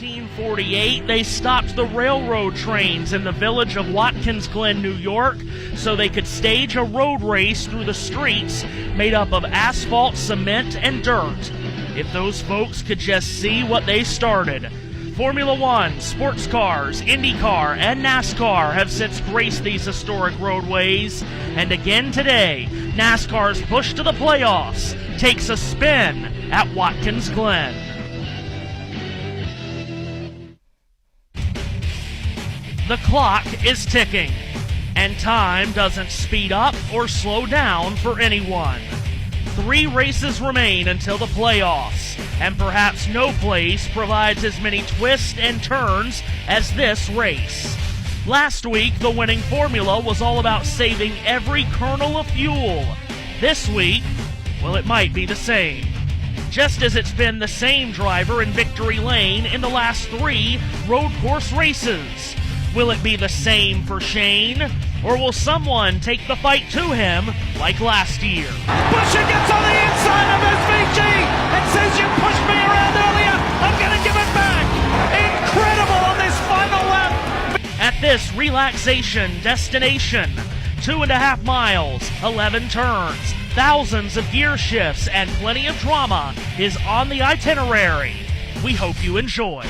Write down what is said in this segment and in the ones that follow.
1948, they stopped the railroad trains in the village of Watkins Glen, New York, so they could stage a road race through the streets made up of asphalt, cement, and dirt. If those folks could just see what they started. Formula One, sports cars, IndyCar, and NASCAR have since graced these historic roadways. And again today, NASCAR's push to the playoffs takes a spin at Watkins Glen. The clock is ticking, and time doesn't speed up or slow down for anyone. 3 races remain until the playoffs, and perhaps no place provides as many twists and turns as this race. Last week, the winning formula was all about saving every kernel of fuel. This week, well, it might be the same. Just as it's been the same driver in victory lane in the last 3 road course races. Will it be the same for Shane, or will someone take the fight to him like last year? Buescher gets on the inside of SVG and says, "You pushed me around earlier, I'm going to give it back." Incredible on this final lap. At this relaxation destination, 2.5 miles, 11 turns, thousands of gear shifts, and plenty of drama is on the itinerary. We hope you enjoy.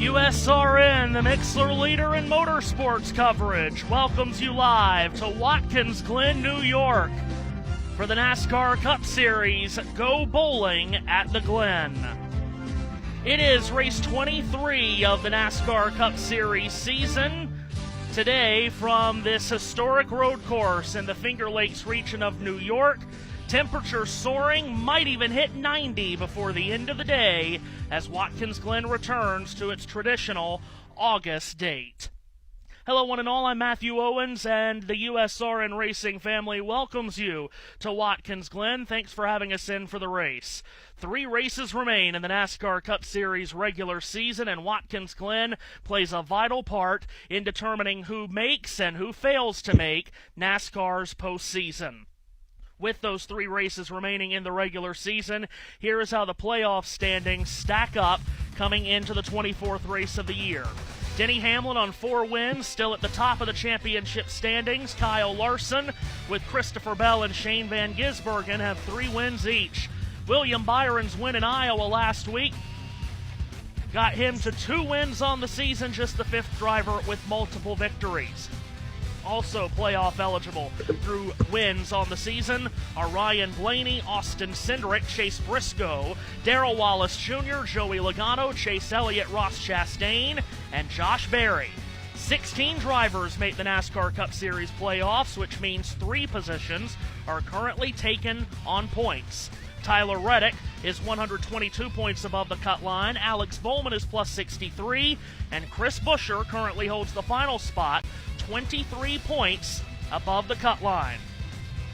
USRN, the Mixler leader in motorsports coverage, welcomes you live to Watkins Glen, New York for the NASCAR Cup Series Go Bowling at the Glen. It is race 23 of the NASCAR Cup Series season. Today, from this historic road course in the Finger Lakes region of New York, temperature soaring, might even hit 90 before the end of the day as Watkins Glen returns to its traditional August date. Hello one and all, I'm Matthew Owens, and the USRN Racing family welcomes you to Watkins Glen. Thanks for having us in for the race. 3 races remain in the NASCAR Cup Series regular season, and Watkins Glen plays a vital part in determining who makes and who fails to make NASCAR's postseason. With those 3 races remaining in the regular season, here is how the playoff standings stack up coming into the 24th race of the year. Denny Hamlin on 4 wins, still at the top of the championship standings. Kyle Larson with Christopher Bell and Shane Van Gisbergen have 3 wins each. William Byron's win in Iowa last week got him to 2 wins on the season, just the 5th driver with multiple victories. Also playoff eligible through wins on the season are Ryan Blaney, Austin Cindric, Chase Briscoe, Darrell Wallace Jr., Joey Logano, Chase Elliott, Ross Chastain, and Josh Berry. 16 drivers make the NASCAR Cup Series playoffs, which means 3 positions are currently taken on points. Tyler Reddick is 122 points above the cut line, Alex Bowman is plus 63, and Chris Buescher currently holds the final spot, 23 points above the cut line.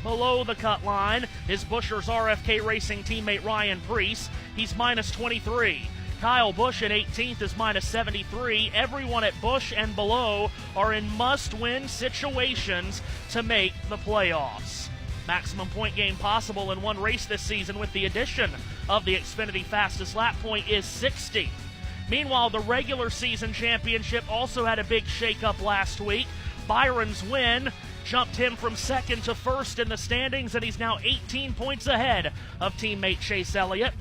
Below the cut line is Buescher's RFK Racing teammate Ryan Preece. He's minus 23. Kyle Busch at 18th is minus 73. Everyone at Busch and below are in must-win situations to make the playoffs. Maximum point gain possible in one race this season with the addition of the Xfinity fastest lap point is 60. Meanwhile, the regular season championship also had a big shakeup last week. Byron's win jumped him from 2nd to 1st in the standings, and he's now 18 points ahead of teammate Chase Elliott.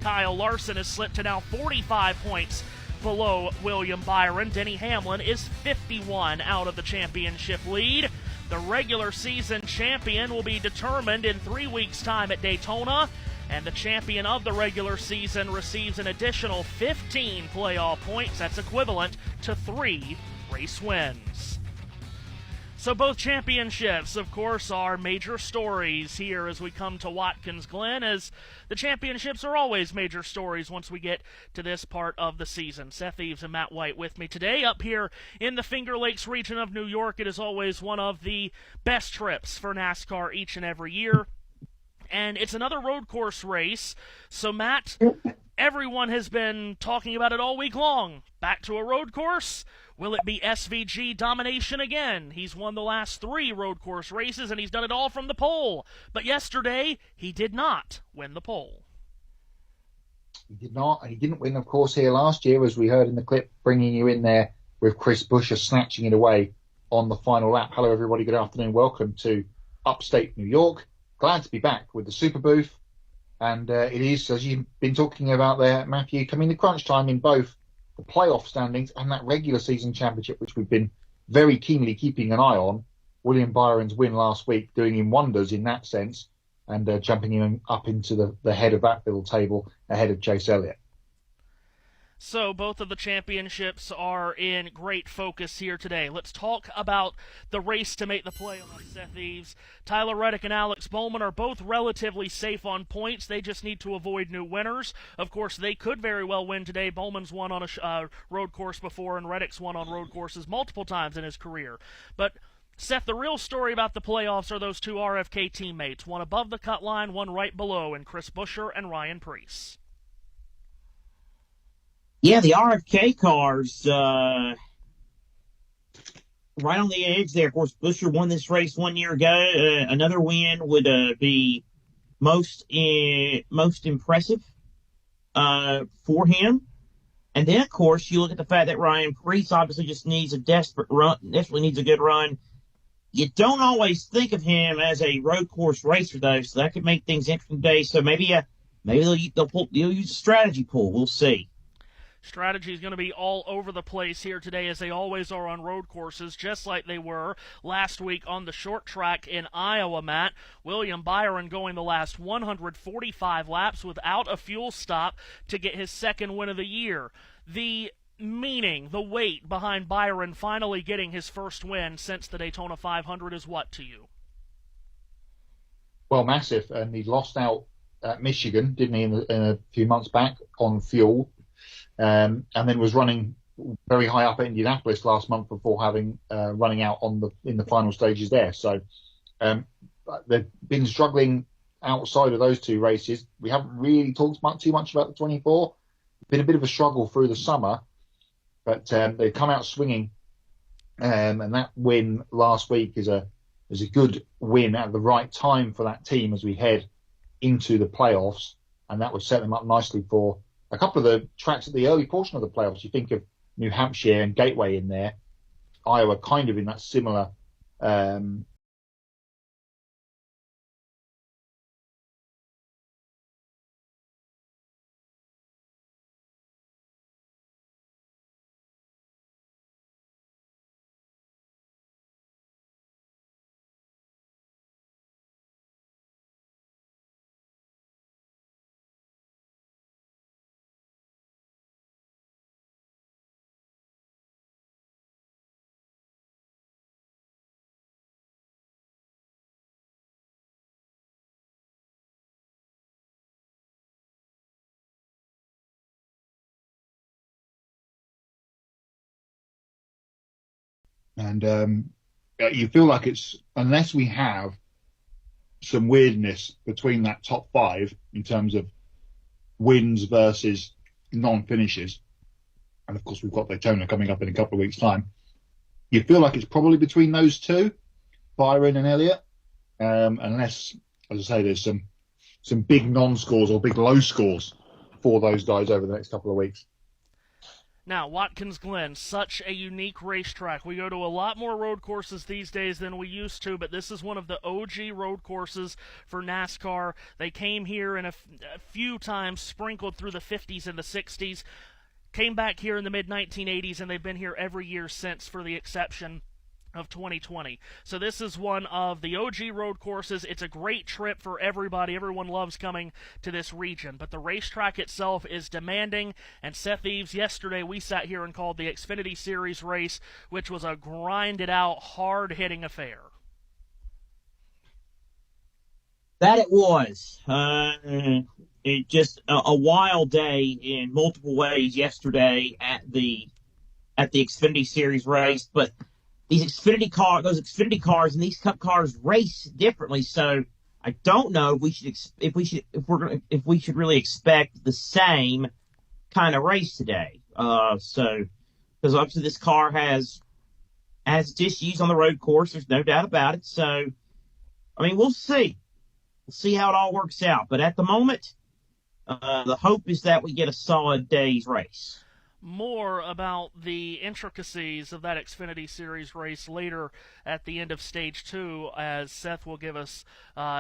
Kyle Larson has slipped to now 45 points below William Byron. Denny Hamlin is 51 out of the championship lead. The regular season champion will be determined in 3 weeks' time at Daytona, and the champion of the regular season receives an additional 15 playoff points. That's equivalent to 3 race wins. So both championships, of course, are major stories here as we come to Watkins Glen, as the championships are always major stories once we get to this part of the season. Seth Eves and Matt White with me today up here in the Finger Lakes region of New York. It is always one of the best trips for NASCAR each and every year. And it's another road course race. So, Matt, everyone has been talking about it all week long. Back to a road course? Will it be SVG domination again? He's won the last 3 road course races, and he's done it all from the pole. But yesterday, he did not win the pole. He did not. He didn't win, of course, here last year, as we heard in the clip, bringing you in there with Chris Buescher snatching it away on the final lap. Hello, everybody. Good afternoon. Welcome to upstate New York. Glad to be back with the Super Booth. And it is, as you've been talking about there, Matthew, coming to crunch time in both the playoff standings and that regular season championship, which we've been very keenly keeping an eye on. William Byron's win last week doing him wonders in that sense, and jumping him up into the head of that little table ahead of Chase Elliott. So both of the championships are in great focus here today. Let's talk about the race to make the playoffs, Seth Eves. Tyler Reddick and Alex Bowman are both relatively safe on points. They just need to avoid new winners. Of course, they could very well win today. Bowman's won on a road course before, and Reddick's won on road courses multiple times in his career. But Seth, the real story about the playoffs are those 2 RFK teammates, one above the cut line, one right below, and Chris Buescher and Ryan Preece. Yeah, the RFK cars, right on the edge there. Of course, Buescher won this race 1 year ago. Another win would be most impressive for him. And then, of course, you look at the fact that Ryan Preece obviously just needs a desperately needs a good run. You don't always think of him as a road course racer, though, so that could make things interesting today. So maybe they'll use a strategy pull. We'll see. Strategy is going to be all over the place here today, as they always are on road courses, just like they were last week on the short track in Iowa, Matt. William Byron going the last 145 laps without a fuel stop to get his second win of the year. The meaning, the weight behind Byron finally getting his first win since the Daytona 500 is what to you? Well, massive. And he lost out at Michigan, didn't he, in a few months back on fuel. And then was running very high up at Indianapolis last month before having running out in the final stages there. So they've been struggling outside of those 2 races. We haven't really talked too much about the 24. Been a bit of a struggle through the summer, but they've come out swinging. And that win last week is a good win at the right time for that team as we head into the playoffs, and that would set them up nicely for a couple of the tracks at the early portion of the playoffs. You think of New Hampshire and Gateway in there. Iowa kind of in that similar and you feel like it's, unless we have some weirdness between that top 5 in terms of wins versus non-finishes, and of course we've got Daytona coming up in a couple of weeks' time, you feel like it's probably between those 2, Byron and Elliott, unless, as I say, there's some big non-scores or big low scores for those guys over the next couple of weeks. Now, Watkins Glen, such a unique racetrack. We go to a lot more road courses these days than we used to, but this is one of the OG road courses for NASCAR. They came here in a few times, sprinkled through the 50s and the 60s, came back here in the mid-1980s, and they've been here every year since, for the exception of 2020. So this is one of the OG road courses. It's a great trip for everybody. Everyone loves coming to this region, but the racetrack itself is demanding. And Seth Eves, yesterday we sat here and called the Xfinity Series race, which was a grinded out, hard-hitting affair. That it was. It just a wild day in multiple ways yesterday at the Xfinity Series race, but those Xfinity cars and these Cup cars race differently. So I don't know if we should really expect the same kind of race today. Because obviously this car has its issues on the road course. There's no doubt about it. So, I mean, we'll see. We'll see how it all works out. But at the moment, the hope is that we get a solid day's race. More about the intricacies of that Xfinity Series race later at the end of Stage 2, as Seth will give us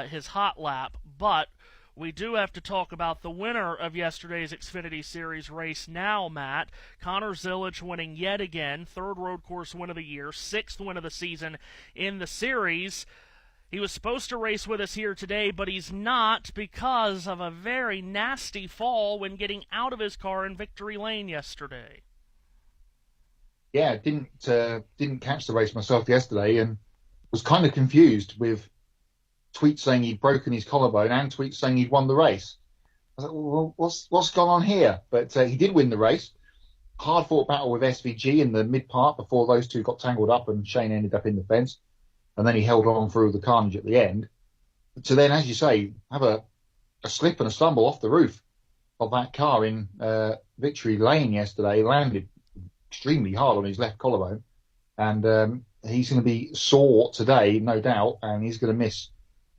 his hot lap. But we do have to talk about the winner of yesterday's Xfinity Series race now, Matt. Connor Zilisch winning yet again, third road course win of the year, sixth win of the season in the series. He was supposed to race with us here today, but he's not because of a very nasty fall when getting out of his car in Victory Lane yesterday. Yeah, didn't catch the race myself yesterday and was kind of confused with tweets saying he'd broken his collarbone and tweets saying he'd won the race. I was like, well, what's gone on here? But he did win the race. Hard-fought battle with SVG in the mid-part before those two got tangled up and Shane ended up in the fence. And then he held on through the carnage at the end. To then, as you say, have a slip and a stumble off the roof of that car in Victory Lane yesterday. Landed extremely hard on his left collarbone. And he's going to be sore today, no doubt, and he's going to miss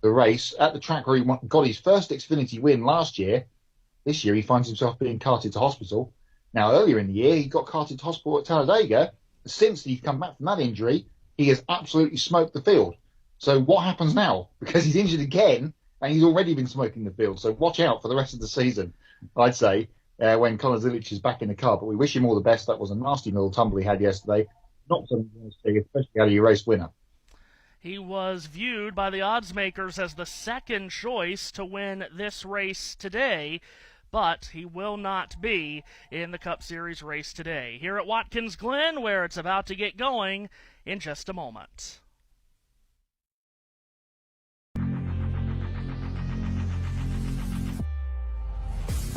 the race. At the track where he got his first Xfinity win last year, this year he finds himself being carted to hospital. Now, earlier in the year, he got carted to hospital at Talladega. Since he's come back from that injury, he has absolutely smoked the field. So what happens now? Because he's injured again, and he's already been smoking the field. So watch out for the rest of the season, I'd say, when Connor Zilisch is back in the car. But we wish him all the best. That was a nasty little tumble he had yesterday. Not something you want to see, especially out of your race winner. He was viewed by the odds makers as the second choice to win this race today, but he will not be in the Cup Series race today. Here at Watkins Glen, where it's about to get going in just a moment.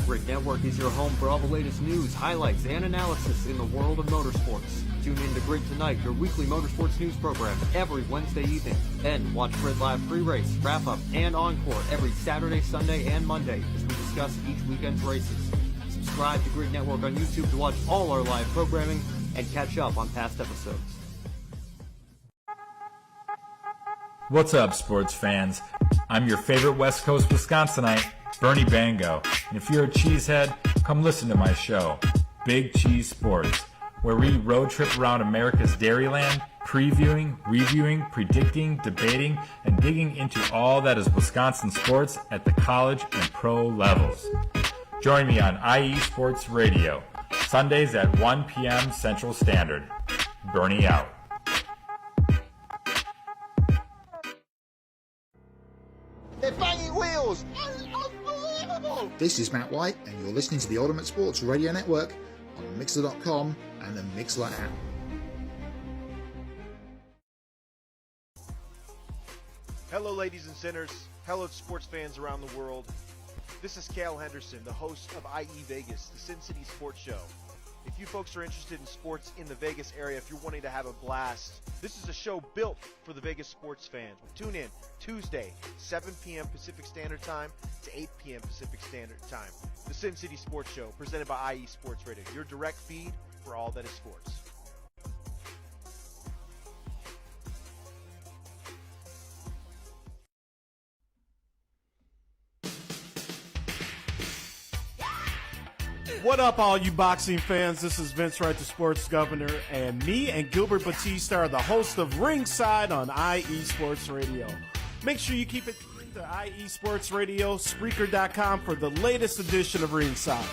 Grid Network is your home for all the latest news, highlights, and analysis in the world of motorsports. Tune in to Grid Tonight, your weekly motorsports news program, every Wednesday evening. Then watch Grid Live pre-race, wrap-up, and encore every Saturday, Sunday, and Monday as we discuss each weekend's races. Subscribe to Grid Network on YouTube to watch all our live programming and catch up on past episodes. What's up, sports fans? I'm your favorite West Coast Wisconsinite, Bernie Bango, and if you're a cheesehead, come listen to my show, Big Cheese Sports, where we road trip around America's Dairyland, previewing, reviewing, predicting, debating, and digging into all that is Wisconsin sports at the college and pro levels. Join me on IE Sports Radio, Sundays at 1 p.m. Central Standard. Bernie out. They're banging wheels! Unbelievable! This is Matt White, and you're listening to the Ultimate Sports Radio Network on Mixer.com and the Mixler app. Hello, ladies and sinners. Hello, sports fans around the world. This is Cale Henderson, the host of IE Vegas, the Sin City Sports Show. If you folks are interested in sports in the Vegas area, if you're wanting to have a blast, this is a show built for the Vegas sports fans. Tune in Tuesday, 7 p.m. Pacific Standard Time to 8 p.m. Pacific Standard Time. The Sin City Sports Show, presented by IE Sports Radio, your direct feed for all that is sports. What up, all you boxing fans? This is Vince Wright, the sports governor, and me and Gilbert Batista are the host of Ringside on IE Sports Radio. Make sure you keep it tuned to IE Sports Radio, Spreaker.com for the latest edition of Ringside.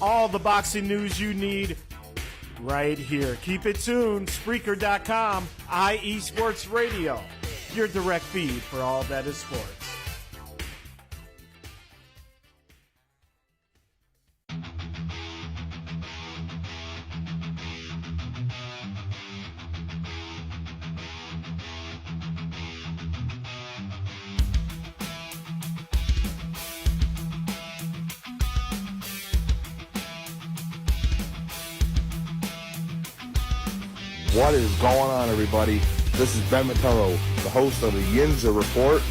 All the boxing news you need right here. Keep it tuned, Spreaker.com, IE Sports Radio, your direct feed for all that is sports. What is going on, everybody? This is Ben Mattero, the host of the Yinza Report,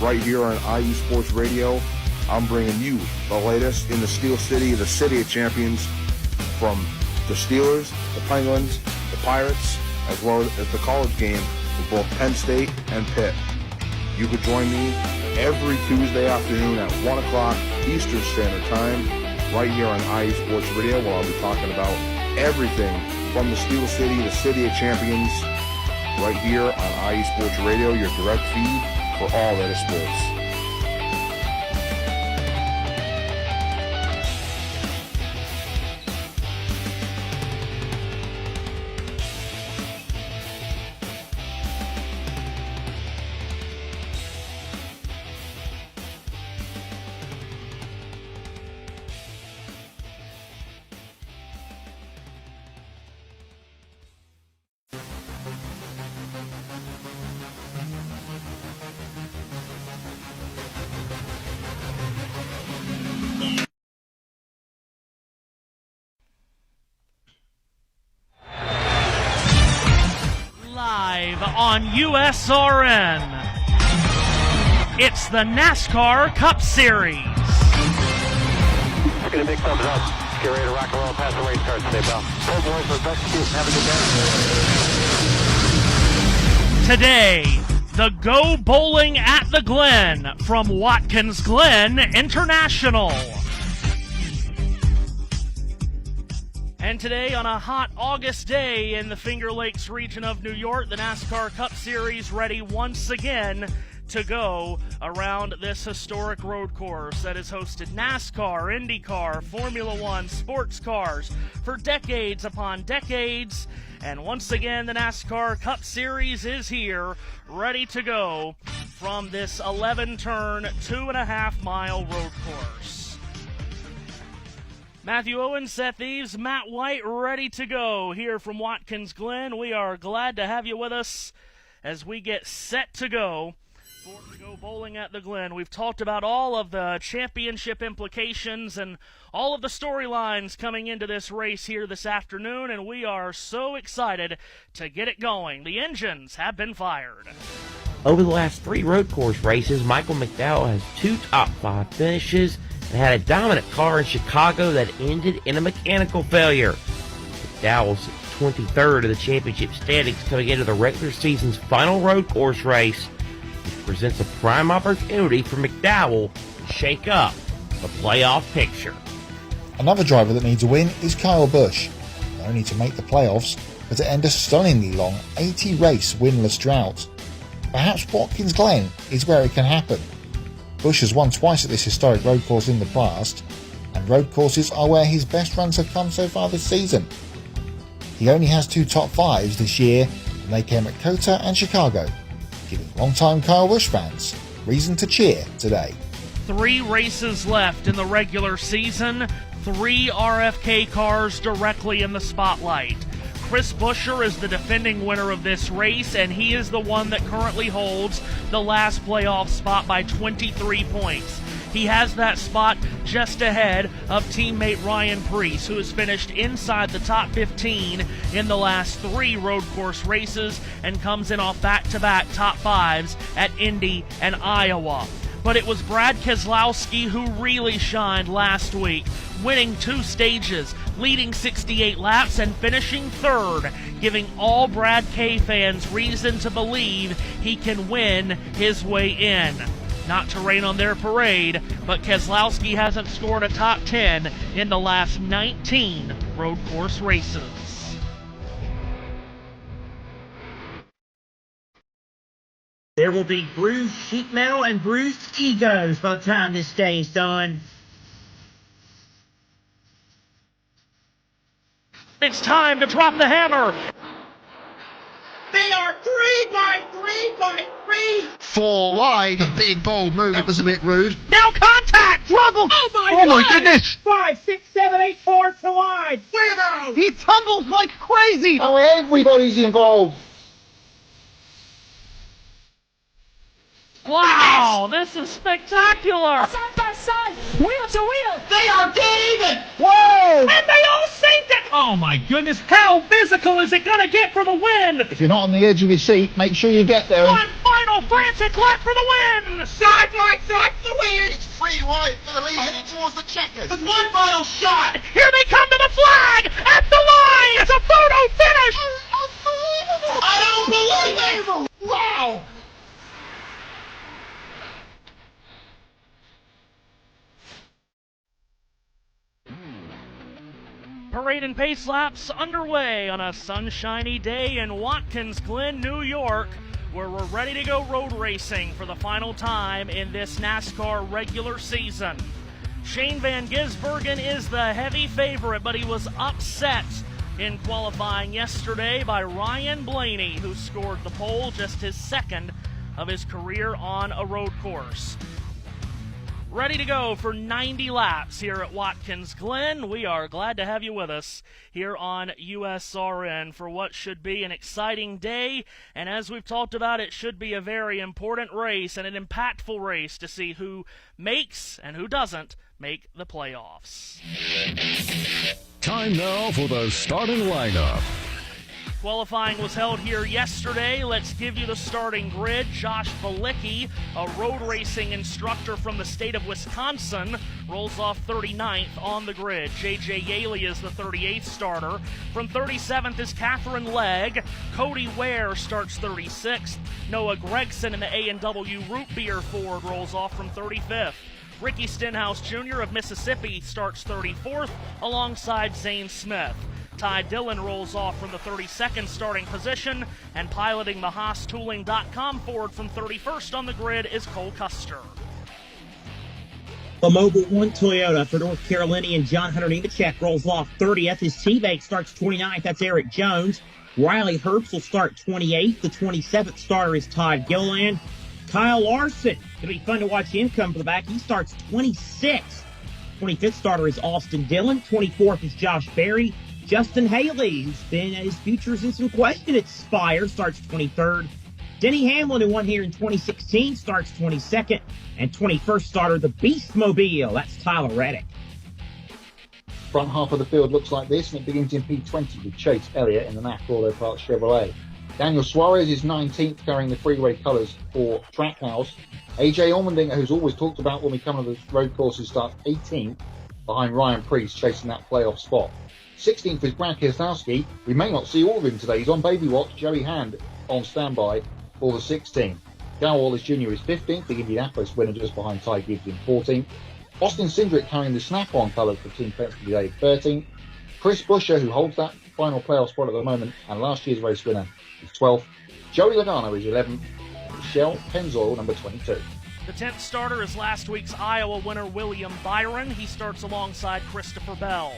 right here on IE Sports Radio. I'm bringing you the latest in the Steel City, the City of Champions, from the Steelers, the Penguins, the Pirates, as well as the college game with both Penn State and Pitt. You could join me every Tuesday afternoon at 1 o'clock Eastern Standard Time, right here on IE Sports Radio, where I'll be talking about everything from the Steel City, the City of Champions, right here on IE Sports Radio, your direct feed for all that is sports. On USRN, it's the NASCAR Cup Series. Get a big thumbs up. Get ready to rock and roll past the race cars today, pal. Hey, boys, let's execute. Have a good day. Today, the Go Bowling at the Glen from Watkins Glen International. And today, on a hot August day in the Finger Lakes region of New York, the NASCAR Cup Series ready once again to go around this historic road course that has hosted NASCAR, IndyCar, Formula One, sports cars for decades upon decades. And once again, the NASCAR Cup Series is here, ready to go from this 11-turn, 2.5-mile road course. Matthew Owens, Seth Eves, Matt White, ready to go here from Watkins Glen. We are glad to have you with us as we get set to go for the Go Bowling at the Glen. We've talked about all of the championship implications and all of the storylines coming into this race here this afternoon, and we are so excited to get it going. The engines have been fired. Over the last 3 road course races, Michael McDowell has 2 top 5 finishes and had a dominant car in Chicago that ended in a mechanical failure. McDowell's 23rd of the championship standings coming into the regular season's final road course race, which presents a prime opportunity for McDowell to shake up the playoff picture. Another driver that needs a win is Kyle Busch, not only to make the playoffs, but to end a stunningly long 80-race winless drought. Perhaps Watkins Glen is where it can happen. Busch has won twice at this historic road course in the past, and road courses are where his best runs have come so far this season. He only has 2 top 5s this year, and they came at COTA and Chicago, giving long-time Kyle Busch fans reason to cheer today. 3 races left in the regular season, 3 RFK cars directly in the spotlight. Chris Buescher is the defending winner of this race, and he is the one that currently holds the last playoff spot by 23 points. He has that spot just ahead of teammate Ryan Preece, who has finished inside the top 15 in the last 3 road course races and comes in off back-to-back top 5s at Indy and Iowa. But it was Brad Keselowski who really shined last week, winning 2 stages, leading 68 laps, and finishing 3rd, giving all Brad K fans reason to believe he can win his way in. Not to rain on their parade, but Keselowski hasn't scored a top 10 in the last 19 road course races. There will be bruised sheet metal and bruised egos by the time this day is done. It's time to drop the hammer. They are 3x3x3. 4 wide, a big bold move. It was a bit rude. Now contact! Trouble! Oh my goodness! 5, 6, 7, 8, 4 to wide. Weirdo! He tumbles like crazy. Oh, everybody's involved. Wow, this is spectacular! Side by side, wheel to wheel. They are dead even. Whoa! And they all say Oh my goodness, how physical is it going to get for the win? If you're not on the edge of your seat, make sure you get there. One final frantic lap for the win! Side for the win! It's free wide for the lead, heading towards the checkers. There's one final shot! Here they come to the flag! At the line! It's a photo finish! Unbelievable! I don't believe it! Wow! Parade and pace laps underway on a sunshiny day in Watkins Glen, New York, where we're ready to go road racing for the final time in this NASCAR regular season. Shane Van Gisbergen is the heavy favorite, but he was upset in qualifying yesterday by Ryan Blaney, who scored the pole, just his second of his career on a road course. Ready to go for 90 laps here at Watkins Glen. We are glad to have you with us here on USRN for what should be an exciting day. And as we've talked about, it should be a very important race and an impactful race to see who makes and who doesn't make the playoffs. Time now for the starting lineup. Qualifying was held here yesterday. Let's give you the starting grid. Josh Valicki, a road racing instructor from the state of Wisconsin, rolls off 39th on the grid. J.J. Yaley is the 38th starter. From 37th is Catherine Legg. Cody Ware starts 36th. Noah Gregson in the A&W Root Beer Ford rolls off from 35th. Ricky Stenhouse Jr. of Mississippi starts 34th alongside Zane Smith. Ty Dillon rolls off from the 32nd starting position, and piloting the HaasTooling.com Ford from 31st on the grid is Cole Custer. The Mobile 1 Toyota for North Carolinian John Hunter Nemechek rolls off 30th. His teammate starts 29th. That's Eric Jones. Riley Herbst will start 28th. The 27th starter is Todd Gilliland. Kyle Larson, it'll be fun to watch him come from the back. He starts 26th. 25th starter is Austin Dillon. 24th is Josh Berry. Justin Haley, who's been his future's in some question at Spire, starts 23rd. Denny Hamlin, who won here in 2016, starts 22nd. And 21st starter, the Beastmobile, that's Tyler Reddick. Front half of the field looks like this, and it begins in P20 with Chase Elliott in the NAC Auto Parts Chevrolet. Daniel Suarez is 19th, carrying the freeway colours for Trackhouse. AJ Allmendinger, who's always talked about when we come to the road courses, starts 18th, behind Ryan Preece, chasing that playoff spot. 16th is Brad Keselowski. We may not see all of him today. He's on baby watch. Joey Hand on standby for the 16th. Darrell Wallace Jr. is 15th, the Indianapolis winner, just behind Ty Gibbs in 14th. Austin Cindric carrying the snap-on colours for Team Penske today, 13th. Chris Buescher, who holds that final playoff spot at the moment, and last year's race winner, is 12th. Joey Logano is 11th. Michelle Pennzoil, number 22. The 10th starter is last week's Iowa winner, William Byron. He starts alongside Christopher Bell.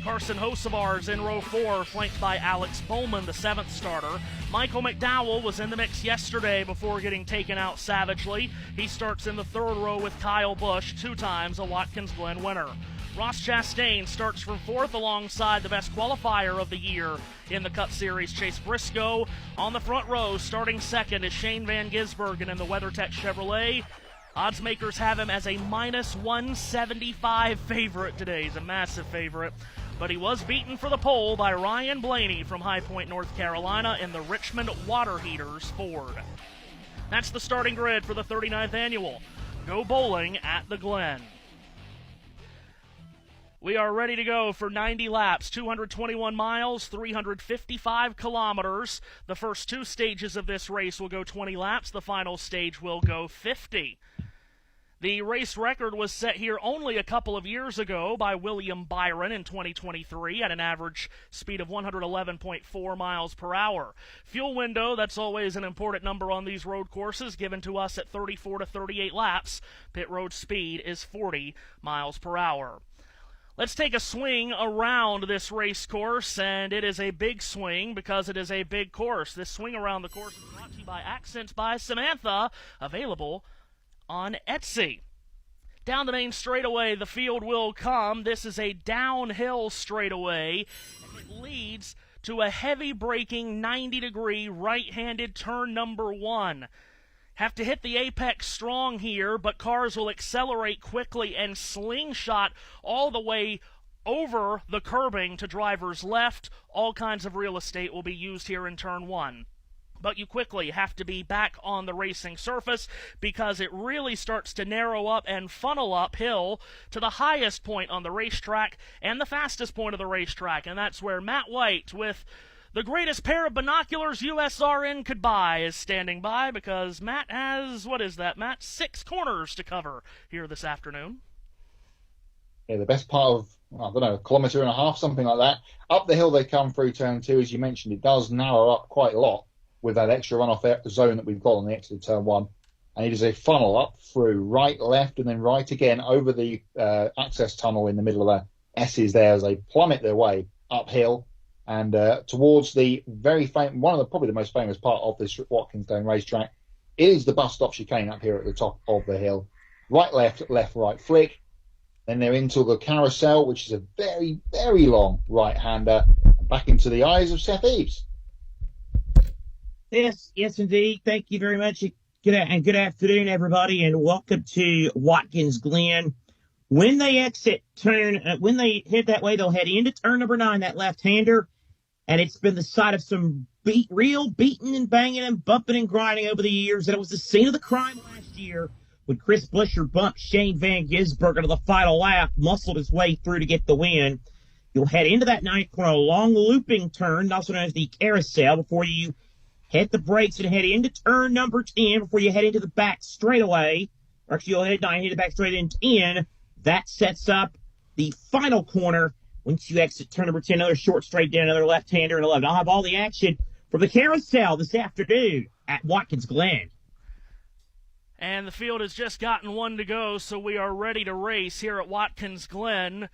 Carson Hocevar's in row 4, flanked by Alex Bowman, the 7th starter. Michael McDowell was in the mix yesterday before getting taken out savagely. He starts in the 3rd row with Kyle Busch, 2 times a Watkins Glen winner. Ross Chastain starts from 4th alongside the best qualifier of the year in the Cup Series, Chase Briscoe. On the front row, starting 2nd is Shane Van Gisbergen in the WeatherTech Chevrolet. Odds makers have him as a minus 175 favorite today. He's a massive favorite. But he was beaten for the pole by Ryan Blaney from High Point, North Carolina in the Richmond Water Heaters Ford. That's the starting grid for the 39th annual Go Bowling at the Glen. We are ready to go for 90 laps, 221 miles, 355 kilometers. The first 2 stages of this race will go 20 laps. The final stage will go 50. The race record was set here only a couple of years ago by William Byron in 2023 at an average speed of 111.4 miles per hour. Fuel window, that's always an important number on these road courses, given to us at 34 to 38 laps. Pit road speed is 40 miles per hour. Let's take a swing around this race course, and it is a big swing because it is a big course. This swing around the course is brought to you by Accents by Samantha, available on Etsy. Down the main straightaway, the field will come. This is a downhill straightaway, and it leads to a heavy braking 90-degree right-handed turn number 1. Have to hit the apex strong here, but cars will accelerate quickly and slingshot all the way over the curbing to driver's left. All kinds of real estate will be used here in turn 1. But you quickly have to be back on the racing surface because it really starts to narrow up and funnel uphill to the highest point on the racetrack and the fastest point of the racetrack. And that's where Matt White, with the greatest pair of binoculars USRN could buy, is standing by because Matt has, what is that, Matt? 6 corners to cover here this afternoon. Yeah, the best part of, I don't know, 1.5 kilometers, something like that. Up the hill they come through turn 2, as you mentioned. It does narrow up quite a lot with that extra runoff zone that we've got on the exit of turn 1. And it is a funnel up through right, left, and then right again over the access tunnel in the middle of the S's there as they plummet their way uphill and towards the very one of the probably the most famous part of this Watkins Glen racetrack. It is the bus stop chicane up here at the top of the hill. Right, left, right flick. Then they're into the carousel, which is a very, very long right-hander, back into the eyes of Seth Eves. Yes, indeed. Thank you very much. Good afternoon, everybody, and welcome to Watkins Glen. When they exit when they head that way, they'll head into turn number 9, that left-hander, and it's been the site of some real beating and banging and bumping and grinding over the years, and it was the scene of the crime last year when Chris Buescher bumped Shane Van Gisbergen to the final lap, muscled his way through to get the win. You'll head into that 9th corner, a long looping turn, also known as the carousel, before you hit the brakes and head into turn number 10 before you head into the back straightaway. Or actually, you'll hit the back straight in 10. That sets up the final corner. Once you exit turn number 10, another short straight down, another left-hander, and 11. I'll have all the action from the carousel this afternoon at Watkins Glen. And the field has just gotten 1 to go, so we are ready to race here at Watkins Glen.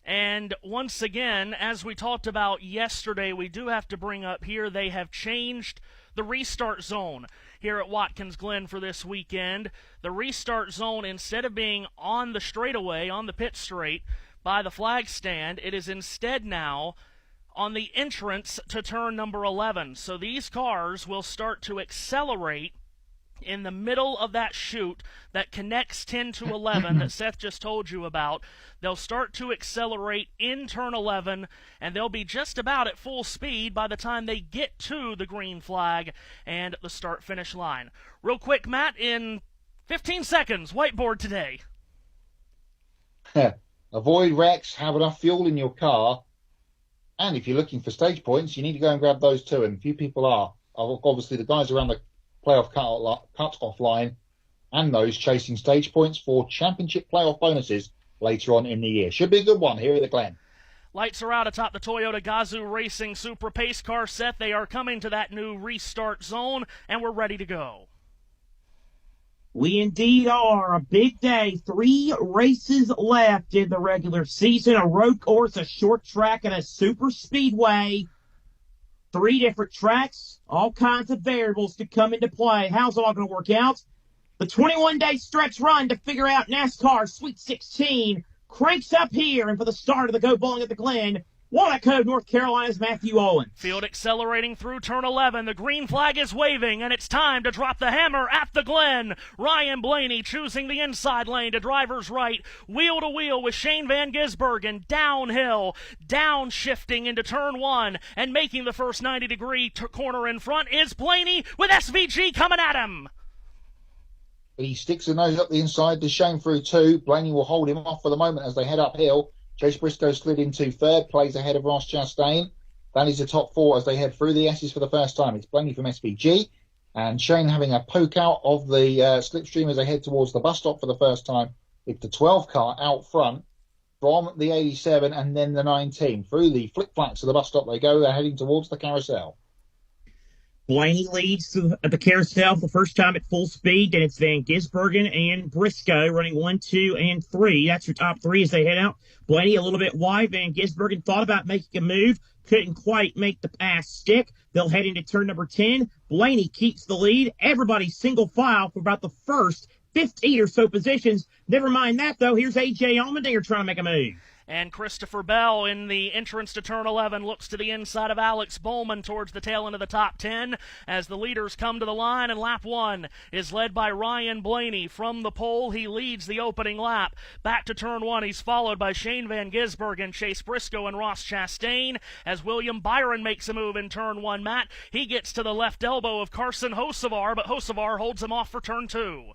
And once again, as we talked about yesterday, we do have to bring up here, they have changed the restart zone here at Watkins Glen for this weekend. The restart zone, instead of being on the straightaway, on the pit straight, by the flag stand, it is instead now on the entrance to turn number 11. So these cars will start to accelerate in the middle of that chute that connects 10 to 11 that Seth just told you about. They'll start to accelerate in turn 11, and they'll be just about at full speed by the time they get to the green flag and the start-finish line. Real quick, Matt, in 15 seconds, whiteboard today. Avoid wrecks, have enough fuel in your car, and if you're looking for stage points, you need to go and grab those too, and few people are. Obviously, the guys around the playoff cut-off line and those chasing stage points for championship playoff bonuses later on in the year. Should be a good one here at the Glen. Lights are out atop the Toyota Gazoo Racing Supra Pace car set. They are coming to that new restart zone, and we're ready to go. We indeed are. A big day. 3 races left in the regular season. A road course, a short track, and a super speedway. 3 different tracks, all kinds of variables to come into play. How's it all going to work out? The 21-day stretch run to figure out NASCAR Sweet 16 cranks up here, and for the start of the Go Bowling at the Glen, Wanaco, North Carolina's Matthew Owens. Field accelerating through turn 11. The green flag is waving, and it's time to drop the hammer at the Glen. Ryan Blaney choosing the inside lane to driver's right, wheel to wheel with Shane Van Gisbergen, downhill, downshifting into turn 1, and making the first 90-degree corner in front is Blaney with SVG coming at him. He sticks the nose up the inside to Shane through 2. Blaney will hold him off for the moment as they head uphill. Chase Briscoe slid into 3rd, plays ahead of Ross Chastain. That is the top 4 as they head through the S's for the first time. It's Blaney from SVG, and Shane having a poke out of the slipstream as they head towards the bus stop for the first time. It's the 12 car out front from the 87 and then the 19. Through the flick-flacks of the bus stop they go. They're heading towards the carousel. Blaney leads the carousel for the first time at full speed. Then it's Van Gisbergen and Briscoe running 1, 2, and 3. That's your top 3 as they head out. Blaney a little bit wide. Van Gisbergen thought about making a move. Couldn't quite make the pass stick. They'll head into turn number 10. Blaney keeps the lead. Everybody single file for about the first 15 or so positions. Never mind that, though. Here's A.J. Allmendinger trying to make a move. And Christopher Bell in the entrance to turn 11 looks to the inside of Alex Bowman towards the tail end of the top 10 as the leaders come to the line, and lap 1 is led by Ryan Blaney. From the pole, he leads the opening lap. Back to turn 1, he's followed by Shane Van Gisbergen, Chase Briscoe, and Ross Chastain as William Byron makes a move in turn 1. Matt, he gets to the left elbow of Carson Hocevar, but Hocevar holds him off for turn 2.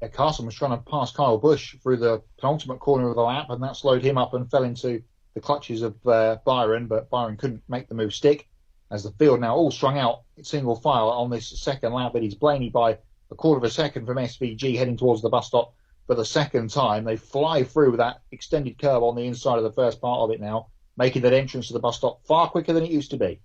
Yeah, Carson was trying to pass Kyle Busch through the penultimate corner of the lap, and that slowed him up and fell into the clutches of Byron, but Byron couldn't make the move stick as the field now all strung out single file on this second lap. It is Blaney by a quarter of a second from SVG heading towards the bus stop for the second time. They fly through that extended curve on the inside of the first part of it now, making that entrance to the bus stop far quicker than it used to be.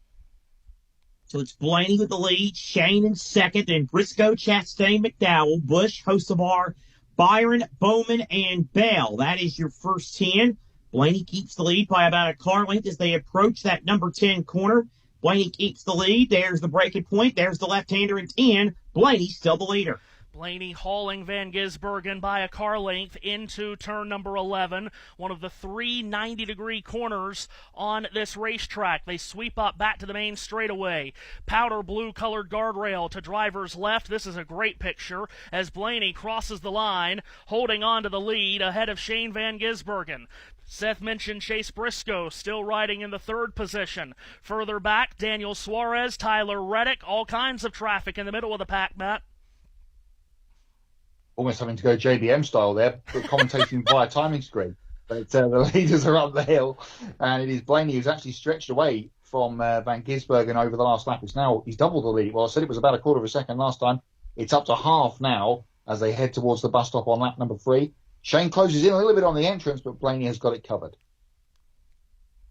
So it's Blaney with the lead, Shane in second, then Briscoe, Chastain, McDowell, Busch, Hocevar, Byron, Bowman, and Bell. That is your first 10. Blaney keeps the lead by about a car length as they approach that number 10 corner. Blaney keeps the lead. There's the breaking point. There's the left-hander in 10. Blaney still the leader. Blaney hauling Van Gisbergen by a car length into turn number 11, one of the 3 90-degree corners on this racetrack. They sweep up back to the main straightaway. Powder blue-colored guardrail to driver's left. This is a great picture as Blaney crosses the line, holding on to the lead ahead of Shane Van Gisbergen. Seth mentioned Chase Briscoe still riding in the 3rd position. Further back, Daniel Suarez, Tyler Reddick, all kinds of traffic in the middle of the pack, Matt. Almost having to go JBM style there, but commentating via timing screen. But the leaders are up the hill, and it is Blaney who's actually stretched away from Van Gisbergen over the last lap. It's now, he's doubled the lead. Well, I said it was about a quarter of a second last time. It's up to half now as they head towards the bus stop on lap number 3. Shane closes in a little bit on the entrance, but Blaney has got it covered.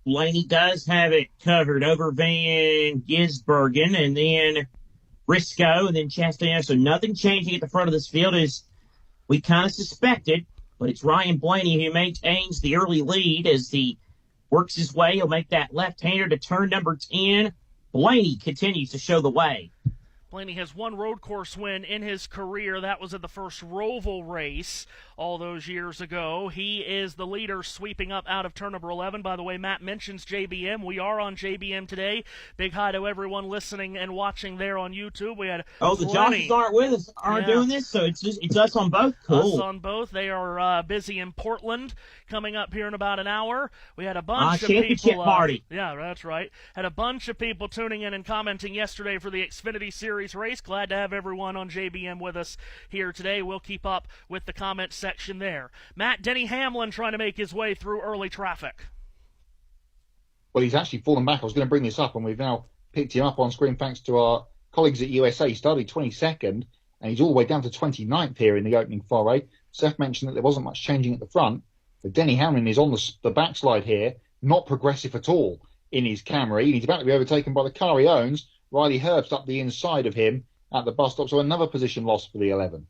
Blaney does have it covered over Van Gisbergen, and then Briscoe, and then Chastain. So nothing changing at the front of this field as we kind of suspected, but it's Ryan Blaney who maintains the early lead as he works his way. He'll make that left-hander to turn number 10. Blaney continues to show the way. Blaney has one road course win in his career. That was at the first Roval race all those years ago. He is the leader sweeping up out of turn number 11. By the way, Matt mentions JBM. We are on JBM today. Big hi to everyone listening and watching there on YouTube. We had the jockeys aren't with us, aren't doing this, so it's us on both. Cool. Us on both. They are busy in Portland coming up here in about an hour. We had a bunch of people. Party. Yeah, that's right. Had a bunch of people tuning in and commenting yesterday for the Xfinity Series race. Glad to have everyone on JBM with us here today. We'll keep up with the comment section there. Matt, Denny Hamlin trying to make his way through early traffic. Well, he's actually fallen back. I was going to bring this up, and we've now picked him up on screen thanks to our colleagues at USA. He started 22nd, and he's all the way down to 29th here in the opening foray. Seth mentioned that there wasn't much changing at the front, but Denny Hamlin is on the backslide here, not progressive at all in his Camry. He's about to be overtaken by the car he owns. Riley Herbst up the inside of him at the bus stop, so another position lost for the 11.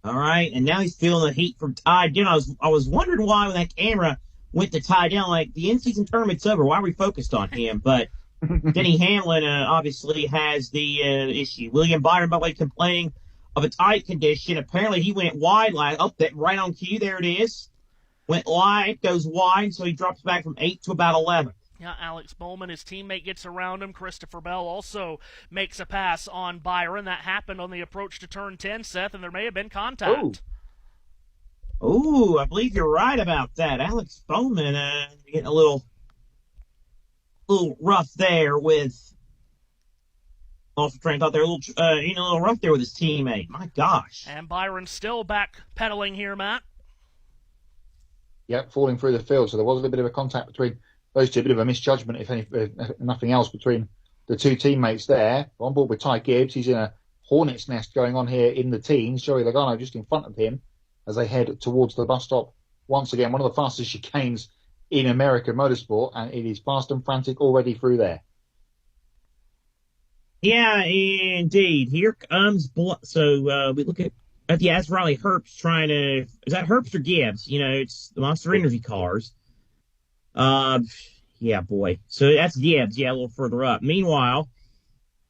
All right, and now he's feeling the heat from Ty Dillon. I was wondering why when that camera went to Ty Dillon, like the in-season tournament's over. Why are we focused on him? But Denny Hamlin obviously has the issue. William Byron, by the way, complaining of a tight condition. Apparently he went wide, that right on cue. There it is. Went wide, goes wide, so he drops back from 8 to about 11. Yeah, Alex Bowman, his teammate, gets around him. Christopher Bell also makes a pass on Byron. That happened on the approach to turn 10, Seth, and there may have been contact. Ooh, I believe you're right about that. Alex Bowman getting a little rough there with off the train. Thought they were a little rough there with his teammate. My gosh. And Byron still back pedaling here, Matt. Yep, falling through the field. So there was a little bit of a contact between those two, a bit of a misjudgment, if nothing else, between the two teammates there. On board with Ty Gibbs. He's in a hornet's nest going on here in the teens. Joey Logano just in front of him as they head towards the bus stop. Once again, one of the fastest chicanes in American motorsport, and it is fast and frantic already through there. Yeah, indeed. Here comes... So we look at... that's Riley Herbst trying to... Is that Herbst or Gibbs? It's the Monster Energy cars. Yeah, boy. So that's Gibbs, a little further up. Meanwhile,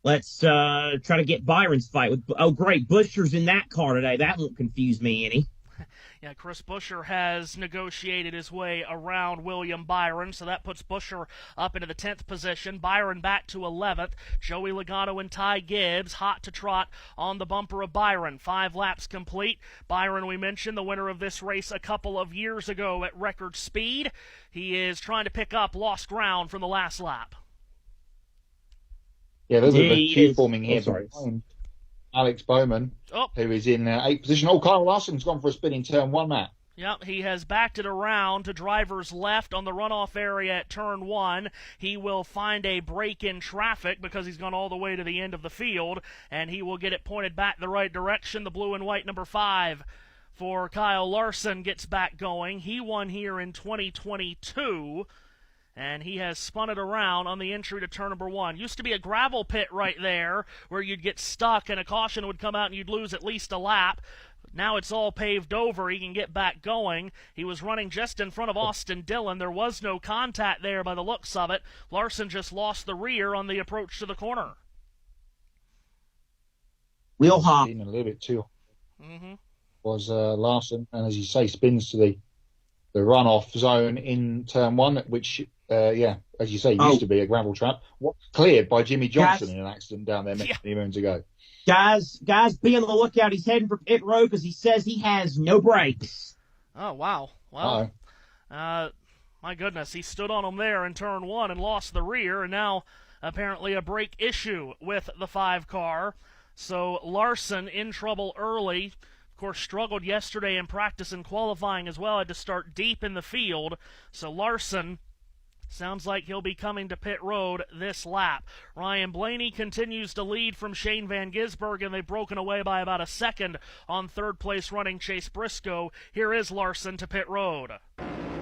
let's try to get Byron's fight with... Oh, great. Buscher's in that car today. That won't confuse me any. Yeah, Chris Buescher has negotiated his way around William Byron, so that puts Buescher up into the 10th position. Byron back to 11th. Joey Logano and Ty Gibbs hot to trot on the bumper of Byron. 5 laps complete. Byron, we mentioned, the winner of this race a couple of years ago at record speed. He is trying to pick up lost ground from the last lap. Yeah, there's a queue forming here. Alex Bowman, who is in 8th position. Oh, Kyle Larson's gone for a spin in turn 1, Matt. Yep, he has backed it around to driver's left on the runoff area at turn 1. He will find a break in traffic because he's gone all the way to the end of the field, and he will get it pointed back the right direction. The blue and white number 5 for Kyle Larson gets back going. He won here in 2022. And he has spun it around on the entry to turn number 1. Used to be a gravel pit right there where you'd get stuck and a caution would come out and you'd lose at least a lap. Now it's all paved over. He can get back going. He was running just in front of Austin Dillon. There was no contact there by the looks of it. Larson just lost the rear on the approach to the corner. Wheel hop. A little bit too. Was Larson, and as you say, spins to the runoff zone in turn 1, which, as you say, used to be a gravel trap. Cleared by Jimmy Johnson in an accident down there many moons ago. Guys, be on the lookout. He's heading for pit road because he says he has no brakes. Oh, wow. Well, my goodness, he stood on him there in turn 1 and lost the rear, and now apparently a brake issue with the 5 car. So Larson in trouble early. Of course, struggled yesterday in practice and qualifying as well. Had to start deep in the field. So Larson sounds like he'll be coming to pit road this lap. Ryan Blaney continues to lead from Shane Van Gisbergen. They've broken away by about a second on third place running Chase Briscoe. Here is Larson to pit road.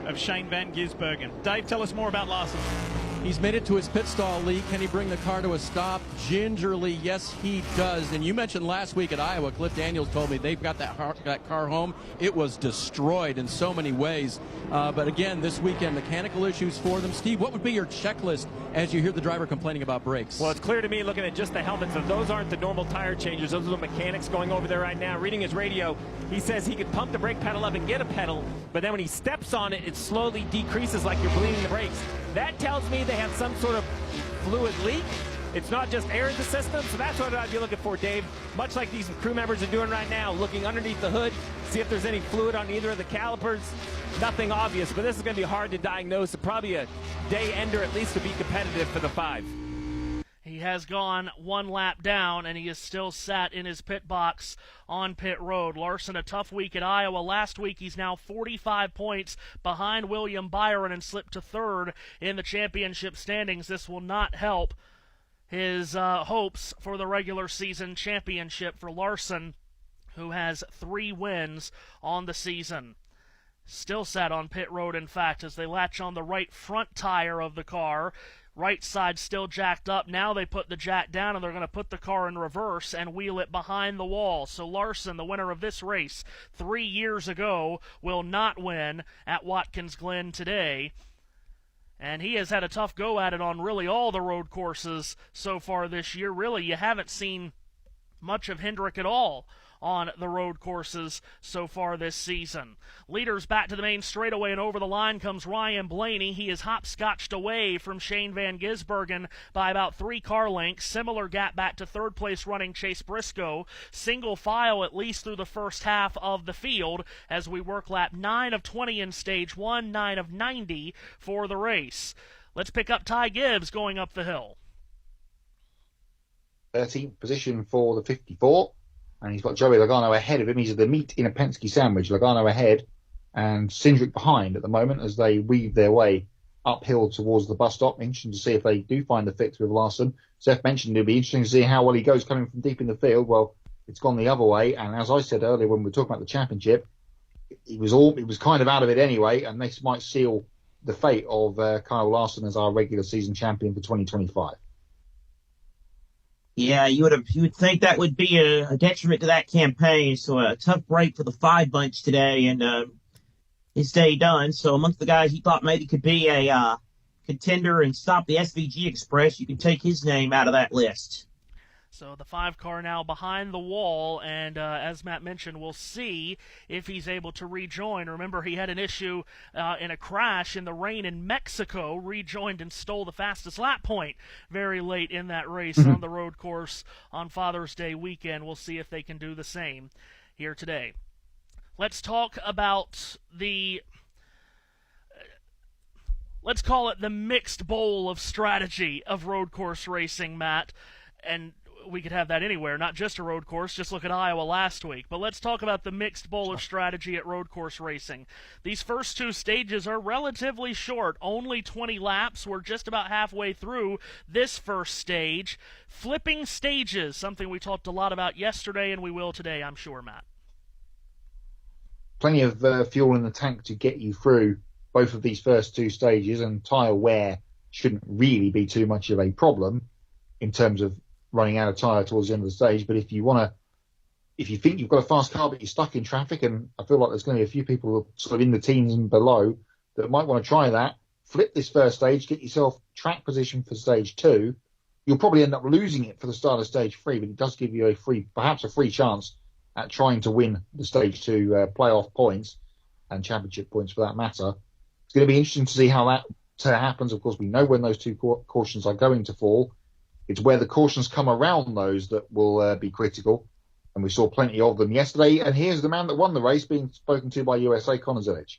Of Shane Van Gisbergen. Dave, tell us more about Larson. He's made it to his pit stall lead. Can he bring the car to a stop? Gingerly, yes, he does. And you mentioned last week at Iowa, Cliff Daniels told me they've got that car home. It was destroyed in so many ways. But again, this weekend, mechanical issues for them. Steve, what would be your checklist as you hear the driver complaining about brakes? Well, it's clear to me, looking at just the helmets, that those aren't the normal tire changes. Those are the mechanics going over there right now. Reading his radio, he says he could pump the brake pedal up and get a pedal, but then when he steps on it, it slowly decreases like you're bleeding the brakes. That tells me they have some sort of fluid leak. It's not just air in the system, so that's what I'd be looking for, Dave. Much like these crew members are doing right now, looking underneath the hood, see if there's any fluid on either of the calipers. Nothing obvious, but this is going to be hard to diagnose. Probably a day ender at least to be competitive for the 5. He has gone 1 lap down, and he is still sat in his pit box on pit road. Larson, a tough week at Iowa. Last week, he's now 45 points behind William Byron and slipped to 3rd in the championship standings. This will not help his hopes for the regular season championship for Larson, who has 3 wins on the season. Still sat on pit road, in fact, as they latch on the right front tire of the car. Right side still jacked up. Now they put the jack down, and they're going to put the car in reverse and wheel it behind the wall. So Larson, the winner of this race 3 years ago, will not win at Watkins Glen today. And he has had a tough go at it on really all the road courses so far this year. Really, you haven't seen much of Hendrick at all on the road courses so far this season. Leaders back to the main straightaway, and over the line comes Ryan Blaney. He is hopscotched away from Shane Van Gisbergen by about 3 car lengths. Similar gap back to 3rd place running Chase Briscoe. Single file at least through the first half of the field as we work lap 9 of 20 in stage 1, 9 of 90 for the race. Let's pick up Ty Gibbs going up the hill. 13th position for the 54. And he's got Joey Logano ahead of him. He's the meat in a Penske sandwich. Logano ahead and Cindric behind at the moment as they weave their way uphill towards the bus stop. Interesting to see if they do find the fix with Larson. Seth mentioned it'll be interesting to see how well he goes coming from deep in the field. Well, it's gone the other way. And as I said earlier when we were talking about the championship, it was kind of out of it anyway. And this might seal the fate of Kyle Larson as our regular season champion for 2025. Yeah, you would think that would be a detriment to that campaign. So a tough break for the 5 bunch today, and his day done. So amongst the guys he thought maybe could be a contender and stop the SVG Express, you can take his name out of that list. So the 5 car now behind the wall, and as Matt mentioned, we'll see if he's able to rejoin. Remember, he had an issue in a crash in the rain in Mexico, rejoined and stole the fastest lap point very late in that race on the road course on Father's Day weekend. We'll see if they can do the same here today. Let's talk about let's call it the mixed bowl of strategy of road course racing, Matt. And we could have that anywhere, not just a road course. Just look at Iowa last week. But let's talk about the mixed bowl of strategy at road course racing. These first 2 stages are relatively short, only 20 laps. We're just about halfway through this first stage. Flipping stages, something we talked a lot about yesterday, and we will today, I'm sure, Matt. Plenty of fuel in the tank to get you through both of these first 2 stages, and tyre wear shouldn't really be too much of a problem in terms of running out of tyre towards the end of the stage. But if you think you've got a fast car but you're stuck in traffic, and I feel like there's going to be a few people sort of in the teens and below that might want to try that, flip this first stage, get yourself track position for stage 2. You'll probably end up losing it for the start of stage 3, but it does give you perhaps a free chance at trying to win the stage 2 playoff points and championship points for that matter. It's going to be interesting to see how that happens. Of course, we know when those 2 cautions are going to fall. It's where the cautions come around those that will be critical, and we saw plenty of them yesterday. And here's the man that won the race being spoken to by USA, Connor Zilic.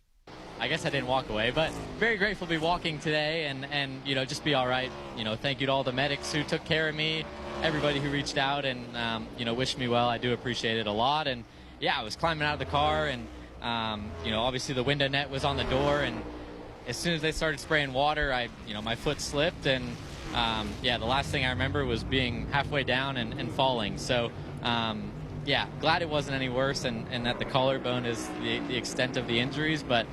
I guess I didn't walk away, but very grateful to be walking today and just be all right. Thank you to all the medics who took care of me, everybody who reached out and, wished me well. I do appreciate it a lot. And, yeah, I was climbing out of the car, and, obviously the window net was on the door, and as soon as they started spraying water, my foot slipped, and the last thing I remember was being halfway down and falling. So, glad it wasn't any worse, and that the collarbone is the extent of the injuries. But,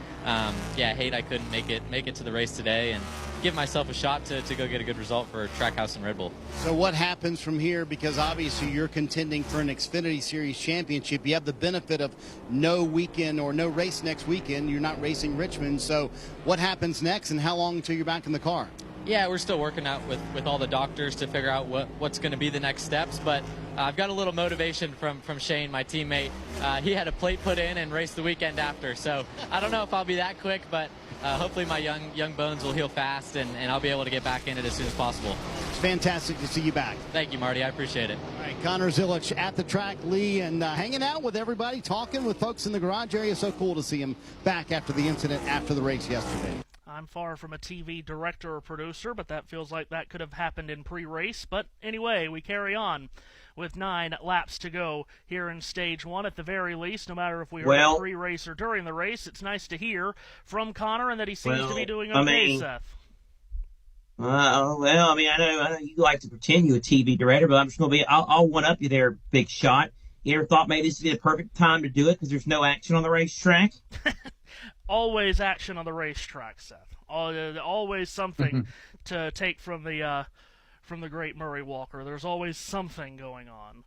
hate I couldn't make it to the race today and give myself a shot to go get a good result for Trackhouse and Red Bull. So what happens from here? Because obviously you're contending for an Xfinity Series championship. You have the benefit of no weekend or no race next weekend. You're not racing Richmond. So what happens next, and how long until you're back in the car? Yeah, we're still working out with all the doctors to figure out what's going to be the next steps, but I've got a little motivation from Shane, my teammate. He had a plate put in and raced the weekend after, so I don't know if I'll be that quick, but hopefully my young bones will heal fast, and I'll be able to get back in it as soon as possible. It's fantastic to see you back. Thank you, Marty. I appreciate it. All right, Connor Zilic at the track, Lee, and hanging out with everybody, talking with folks in the garage area. So cool to see him back after the incident after the race yesterday. I'm far from a TV director or producer, but that feels like that could have happened in pre-race. But anyway, we carry on with 9 laps to go here in Stage 1 at the very least. No matter if we are in pre-race or during the race, it's nice to hear from Connor and that he seems to be doing okay, Seth. I know you like to pretend you're a TV director, but I'm just going to I'll one-up you there, big shot. You ever thought maybe this would be the perfect time to do it because there's no action on the racetrack? Always action on the racetrack, Seth. Always something to take from the great Murray Walker. There's always something going on.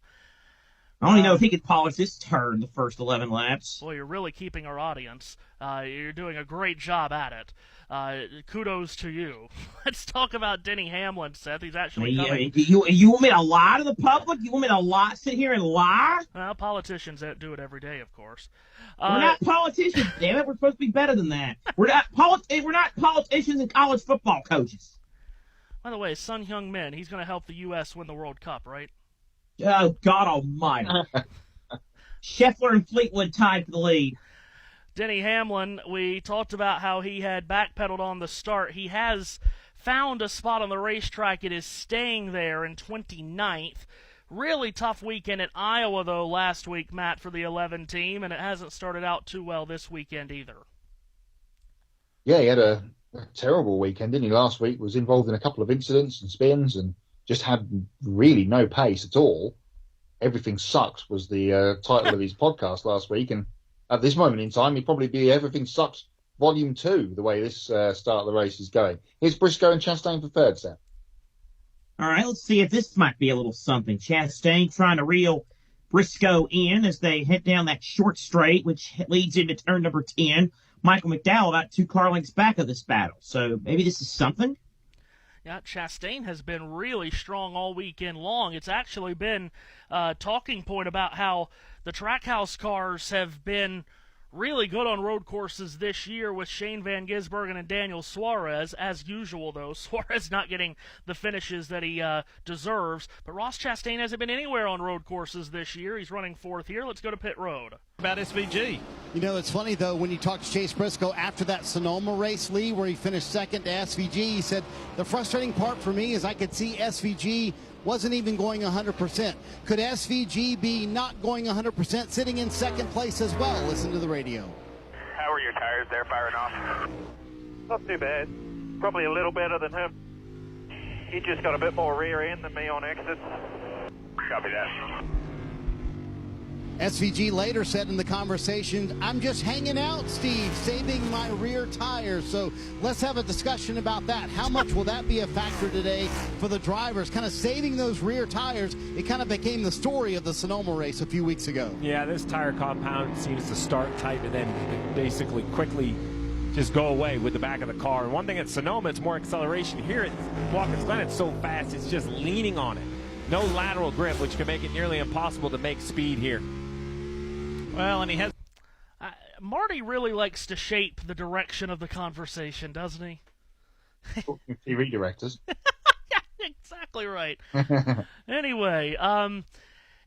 I only know if he could polish this turn the first 11 laps. Well, you're really keeping our audience. You're doing a great job at it. Kudos to you. Let's talk about Denny Hamlin, Seth. He's actually coming. You want me to lie to the public? You want me to sit here and lie? Well, politicians do it every day, of course. We're not politicians, damn it. We're supposed to be better than that. We're not politicians and college football coaches. By the way, Sun Heung-min, he's going to help the U.S. win the World Cup, right? Oh, God almighty. Scheffler and Fleetwood tied for the lead. Denny Hamlin, we talked about how he had backpedaled on the start. He has found a spot on the racetrack. It is staying there in 29th. Really tough weekend at Iowa, though, last week, Matt, for the 11 team, and it hasn't started out too well this weekend either. Yeah, he had a terrible weekend, didn't he? Last week was involved in a couple of incidents and spins and just had really no pace at all. Everything Sucks was the title of his podcast last week, and at this moment in time, he'd probably be Everything Sucks Volume 2, the way this start of the race is going. Here's Briscoe and Chastain for third, Sam. All right, let's see if this might be a little something. Chastain trying to reel Briscoe in as they head down that short straight, which leads into turn number 10. Michael McDowell about 2 car lengths back of this battle. So maybe this is something? Yeah, Chastain has been really strong all weekend long. It's actually been a talking point about how the Trackhouse cars have been really good on road courses this year with Shane Van Gisbergen and Daniel Suarez. As usual, though, Suarez not getting the finishes that he deserves. But Ross Chastain hasn't been anywhere on road courses this year. He's running fourth here. Let's go to pit road. About SVG. You know, it's funny, though, when you talk to Chase Briscoe after that Sonoma race, Lee, where he finished second to SVG, he said, the frustrating part for me is I could see SVG wasn't even going 100%. Could SVG be not going 100%, sitting in second place as well? Listen to the radio. How are your tires there firing off? Not too bad. Probably a little better than him. He just got a bit more rear end than me on exits. Copy that. SVG later said in the conversation, I'm just hanging out, Steve, saving my rear tires. So let's have a discussion about that. How much will that be a factor today for the drivers, kind of saving those rear tires? It kind of became the story of the Sonoma race a few weeks ago. Yeah, this tire compound seems to start tight and then basically quickly just go away with the back of the car. And one thing at Sonoma, it's more acceleration. Here at Watkins Glen, it's so fast, it's just leaning on it. No lateral grip, which can make it nearly impossible to make speed here. Well, and he has... Marty really likes to shape the direction of the conversation, doesn't he? TV directors. Yeah, exactly right. Anyway,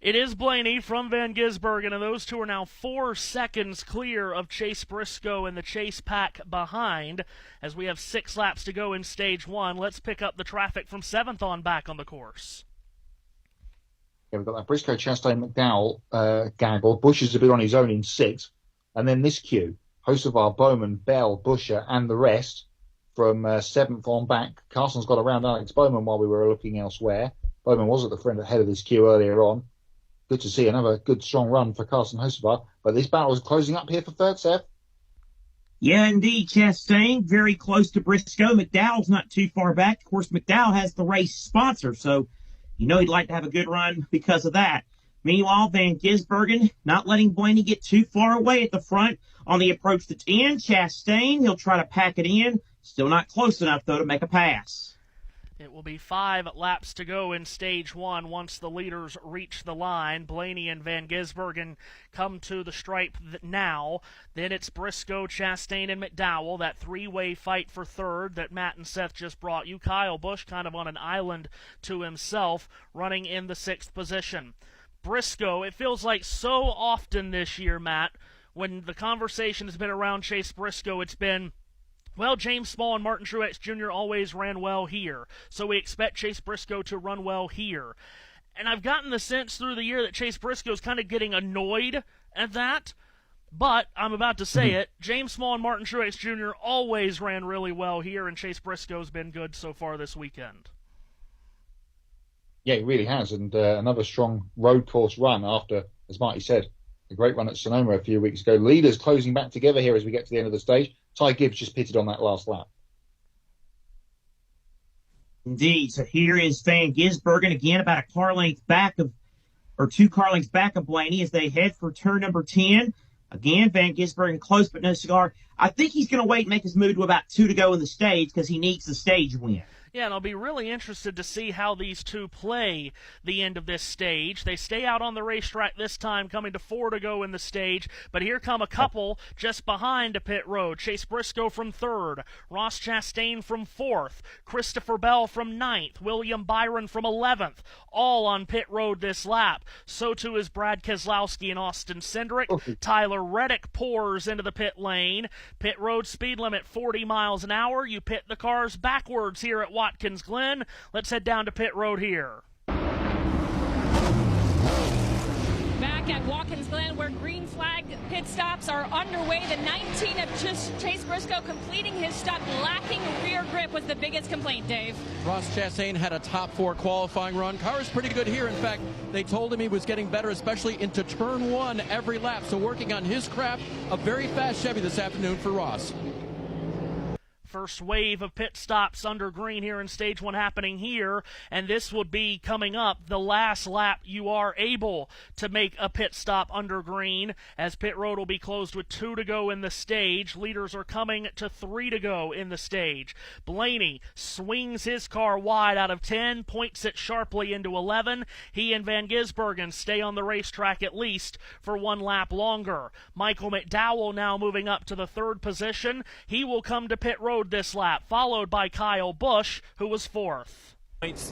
it is Blaney from Van Gisbergen, and those two are now 4 seconds clear of Chase Briscoe and the Chase pack behind, as we have 6 laps to go in stage 1. Let's pick up the traffic from 7th on back on the course. Yeah, we've got that Briscoe, Chastain, McDowell gaggle. Bush is a bit on his own in 6th. And then this queue, Hocevar, Bowman, Bell, Buscher, and the rest from 7th on back. Carson's got around Alex Bowman while we were looking elsewhere. Bowman was at the front ahead of this queue earlier on. Good to see another good, strong run for Carson Hocevar. But this battle is closing up here for third, Seth. Yeah, indeed, Chastain, very close to Briscoe. McDowell's not too far back. Of course, McDowell has the race sponsor, so you know he'd like to have a good run because of that. Meanwhile, Van Gisbergen not letting Blaney get too far away at the front on the approach to 10. Chastain, he'll try to pack it in. Still not close enough, though, to make a pass. It will be 5 laps to go in stage 1 once the leaders reach the line. Blaney and Van Gisbergen come to the stripe now. Then it's Briscoe, Chastain, and McDowell, that 3-way fight for third that Matt and Seth just brought you. Kyle Busch kind of on an island to himself, running in the 6th position. Briscoe, it feels like so often this year, Matt, when the conversation has been around Chase Briscoe, it's been, well, James Small and Martin Truex Jr. always ran well here, so we expect Chase Briscoe to run well here. And I've gotten the sense through the year that Chase Briscoe's kind of getting annoyed at that, but I'm about to say it, James Small and Martin Truex Jr. always ran really well here, and Chase Briscoe's been good so far this weekend. Yeah, he really has, and another strong road course run after, as Marty said, a great run at Sonoma a few weeks ago. Leaders closing back together here as we get to the end of the stage. Ty Gibbs just pitted on that last lap. Indeed. So here is Van Gisbergen again, about a car length back of, or 2 car lengths back of Blaney as they head for turn number 10. Again, Van Gisbergen close but no cigar. I think he's going to wait and make his move to about 2 to go in the stage because he needs the stage win. Yeah, and I'll be really interested to see how these two play the end of this stage. They stay out on the racetrack this time, coming to 4 to go in the stage, but here come a couple just behind to pit road. Chase Briscoe from 3rd, Ross Chastain from 4th, Christopher Bell from 9th, William Byron from 11th, all on pit road this lap. So too is Brad Keselowski and Austin Cindric. Tyler Reddick pours into the pit lane. Pit road speed limit 40 miles an hour. You pit the cars backwards here at Watkins Glen. Let's head down to pit road here. Back at Watkins Glen, where green flag pit stops are underway. The 19 of Chase Briscoe completing his stop, lacking rear grip was the biggest complaint, Dave. Ross Chastain had a top 4 qualifying run. Car is pretty good here. In fact, they told him he was getting better, especially into turn 1 every lap. So working on his craft, a very fast Chevy this afternoon for Ross. First wave of pit stops under green here in Stage 1 happening here, and this would be coming up the last lap you are able to make a pit stop under green, as pit road will be closed with 2 to go in the stage. Leaders are coming to 3 to go in the stage. Blaney swings his car wide out of 10, points it sharply into 11. He and Van Gisbergen stay on the racetrack at least for 1 lap longer. Michael McDowell now moving up to the 3rd position. He will come to pit road this lap, followed by Kyle Busch, who was 4th.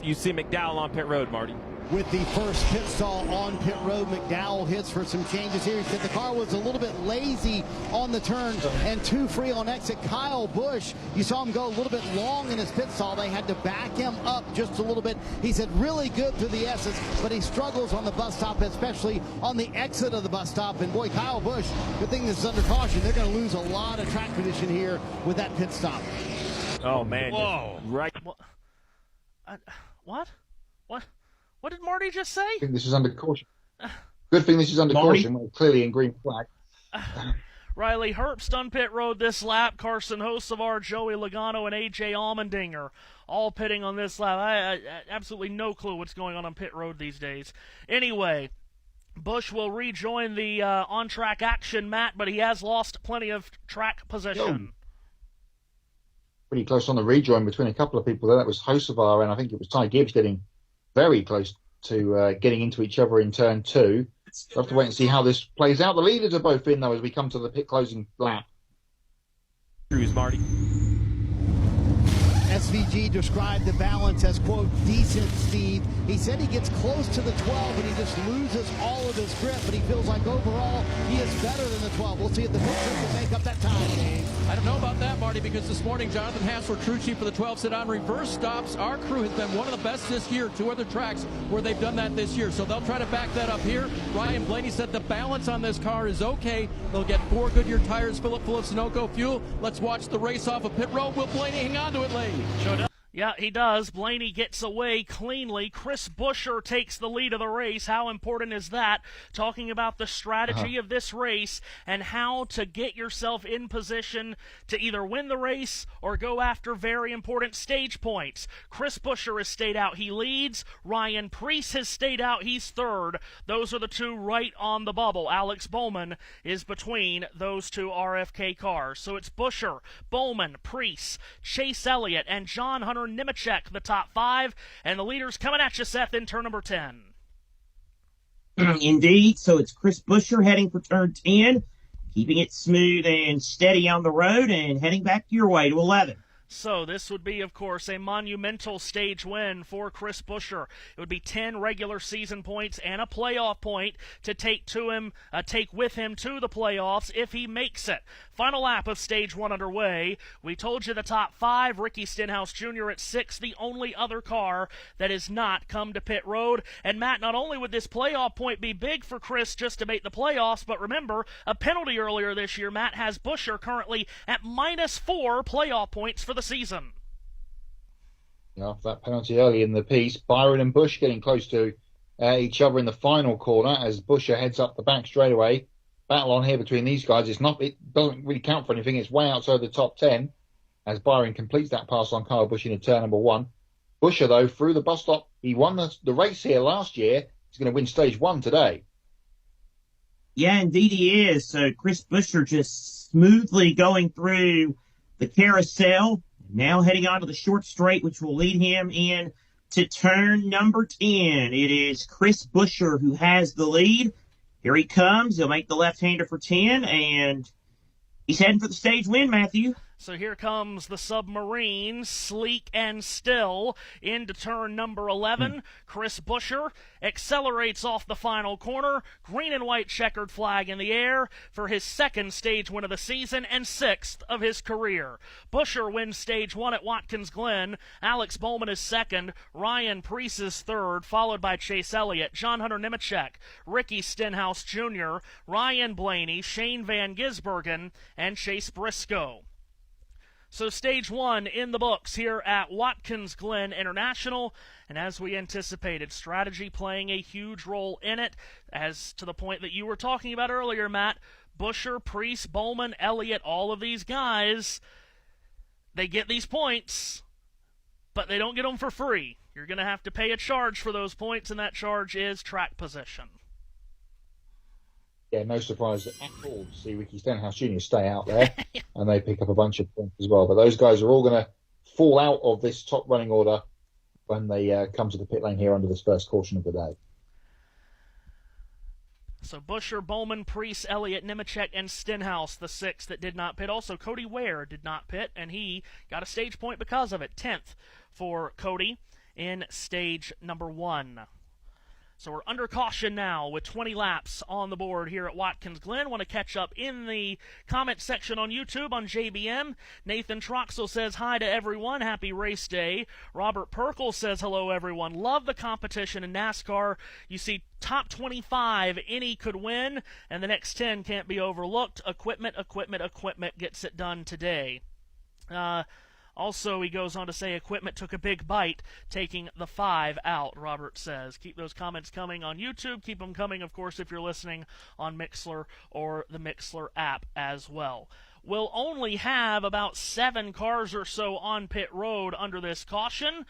You see McDowell on pit road, Marty. With the first pit stall on pit road, McDowell hits for some changes here. He said the car was a little bit lazy on the turn and too free on exit. Kyle Busch, you saw him go a little bit long in his pit stall. They had to back him up just a little bit. He said really good through the S's, but he struggles on the bus stop, especially on the exit of the bus stop. And boy, Kyle Busch, good thing this is under caution. They're going to lose a lot of track position here with that pit stop. Oh, man. Whoa. Right. What? What did Marty just say? I think this is under caution. Good thing this is under caution. We're clearly in green flag. Riley Herbst on pit road this lap. Carson Hocevar, Joey Logano, and A.J. Allmendinger all pitting on this lap. I absolutely no clue what's going on pit road these days. Anyway, Busch will rejoin the on-track action, Matt, but he has lost plenty of track position. Pretty close on the rejoin between a couple of people there. That was Hocevar, and I think it was Ty Gibbs getting very close to getting into each other in turn 2. We'll have to wait and see how this plays out. The leaders are both in, though, as we come to the pit closing lap. Cruise, Marty. SVG described the balance as, quote, decent, Steve. He said he gets close to the 12, and he just loses all of his grip, but he feels like overall he is better than the 12. We'll see if the pit crew can make up that time, Dave. I don't know about that, Marty, because this morning Jonathan Hassler, crew chief for the 12, said on reverse stops, our crew has been one of the best this year. 2 other tracks where they've done that this year, so they'll try to back that up here. Ryan Blaney said the balance on this car is okay. They'll get 4 Goodyear tires, fill it full of Sunoco fuel. Let's watch the race off of pit road. Will Blaney hang on to it, Lee? Yeah, he does. Blaney gets away cleanly. Chris Buescher takes the lead of the race. How important is that? Talking about the strategy of this race and how to get yourself in position to either win the race or go after very important stage points. Chris Buescher has stayed out. He leads. Ryan Preece has stayed out. He's 3rd. Those are the 2 right on the bubble. Alex Bowman is between those 2 RFK cars. So it's Buescher, Bowman, Preece, Chase Elliott, and John Hunter Nemechek, the top 5, and the leaders coming at you, Seth, in turn number 10. Indeed. So it's Chris Buescher heading for turn 10, keeping it smooth and steady on the road and heading back your way to 11. So this would be, of course, a monumental stage win for Chris Buescher. It would be 10 regular season points and a playoff point to take with him to the playoffs if he makes it. Final lap of stage 1 underway. We told you the top 5. Ricky Stenhouse Jr. at 6, the only other car that has not come to pit road. And Matt, not only would this playoff point be big for Chris just to make the playoffs, but remember, a penalty earlier this year, Matt, has Buescher currently at -4 playoff points for the season. After that penalty early in the piece, Byron and Busch getting close to each other in the final corner as Buescher heads up the back straightaway. Battle on here between these guys. It doesn't really count for anything. It's way outside the top 10 as Byron completes that pass on Kyle Busch into turn number 1. Buescher, though, through the bus stop, he won the race here last year. He's going to win stage 1 today. Yeah, indeed he is. So Chris Buescher just smoothly going through the carousel, now heading on to the short straight, which will lead him in to turn number 10. It is Chris Buescher who has the lead. Here he comes. He'll make the left-hander for 10, and he's heading for the stage win, Matthew. So here comes the Submarine, sleek and still, into turn number 11. Chris Buescher accelerates off the final corner, green and white checkered flag in the air for his 2nd stage win of the season and 6th of his career. Buescher wins stage 1 at Watkins Glen. Alex Bowman is 2nd. Ryan Preece is 3rd, followed by Chase Elliott, John Hunter Nemechek, Ricky Stenhouse Jr., Ryan Blaney, Shane Van Gisbergen, and Chase Briscoe. So stage 1 in the books here at Watkins Glen International, and as we anticipated, strategy playing a huge role in it, as to the point that you were talking about earlier, Matt. Buescher, Preece, Bowman, Elliott, all of these guys, they get these points, but they don't get them for free. You're going to have to pay a charge for those points, and that charge is track position. Yeah, no surprise at all to see Ricky Stenhouse Jr. stay out there, and they pick up a bunch of points as well. But those guys are all going to fall out of this top running order when they come to the pit lane here under this first caution of the day. So Buescher, Bowman, Priest, Elliott, Nemechek, and Stenhouse, the 6 that did not pit. Also, Cody Ware did not pit, and he got a stage point because of it. 10th for Cody in stage number 1. So we're under caution now with 20 laps on the board here at Watkins Glen. Want to catch up in the comment section on YouTube on JBM. Nathan Troxel says hi to everyone. Happy race day. Robert Perkle says hello, everyone. Love the competition in NASCAR. You see top 25, any could win, and the next 10 can't be overlooked. Equipment gets it done today. Also, he goes on to say equipment took a big bite, taking the 5 out, Robert says. Keep those comments coming on YouTube. Keep them coming, of course, if you're listening on Mixlr or the Mixlr app as well. We'll only have about 7 cars or so on pit road under this caution,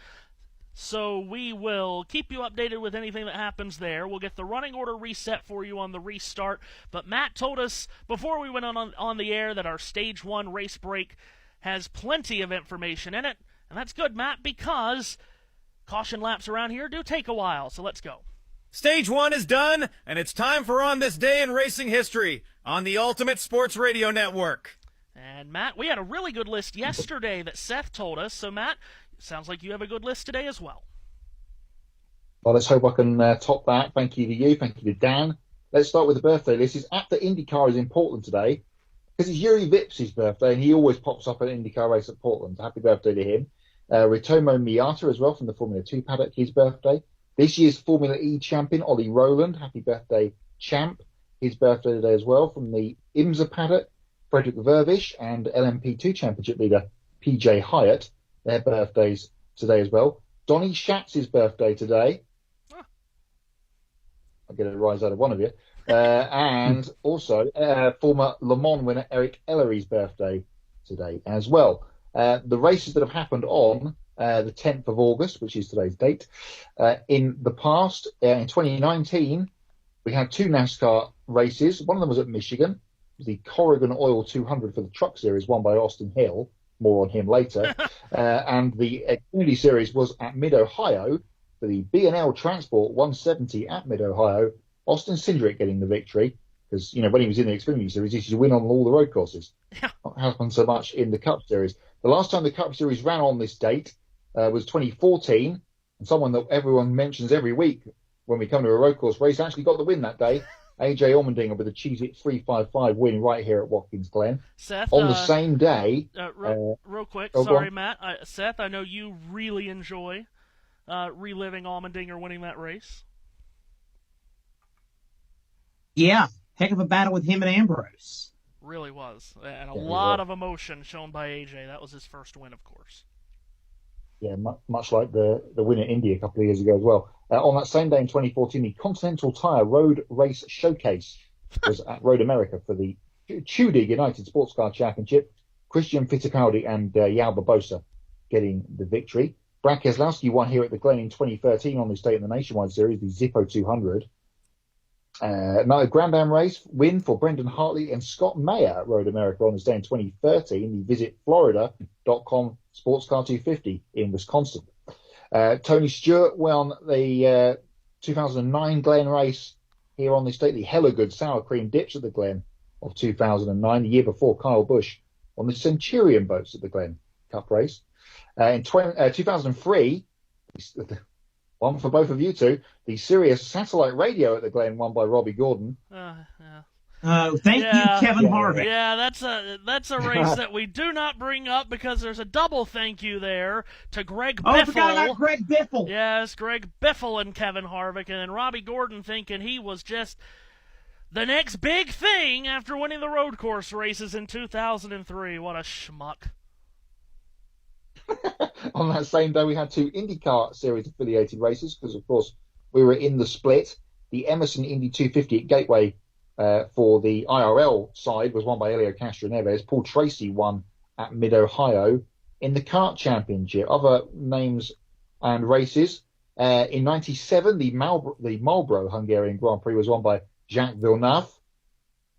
so we will keep you updated with anything that happens there. We'll get the running order reset for you on the restart, but Matt told us before we went on the air that our Stage 1 race break has plenty of information in it, and that's good, Matt, because caution laps around here do take a while, so let's go. Stage 1 is done, and it's time for On This Day in Racing History on the Ultimate Sports Radio Network. And, Matt, we had a really good list yesterday that Seth told us, so, Matt, sounds like you have a good list today as well. Well, let's hope I can top that. Thank you to you. Thank you to Dan. Let's start with the birthday list. It's at the IndyCar is in Portland today, because it's Yuri Vips's birthday, and he always pops up at an IndyCar race at Portland. Happy birthday to him. Ritomo Miata as well from the Formula 2 paddock, his birthday. This year's Formula E champion, Ollie Rowland. Happy birthday, champ. His birthday today as well from the IMSA paddock. Frederick Vervish and LMP2 championship leader, PJ Hyatt. Their birthdays today as well. Donnie Schatz's birthday today. I'll get a rise out of one of you. And also former Le Mans winner Eric Ellery's birthday today as well. The races that have happened on the 10th of August, which is today's date, in the past, in 2019, we had 2 NASCAR races. One of them was at Michigan, the Corrigan Oil 200 for the Truck Series, won by Austin Hill. More on him later. And the Xfinity Series was at Mid-Ohio for the B&L Transport 170 at Mid-Ohio. Austin Cindric getting the victory because, when he was in the Xfinity Series, he used to win on all the road courses. Not happened so much in the Cup Series. The last time the Cup Series ran on this date was 2014, and someone that everyone mentions every week when we come to a road course race actually got the win that day. AJ Allmendinger with a Cheez-It 355 win right here at Watkins Glen. Seth, on the same day. Real quick, sorry, Matt. Seth, I know you really enjoy reliving Allmendinger winning that race. Yeah, heck of a battle with him and Ambrose. Really was. And a lot of emotion shown by AJ. That was his first win, of course. Yeah, much like the win at Indy a couple of years ago as well. On that same day in 2014, the Continental Tire Road Race Showcase was at Road America for the Tudor United Sports Car Championship. Christian Fittipaldi and Yao Barbosa getting the victory. Brad Keselowski won here at the Glen in 2013 on this date in the Nationwide Series, the Zippo 200. Another Grand Am race win for Brendan Hartley and Scott Mayer at Road America on this day in 2013, the visitflorida.com Sports Car 250 in Wisconsin. Tony Stewart won the 2009 Glen race here on this date, the Hella Good Sour Cream Dips at the Glen of 2009. The year before, Kyle Busch on the Centurion boats at the Glen Cup race. In 2003, one for both of you two, the Sirius Satellite Radio at the Glen, won by Robbie Gordon. Oh, thank you, Kevin Harvick. Yeah, that's a race that we do not bring up because there's a double thank you there to Greg Biffle. I forgot about Greg Biffle. Yes, Greg Biffle and Kevin Harvick, and then Robbie Gordon thinking he was just the next big thing after winning the road course races in 2003. What a schmuck. On that same day, we had 2 IndyCar Series affiliated races because, of course, we were in the split. The Emerson Indy 250 at Gateway for the IRL side was won by Helio Castro-Neves. Paul Tracy won at Mid-Ohio. In the kart championship, other names and races. In 97, the Marlboro Hungarian Grand Prix was won by Jacques Villeneuve.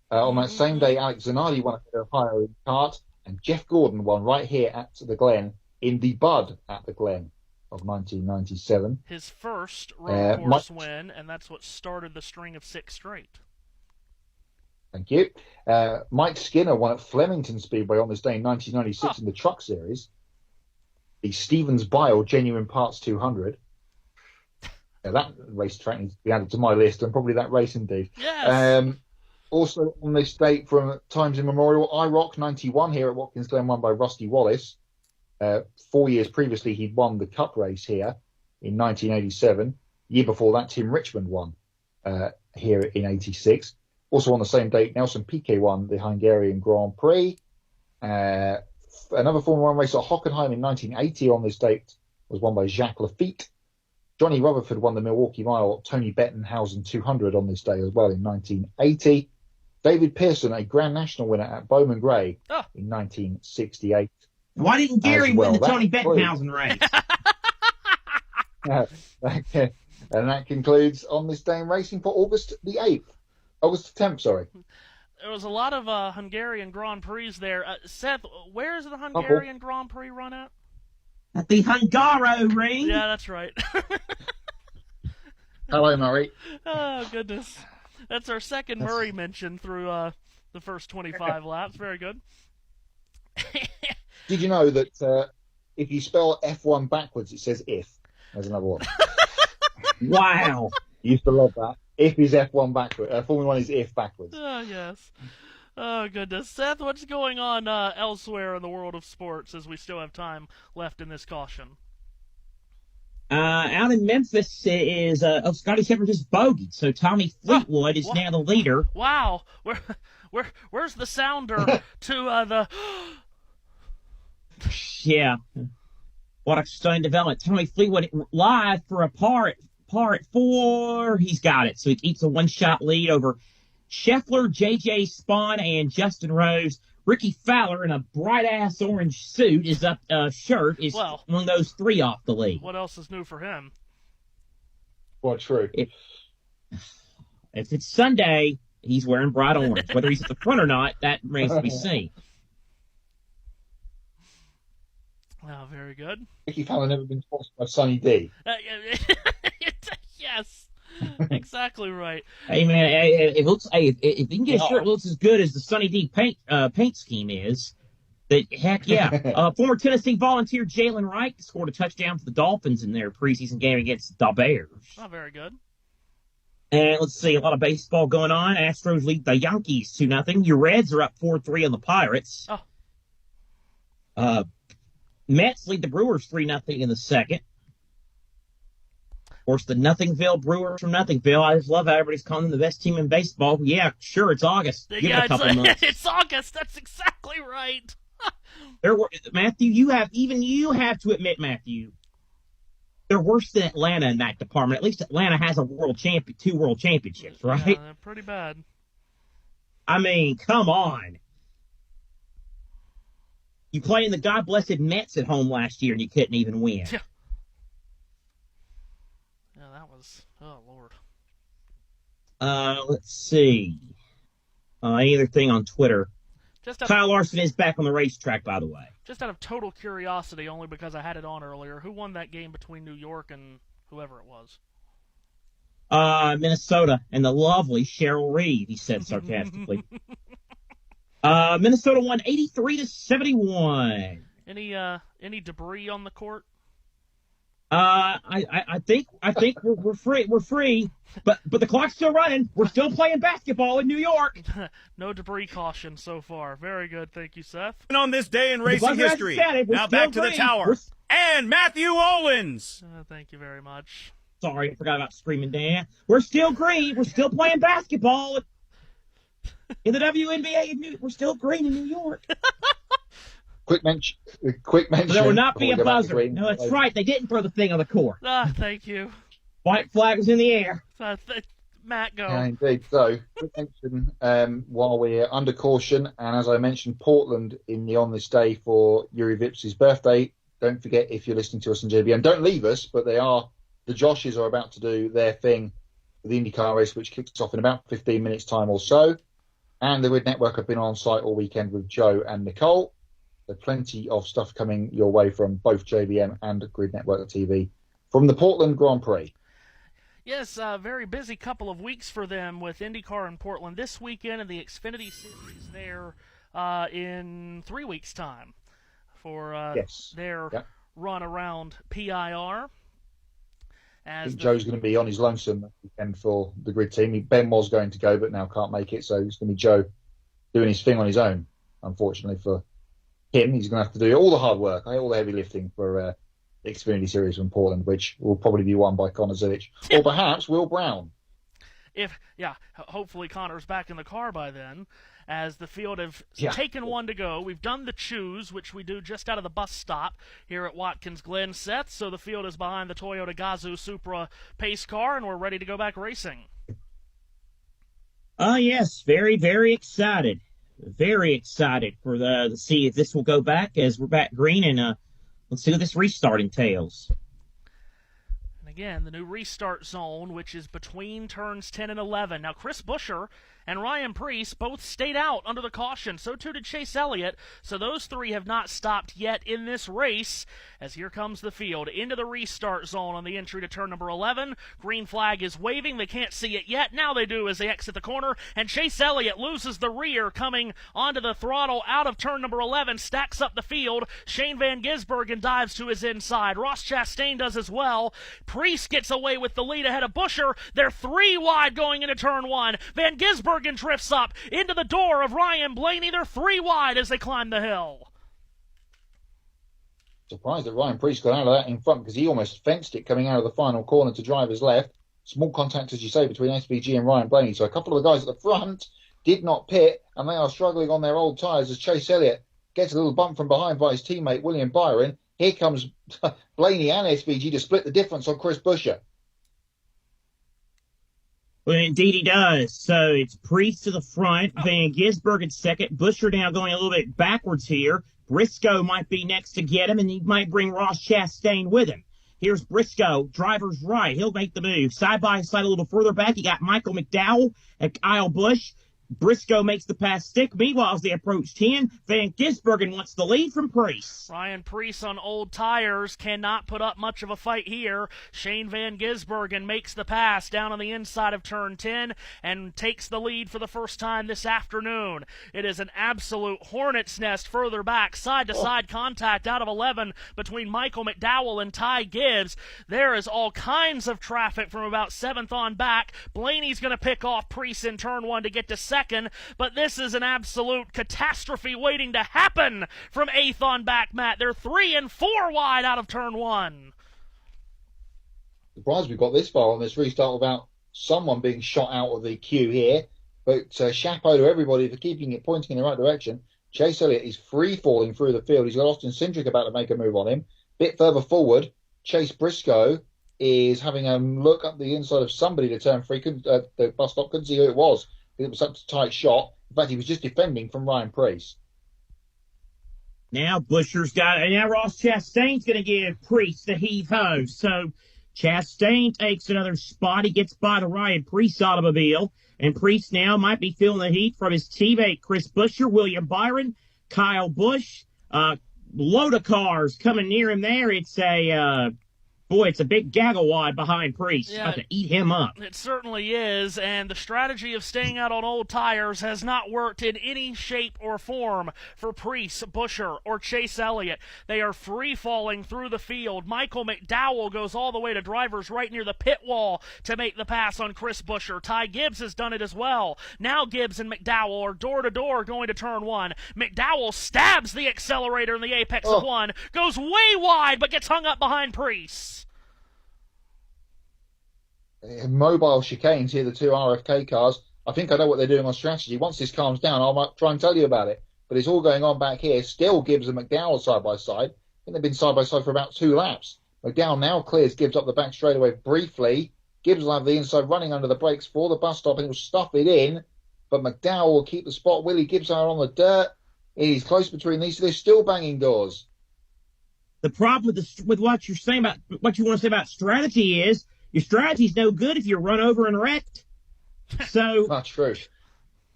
On that same day, Alex Zanardi won at Ohio in kart, and Jeff Gordon won right here at the Glen in the Bud at the Glen of 1997. His first road course win, and that's what started the string of 6 straight. Thank you. Mike Skinner won at Flemington Speedway on this day in 1996 in the Truck Series. The Stevens Bile Genuine Parts 200. That racetrack needs to be added to my list, and probably that race indeed. Yes. Also on this date from times immemorial, IROC 91 here at Watkins Glen, won by Rusty Wallace. 4 years previously, he'd won the Cup race here in 1987. Year before that, Tim Richmond won here in 86. Also on the same date, Nelson Piquet won the Hungarian Grand Prix. Another Formula 1 race at Hockenheim in 1980 on this date was won by Jacques Lafitte. Johnny Rutherford won the Milwaukee Mile Tony Bettenhausen 200 on this day as well in 1980. David Pearson, a Grand National winner at Bowman Gray in 1968. Why didn't Gary win the Tony Bettenhausen race? And that concludes On This Day in Racing for August the 8th. August 10th, sorry. There was a lot of Hungarian Grand Prix there. Seth, where is the Hungarian Grand Prix run at? At the Hungaro Ring. Yeah, that's right. Hello, Murray. Oh, goodness. That's our second Murray mention through the first 25 laps. Very good. Did you know that if you spell F1 backwards, it says if? There's another one. Wow. You used to love that. If is F1 backwards. Formula 1 is if backwards. Oh, yes. Oh, goodness. Seth, what's going on elsewhere in the world of sports as we still have time left in this caution? Out in Memphis is Scotty Shepard just bogeyed, so Tommy Fleetwood is now the leader. Wow. Where's the sounder to the... Yeah. What a stunning development. Tommy Fleetwood live for a par at 4. He's got it. So he keeps a one-shot lead over Scheffler, J.J. Spahn, and Justin Rose. Ricky Fowler in a bright-ass orange suit is shirt is among those 3 off the lead. What else is new for him? Well, true. If it's Sunday, he's wearing bright orange. Whether he's at the front or not, that remains to be seen. Oh, very good. Ricky Fowler never been sponsored by Sonny D. Yes, exactly right. Hey man, it looks. Hey, if you can get a shirt that looks as good as the Sonny D paint scheme is, that heck yeah. Former Tennessee volunteer Jalen Wright scored a touchdown for the Dolphins in their preseason game against the Bears. Oh, very good. And let's see, a lot of baseball going on. Astros lead the Yankees 2-0. Your Reds are up 4-3 on the Pirates. Mets lead the Brewers 3-0 in the second. Of course, the Nothingville Brewers from Nothingville. I just love how everybody's calling them the best team in baseball. Yeah, sure, it's August. Give it a couple months. It's August. That's exactly right. Matthew, you have to admit, Matthew, they're worse than Atlanta in that department. At least Atlanta has 2 world championships, right? Yeah, they're pretty bad. I mean, come on. You played the God-blessed Mets at home last year, and you couldn't even win. Yeah, that was... Oh, Lord. Let's see. Any other thing on Twitter? Kyle Larson is back on the racetrack, by the way. Just out of total curiosity, only because I had it on earlier, who won that game between New York and whoever it was? Minnesota and the lovely Cheryl Reed, he said sarcastically. Minnesota won 83-71. Any debris on the court? I think we're free. We're free, but the clock's still running. We're still playing basketball in New York. No debris caution so far. Very good, thank you, Seth. And on this day in racing history, now back to the tower. And Matthew Owens. Thank you very much. Sorry, I forgot about Screaming Dan. We're still green. We're still playing basketball in the WNBA. We're still green in New York. Quick mention. There will not be a buzzer. No, that's right. They didn't throw the thing on the court. Thank you. White flag was in the air. Matt, go. Yeah, indeed. So, quick mention while we're under caution, and as I mentioned, Portland on this day for Yuri Vips's birthday. Don't forget, if you're listening to us on JBM, don't leave us, but the Joshes are about to do their thing with the IndyCar race, which kicks off in about 15 minutes' time or so. And the Grid Network have been on site all weekend with Joe and Nicole. There's plenty of stuff coming your way from both JBM and Grid Network TV from the Portland Grand Prix. Yes, a very busy couple of weeks for them with IndyCar in Portland this weekend and the Xfinity Series there in 3 weeks' time for their run around PIR. I think Joe's going to be on his lonesome that weekend for the Grid team. Ben was going to go, but now can't make it, so it's going to be Joe doing his thing on his own, unfortunately for him. He's going to have to do all the hard work, all the heavy lifting for the Xfinity Series from Portland, which will probably be won by Connor Zilich or perhaps Will Brown. Hopefully Connor's back in the car by then, as the field have taken one to go. We've done the choose, which we do just out of the bus stop here at Watkins Glen, Seth. So the field is behind the Toyota Gazoo Supra pace car, and we're ready to go back racing. Yes, very, very excited. Very excited for to see if this will go back as we're back green, and let's see what this restart entails. Again, the new restart zone, which is between turns 10 and 11. Now, Chris Buescher and Ryan Preece both stayed out under the caution. So too did Chase Elliott. So those three have not stopped yet in this race. As here comes the field into the restart zone on the entry to turn number 11. Green flag is waving. They can't see it yet. Now they do as they exit the corner. And Chase Elliott loses the rear coming onto the throttle out of turn number 11. Stacks up the field. Shane Van Gisbergen dives to his inside. Ross Chastain does as well. Preece gets away with the lead ahead of Buescher. They're 3 wide going into turn 1. Van Gisbergen drifts up into the door of Ryan Blaney. They're 3 wide as they climb the hill. Surprised that Ryan Preece got out of that in front because he almost fenced it coming out of the final corner to driver's left. Small contact, as you say, between SVG and Ryan Blaney. So a couple of the guys at the front did not pit, and they are struggling on their old tyres as Chase Elliott gets a little bump from behind by his teammate William Byron. Here comes Blaney and SVG to split the difference on Chris Buescher. Well, indeed he does. So it's Preece to the front, Van Gisbergen second, Buescher now going a little bit backwards here. Briscoe might be next to get him, and he might bring Ross Chastain with him. Here's Briscoe, driver's right. He'll make the move. Side by side a little further back, you got Michael McDowell and Kyle Busch. Briscoe makes the pass stick. Meanwhile, as they approach 10, Van Gisbergen wants the lead from Preece. Ryan Preece on old tires cannot put up much of a fight here. Shane Van Gisbergen makes the pass down on the inside of turn 10 and takes the lead for the first time this afternoon. It is an absolute hornet's nest further back. Side-to-side contact out of 11 between Michael McDowell and Ty Gibbs. There is all kinds of traffic from about 7th on back. Blaney's going to pick off Preece in turn 1 to get to second, but this is an absolute catastrophe waiting to happen from 8th on back, Matt. They're 3 and 4 wide out of turn 1. Surprised we've got this far on this restart without someone being shot out of the queue here, but chapeau to everybody for keeping it pointing in the right direction. Chase Elliott is free-falling through the field. He's got Austin Cindric about to make a move on him. Bit further forward, Chase Briscoe is having a look up the inside of somebody to turn 3. The bus stop couldn't see who it was. It was such a tight shot. In fact, he was just defending from Ryan Preece. Now Buescher's got it. Now Ross Chastain's going to give Preece the heave-ho. So Chastain takes another spot. He gets by the Ryan Preece automobile. And Preece now might be feeling the heat from his teammate Chris Buescher, William Byron, Kyle Busch. Load of cars coming near him there. It's it's a big gaggle wad behind Preece. About to eat him up. It certainly is, and the strategy of staying out on old tires has not worked in any shape or form for Preece, Buescher, or Chase Elliott. They are free-falling through the field. Michael McDowell goes all the way to driver's right near the pit wall to make the pass on Chris Buescher. Ty Gibbs has done it as well. Now Gibbs and McDowell are door-to-door going to turn 1. McDowell stabs the accelerator in the apex of 1, goes way wide, but gets hung up behind Preece. Mobile chicanes here, the 2 RFK cars. I think I know what they're doing on strategy. Once this calms down, I might try and tell you about it. But it's all going on back here. Still Gibbs and McDowell side by side. I think they've been side by side for about 2 laps. McDowell now clears Gibbs up the back straightaway briefly. Gibbs will have the inside running under the brakes for the bus stop, and he'll stuff it in. But McDowell will keep the spot. Willie Gibbs are on the dirt. He's close between these two. They're still banging doors. The problem with what you're saying about what you want to say about strategy is your strategy's no good if you're run over and wrecked. So that's true.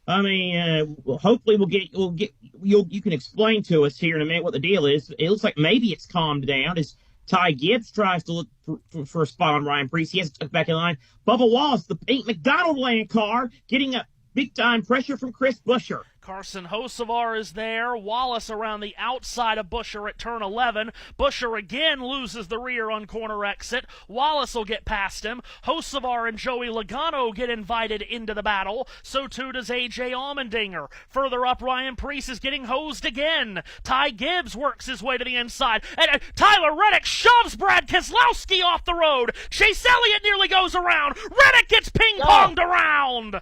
I mean, hopefully you can explain to us here in a minute what the deal is. It looks like maybe it's calmed down as Ty Gibbs tries to look for a spot on Ryan Preece. He has to tuck back in line. Bubba Wallace, the pink McDonald Land car, getting a big-time pressure from Chris Buescher. Carson Hocevar is there. Wallace around the outside of Buescher at turn 11. Buescher again loses the rear on corner exit. Wallace will get past him. Hocevar and Joey Logano get invited into the battle. So too does A.J. Allmendinger. Further up, Ryan Preece is getting hosed again. Ty Gibbs works his way to the inside. And Tyler Reddick shoves Brad Keselowski off the road. Chase Elliott nearly goes around. Reddick gets ping-ponged around.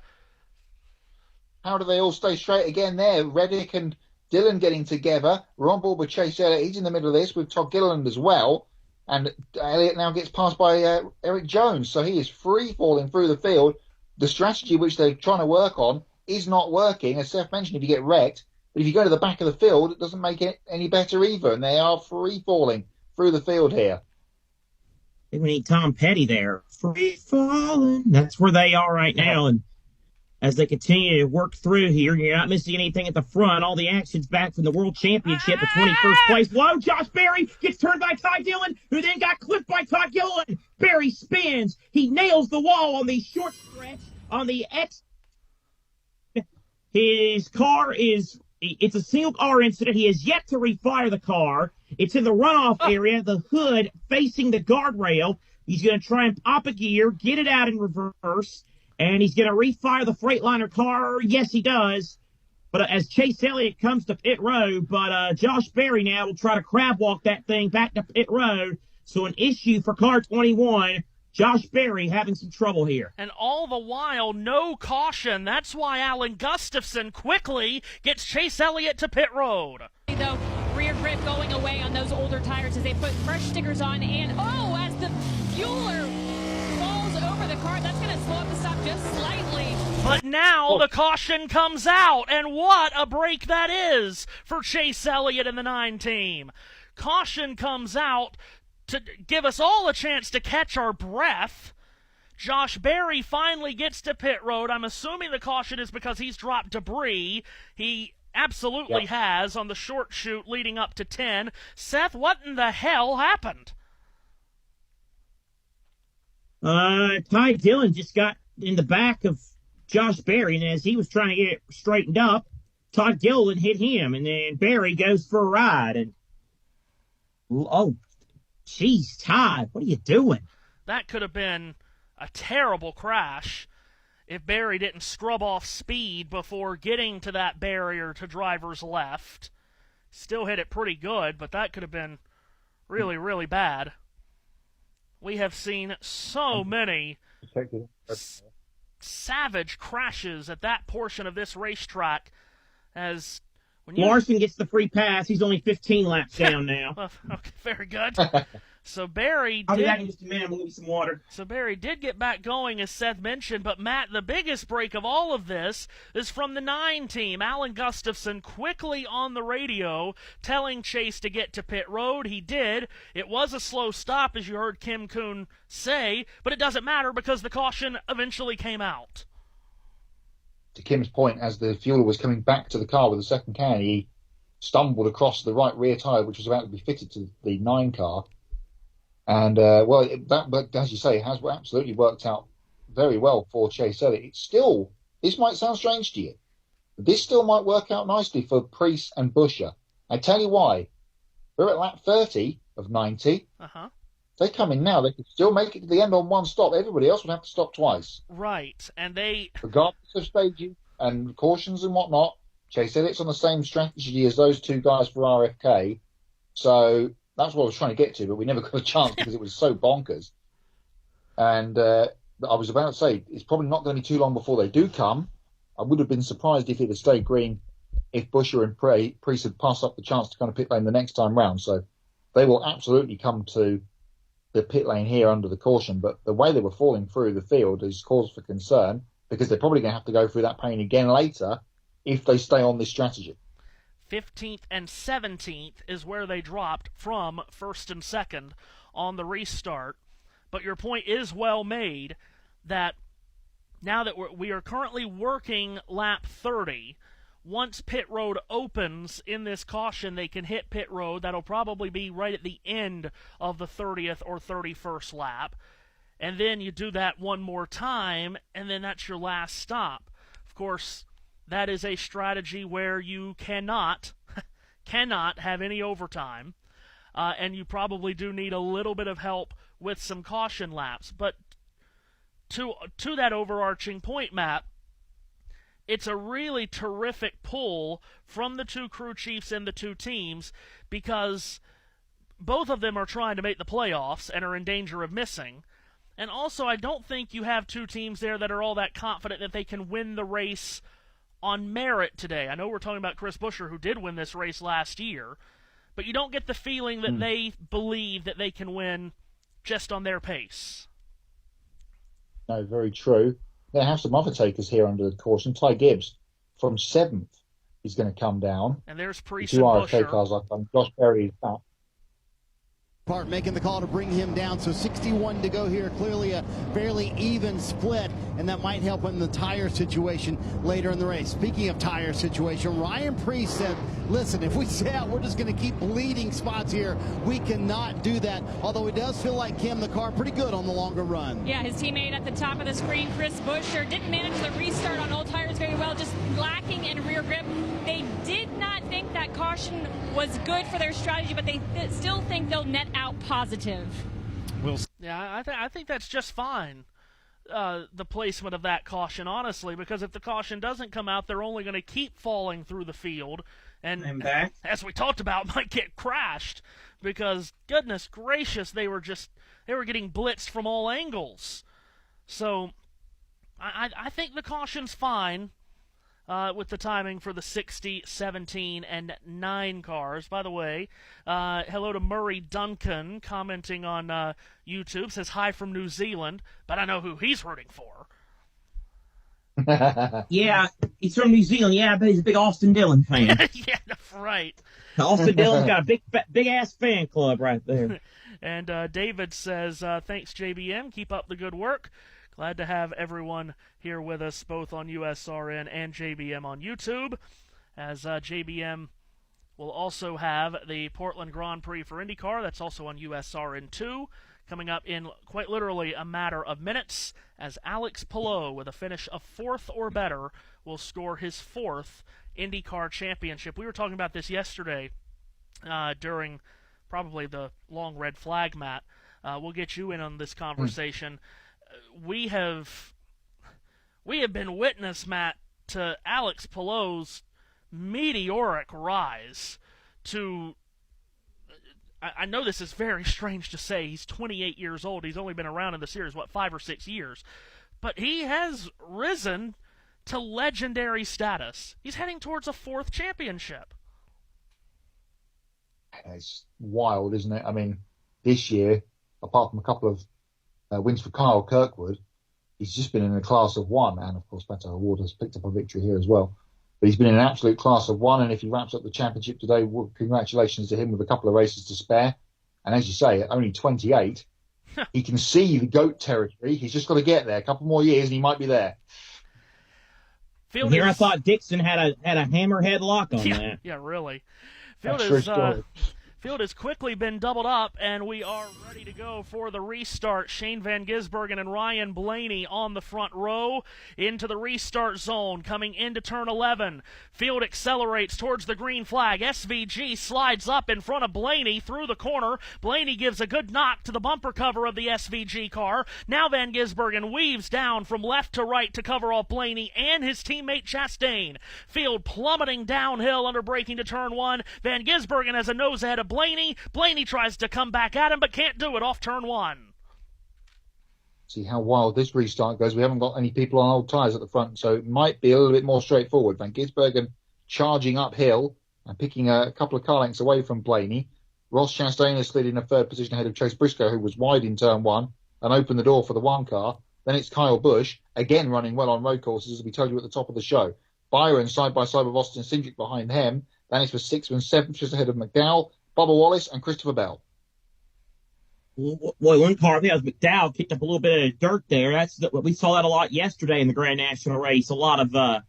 How do they all stay straight again there? Reddick and Dillon getting together. We're on board with Chase Elliott. He's in the middle of this with Todd Gilliland as well. And Elliott now gets passed by Eric Jones. So he is free-falling through the field. The strategy which they're trying to work on is not working. As Seth mentioned, if you get wrecked, but if you go to the back of the field, it doesn't make it any better either. And they are free-falling through the field here. I think we need Tom Petty there. Free-falling. That's where they are right now. And as they continue to work through here, you're not missing anything at the front. All the action's back from the World Championship, the 21st place. Whoa, Josh Berry gets turned by Ty Dillon, who then got clipped by Todd Gilliland. Berry spins. He nails the wall on the short stretch on the X. His car it's a single car incident. He has yet to refire the car. It's in the runoff area, the hood facing the guardrail. He's going to try and pop a gear, get it out in reverse. And he's going to refire the Freightliner car. Yes, he does. But as Chase Elliott comes to pit road, but Josh Berry now will try to crab walk that thing back to pit road. So an issue for car 21. Josh Berry having some trouble here. And all the while, no caution. That's why Alan Gustafson quickly gets Chase Elliott to pit road. Though, rear grip going away on those older tires as they put fresh stickers on. And, as the fueler falls over the car, that's going to slow up the stop just slightly. But now the caution comes out, and what a break that is for Chase Elliott and the 9 team. Caution comes out to give us all a chance to catch our breath. Josh Berry finally gets to pit road. I'm assuming the caution is because he's dropped debris. He absolutely has on the short chute leading up to 10. Seth, what in the hell happened? Ty Dillon just got in the back of Josh Berry, and as he was trying to get it straightened up, Todd Gilliland hit him, and then Berry goes for a ride. And jeez, Todd, what are you doing? That could have been a terrible crash if Berry didn't scrub off speed before getting to that barrier to driver's left. Still hit it pretty good, but that could have been really, really bad. We have seen so many savage crashes at that portion of this racetrack. As when Larson gets the free pass, he's only 15 laps down now. Okay, very good. So Berry I'll be back in just a minute. I'm going to get some water. So Berry did get back going, as Seth mentioned, but Matt, the biggest break of all of this is from the 9 team. Alan Gustafson quickly on the radio telling Chase to get to pit road. He did. It was a slow stop, as you heard Kim Kuhn say, but it doesn't matter because the caution eventually came out. To Kim's point, as the fueler was coming back to the car with the second can, he stumbled across the right rear tyre, which was about to be fitted to the 9 car. And, but as you say, it has absolutely worked out very well for Chase Elliott. It's still, this might sound strange to you, but this still might work out nicely for Preece and Buescher. I tell you why. We're at lap 30 of 90. They come in now, they could still make it to the end on one stop. Everybody else would have to stop twice. Right, and they... Regardless of staging and cautions and whatnot, Chase Elliott's on the same strategy as those 2 guys for RFK. So that's what I was trying to get to, but we never got a chance because it was so bonkers. And I was about to say, it's probably not going to be too long before they do come. I would have been surprised if it had stayed green if Buescher and Preece had passed up the chance to kind of pit lane the next time round. So they will absolutely come to the pit lane here under the caution, but the way they were falling through the field is cause for concern because they're probably going to have to go through that pain again later if they stay on this strategy. 15th and 17th is where they dropped from first and second on the restart. But your point is well made that now that we are currently working lap 30, once pit road opens in this caution, they can hit pit road. That'll probably be right at the end of the 30th or 31st lap. And then you do that one more time, and then that's your last stop. Of course, that is a strategy where you cannot have any overtime, and you probably do need a little bit of help with some caution laps. But to that overarching point, Matt, it's a really terrific pull from the two crew chiefs and the two teams because both of them are trying to make the playoffs and are in danger of missing. And also, I don't think you have two teams there that are all that confident that they can win the race on merit today. I know we're talking about Chris Buescher, who did win this race last year, but you don't get the feeling that they believe that they can win just on their pace. No, very true. They have some other takers here under the caution. Ty Gibbs from 7th is going to come down. And there's Priest and Buescher. Two RFK cars like Josh Berry is back. Part making the call to bring him down, so 61 to go here. Clearly a fairly even split, and that might help in the tire situation later in the race. Speaking of tire situation, Ryan Priest said, listen, if we stay out, we're just going to keep bleeding spots here. We cannot do that, although it does feel like, Kim, the car pretty good on the longer run. Yeah, his teammate at the top of the screen, Chris Buescher, didn't manage the restart on old tires very well, just lacking in rear grip. They did not think that caution was good for their strategy, but they still think they'll net out positive. Yeah, I think that's just fine, the placement of that caution, honestly, because if the caution doesn't come out, they're only going to keep falling through the field, and back, as we talked about, might get crashed because, goodness gracious, they were getting blitzed from all angles. So I think the caution's fine. With the timing for the 60, 17, and 9 cars. By the way, hello to Murray Duncan commenting on YouTube. Says, hi from New Zealand, but I know who he's rooting for. Yeah, he's from New Zealand. Yeah, but he's a big Austin Dillon fan. Yeah, right. Austin Dillon's got a big-ass fan club right there. And David says, thanks, JBM. Keep up the good work. Glad to have everyone here with us, both on USRN and JBM on YouTube, as JBM will also have the Portland Grand Prix for IndyCar. That's also on USRN2, coming up in quite literally a matter of minutes, as Alex Palou, with a finish of 4th or better, will score his 4th IndyCar championship. We were talking about this yesterday during probably the long red flag, Matt. We'll get you in on this conversation. We have been witness, Matt, to Alex Palou's meteoric rise to, I know this is very strange to say, he's 28 years old, he's only been around in the series, 5 or 6 years, but he has risen to legendary status. He's heading towards a 4th championship. It's wild, isn't it? I mean, this year, apart from a couple of wins for Kyle Kirkwood, he's just been in a class of 1, and of course Beto O'Rourke has picked up a victory here as well. But he's been in an absolute class of 1, and if he wraps up the championship today, well, congratulations to him with a couple of races to spare. And as you say, at only 28, he can see the GOAT territory. He's just got to get there. A couple more years, and he might be there. Here I thought Dixon had a hammerhead lock on that. Yeah, really. Field has quickly been doubled up, and we are ready to go for the restart. Shane Van Gisbergen and Ryan Blaney on the front row into the restart zone, coming into turn 11. Field accelerates towards the green flag. SVG slides up in front of Blaney through the corner. Blaney gives a good knock to the bumper cover of the SVG car. Now Van Gisbergen weaves down from left to right to cover off Blaney and his teammate Chastain. Field plummeting downhill under braking to turn 1. Van Gisbergen has a nose ahead of Blaney. Blaney tries to come back at him, but can't do it off turn 1. See how wild this restart goes. We haven't got any people on old tyres at the front, so it might be a little bit more straightforward. Van Gisbergen charging uphill and picking a couple of car lengths away from Blaney. Ross Chastain has slid in a third position ahead of Chase Briscoe, who was wide in turn one and opened the door for the one car. Then it's Kyle Busch, again running well on road courses, as we told you at the top of the show. Byron side by side with Austin Cindric behind him. Then it's for 6th and 7th, just ahead of McDowell, Bubba Wallace, and Christopher Bell. Well, one car, I think that was McDowell, kicked up a little bit of dirt there. We saw that a lot yesterday in the Grand National race. A lot of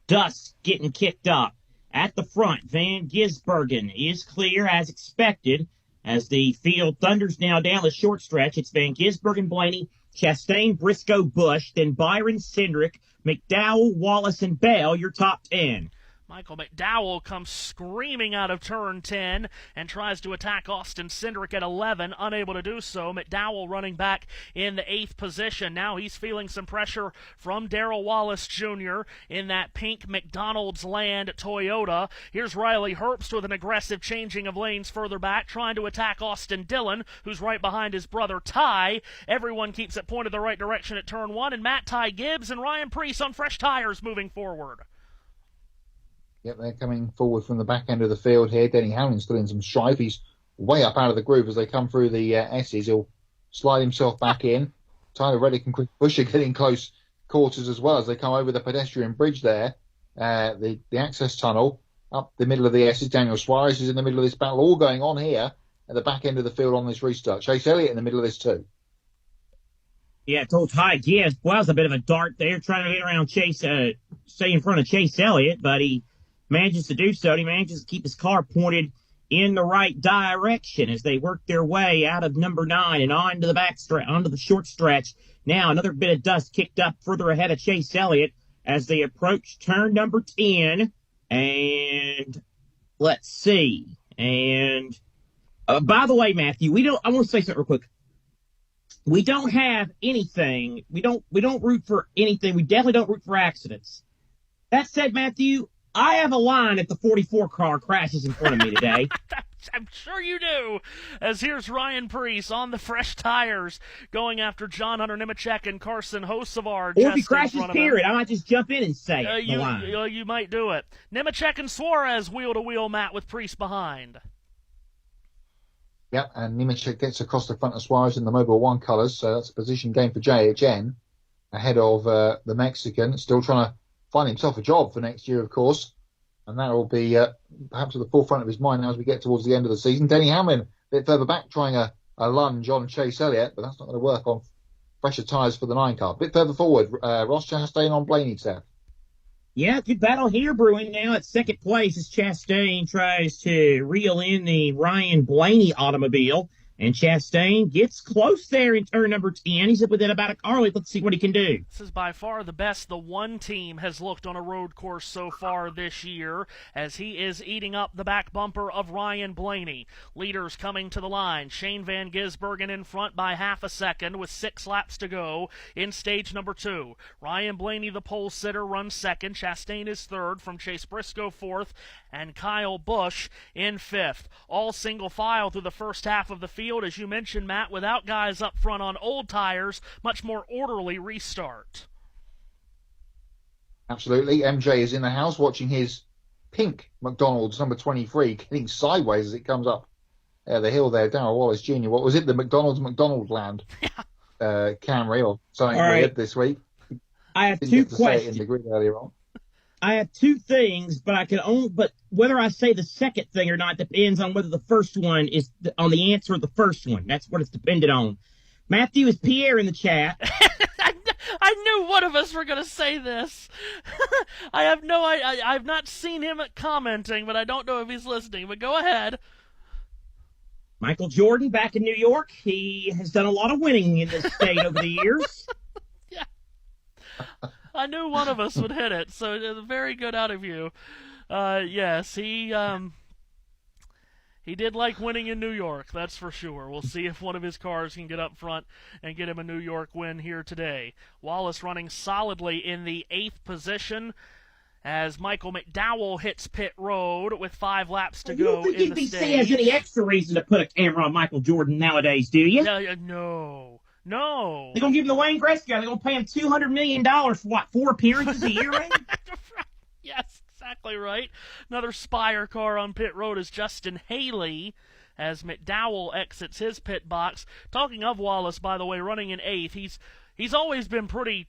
dust getting kicked up. At the front, Van Gisbergen is clear as expected as the field thunders now down the short stretch. It's Van Gisbergen, Blaney, Chastain, Briscoe, Busch, then Byron, Cindric, McDowell, Wallace, and Bell, your top 10. Michael McDowell comes screaming out of turn 10 and tries to attack Austin Cindric at 11, unable to do so. McDowell running back in the 8th position. Now he's feeling some pressure from Darrell Wallace Jr. in that pink McDonald's Land Toyota. Here's Riley Herbst with an aggressive changing of lanes further back, trying to attack Austin Dillon, who's right behind his brother Ty. Everyone keeps it pointed the right direction at turn 1, and Matt Ty Gibbs and Ryan Preece on fresh tires moving forward. Yep, they're coming forward from the back end of the field here. Denny Hamlin's still in some strife. He's way up out of the groove as they come through the S's. He'll slide himself back in. Tyler Reddick and Chris Busch are getting close quarters as well as they come over the pedestrian bridge there. The access tunnel up the middle of the S's. Daniel Suarez is in the middle of this battle, all going on here at the back end of the field on this restart. Chase Elliott in the middle of this too. Yeah, it's old Ty Gibbs. Well, that was a bit of a dart there, trying to get around Chase, stay in front of Chase Elliott, but he manages to do so. He manages to keep his car pointed in the right direction as they work their way out of number 9 and onto the short stretch. Now another bit of dust kicked up further ahead of Chase Elliott as they approach turn number 10. And let's see. And by the way, Matthew, I want to say something real quick. We don't have anything. We don't root for anything. We definitely don't root for accidents. That said, Matthew, I have a line if the 44 car crashes in front of me today. I'm sure you do. As here's Ryan Preece on the fresh tires going after John Hunter Nemechek and Carson Hocevar. Or if he crashes, period, I might just jump in and say it. You might do it. Nemechek and Suarez wheel-to-wheel, Matt, with Preece behind. Yep, and Nemechek gets across the front of Suarez in the Mobile 1 colours, so that's a position gain for JHN ahead of the Mexican, still trying to find himself a job for next year, of course, and that will be perhaps at the forefront of his mind now as we get towards the end of the season. Denny Hamlin a bit further back trying a lunge on Chase Elliott, but that's not going to work on fresher tyres for the 9 car. A bit further forward, Ross Chastain on Blaney, Seth. Yeah, good battle here brewing now at second place as Chastain tries to reel in the Ryan Blaney automobile. And Chastain gets close there in turn number 10. He's up within about a car length. Let's see what he can do. This is by far the best the one team has looked on a road course so far this year, as he is eating up the back bumper of Ryan Blaney. Leaders coming to the line. Shane Van Gisbergen in front by half a second with 6 laps to go in stage number 2. Ryan Blaney, the pole sitter, runs second. Chastain is third, from Chase Briscoe fourth, and Kyle Busch in fifth. All single file through the first half of the field. As you mentioned, Matt, without guys up front on old tires, much more orderly restart. Absolutely. MJ is in the house watching his pink McDonald's number 23 getting sideways as it comes up the hill there. Darrell Wallace Jr. What was it? The McDonald's Land Camry or something weird this week. I have 2 questions. Say it in the grid earlier on. I have 2 things, but whether I say the second thing or not depends on whether the first one is on the answer of the first one. That's what it's dependent on. Matthew, is Pierre in the chat? I knew one of us were going to say this. I've not seen him commenting, but I don't know if he's listening. But go ahead. Michael Jordan back in New York. He has done a lot of winning in this state over the years. Yeah. I knew one of us would hit it, so very good out of you. Yes, he did like winning in New York, that's for sure. We'll see if one of his cars can get up front and get him a New York win here today. Wallace running solidly in the 8th position as Michael McDowell hits pit road with 5 laps to go in the stage. You don't think DBC has any extra reason to put a camera on Michael Jordan nowadays, do you? No. They're going to give him the Wayne Gretzky. They're going to pay him $200 million for what, 4 appearances a year, right? Yes, Exactly right. Another Spire car on pit road is Justin Haley as McDowell exits his pit box. Talking of Wallace, by the way, running in 8th, he's always been pretty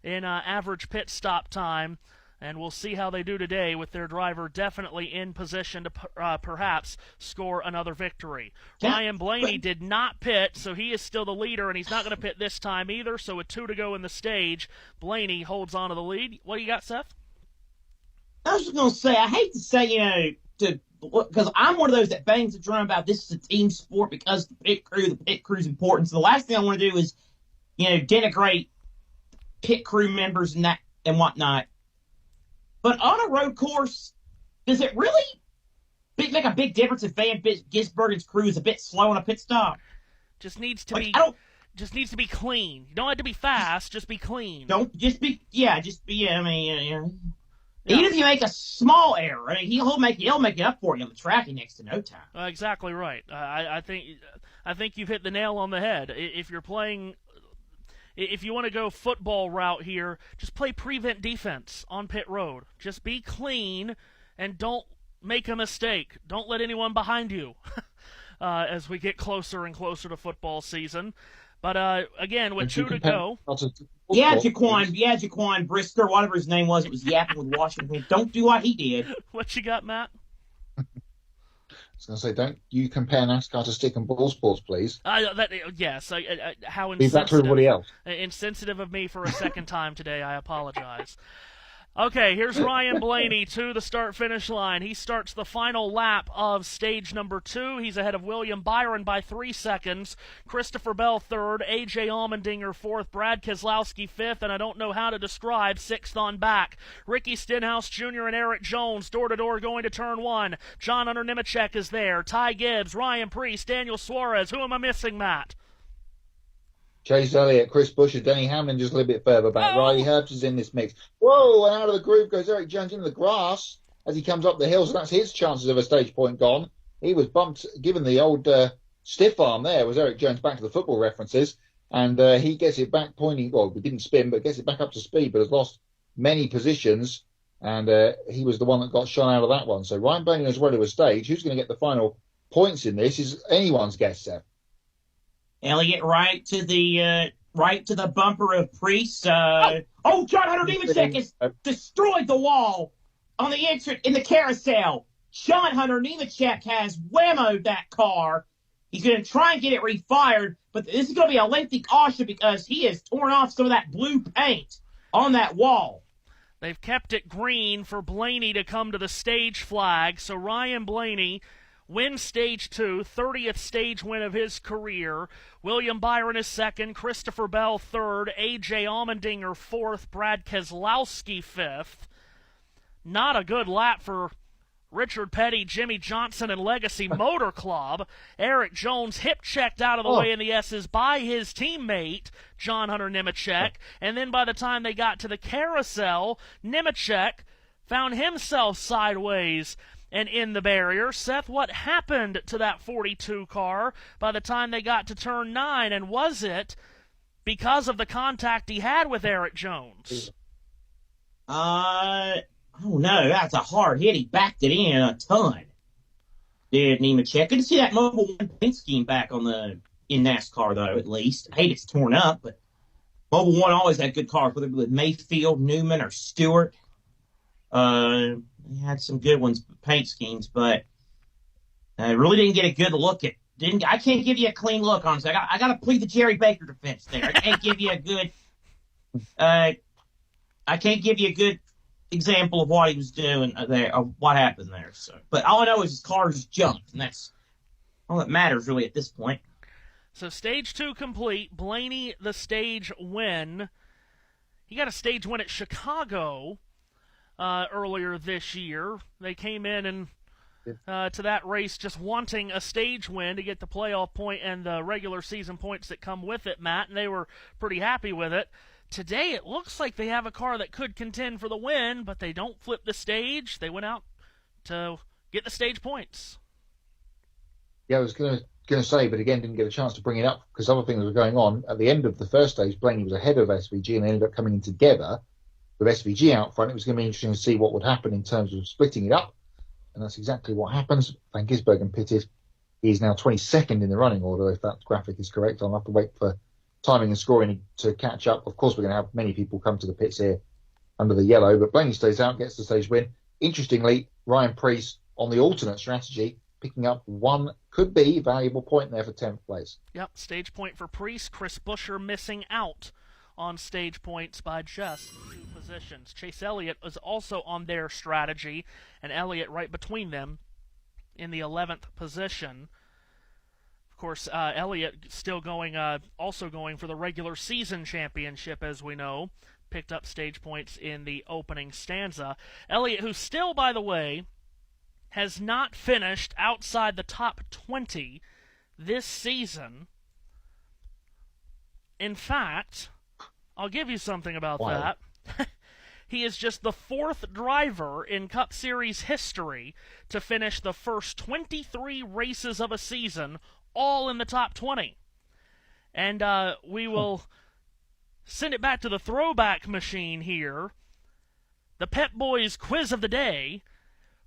in average pit stop time, and we'll see how they do today with their driver definitely in position to perhaps score another victory. Ryan Blaney did not pit, so he is still the leader, and he's not going to pit this time either, so with 2 to go in the stage, Blaney holds on to the lead. What do you got, Seth? I was just going to say, I hate to say, because I'm one of those that bangs the drum about this is a team sport because the pit crew's important. So the last thing I want to do is, denigrate pit crew members and that and whatnot. But on a road course, does it really make a big difference if Van Gisbergen's crew is a bit slow on a pit stop? Just needs to be clean. You don't have to be fast, just be clean. Even if you make a small error, he'll make it up for you on the track in next to no time. Exactly right. I think you've hit the nail on the head. If you're playing, if you want to go football route here, just play prevent defense on pit road. Just be clean and don't make a mistake. Don't let anyone behind you as we get closer and closer to football season. But again, with 2 to go. Jaquan Brisker, whatever his name was, it was yapping with Washington. Don't do what he did. What you got, Matt? I was going to say, don't you compare NASCAR to stick and ball sports, please? Yes. How insensitive. Leave that to everybody else. Insensitive of me for a second time today. I apologize. Okay, here's Ryan Blaney to the start-finish line. He starts the final lap of stage number 2. He's ahead of William Byron by 3 seconds. Christopher Bell 3rd, A.J. Allmendinger 4th, Brad Keselowski 5th, and I don't know how to describe 6th on back. Ricky Stenhouse Jr. and Eric Jones door-to-door going to turn 1. John Hunter Nemechek is there. Ty Gibbs, Ryan Preece, Daniel Suarez. Who am I missing, Matt? Chase Elliott, Chris Buescher, Denny Hamlin just a little bit further back. Oh. Riley Herbst is in this mix. Whoa, and out of the groove goes Eric Jones into the grass as he comes up the hill, so that's his chances of a stage point gone. He was bumped, given the old stiff arm there, was Eric Jones back to the football references, and he gets it back pointing, well, he didn't spin, but gets it back up to speed, but has lost many positions, and he was the one that got shot out of that one. So Ryan Blaney knows where to a stage. Who's going to get the final points in this is anyone's guess, Seth. Elliott right to the bumper of Priest. John Hunter Nemechek has destroyed the wall on the entrance in the carousel. John Hunter Nemechek has whammoed that car. He's going to try and get it refired, but this is going to be a lengthy caution because he has torn off some of that blue paint on that wall. They've kept it green for Blaney to come to the stage flag, so Ryan Blaney wins Stage 2, 30th stage win of his career. William Byron is second, Christopher Bell third, A.J. Allmendinger fourth, Brad Keselowski fifth. Not a good lap for Richard Petty, Jimmy Johnson, and Legacy Motor Club. Eric Jones hip-checked out of the way in the S's by his teammate, John Hunter Nemechek. And then by the time they got to the carousel, Nemechek found himself sideways and in the barrier. Seth, what happened to that 42 car by the time they got to turn 9? And was it because of the contact he had with Eric Jones? Oh, no, that's a hard hit. He backed it in a ton. Did Nemechek. Good to see that Mobile 1 paint scheme back in NASCAR, though, at least. I hate it's torn up, but Mobile 1 always had good cars, whether it was Mayfield, Newman, or Stewart. They had some good ones, paint schemes, but I really didn't get a good look at. I can't give you a clean look, honestly. I got to plead the Jerry Baker defense there. I can't give you a good. I can't give you a good example of what he was doing there, of what happened there. So, but all I know is his car just jumped, and that's all that matters really at this point. So Stage 2 complete. Blaney the stage win. He got a stage win at Chicago earlier this year. They came in and to that race just wanting a stage win to get the playoff point and the regular season points that come with it, Matt, and they were pretty happy with it. Today, it looks like they have a car that could contend for the win, but they don't flip the stage. They went out to get the stage points. Yeah, I was going to say, but again, didn't get a chance to bring it up because other things were going on. At the end of the first stage, Blaney was ahead of SVG and they ended up coming in together with SVG out front. It was going to be interesting to see what would happen in terms of splitting it up, and that's exactly what happens. Van Gisbergen pitted. He's now 22nd in the running order, if that graphic is correct. I'll have to wait for timing and scoring to catch up. Of course, we're going to have many people come to the pits here under the yellow, but Blaney stays out, gets the stage win. Interestingly, Ryan Preece on the alternate strategy, picking up one could be valuable point there for 10th place. Yep, stage point for Preece. Chris Buescher missing out on stage points by just 2 positions. Chase Elliott was also on their strategy, and Elliott right between them in the 11th position. Of course, Elliott still also going for the regular season championship, as we know. Picked up stage points in the opening stanza. Elliott, who still, by the way, has not finished outside the top 20 this season. In fact, I'll give you something about that. He is just the 4th driver in Cup Series history to finish the first 23 races of a season all in the top 20. And we will send it back to the throwback machine here. The Pep Boys quiz of the day.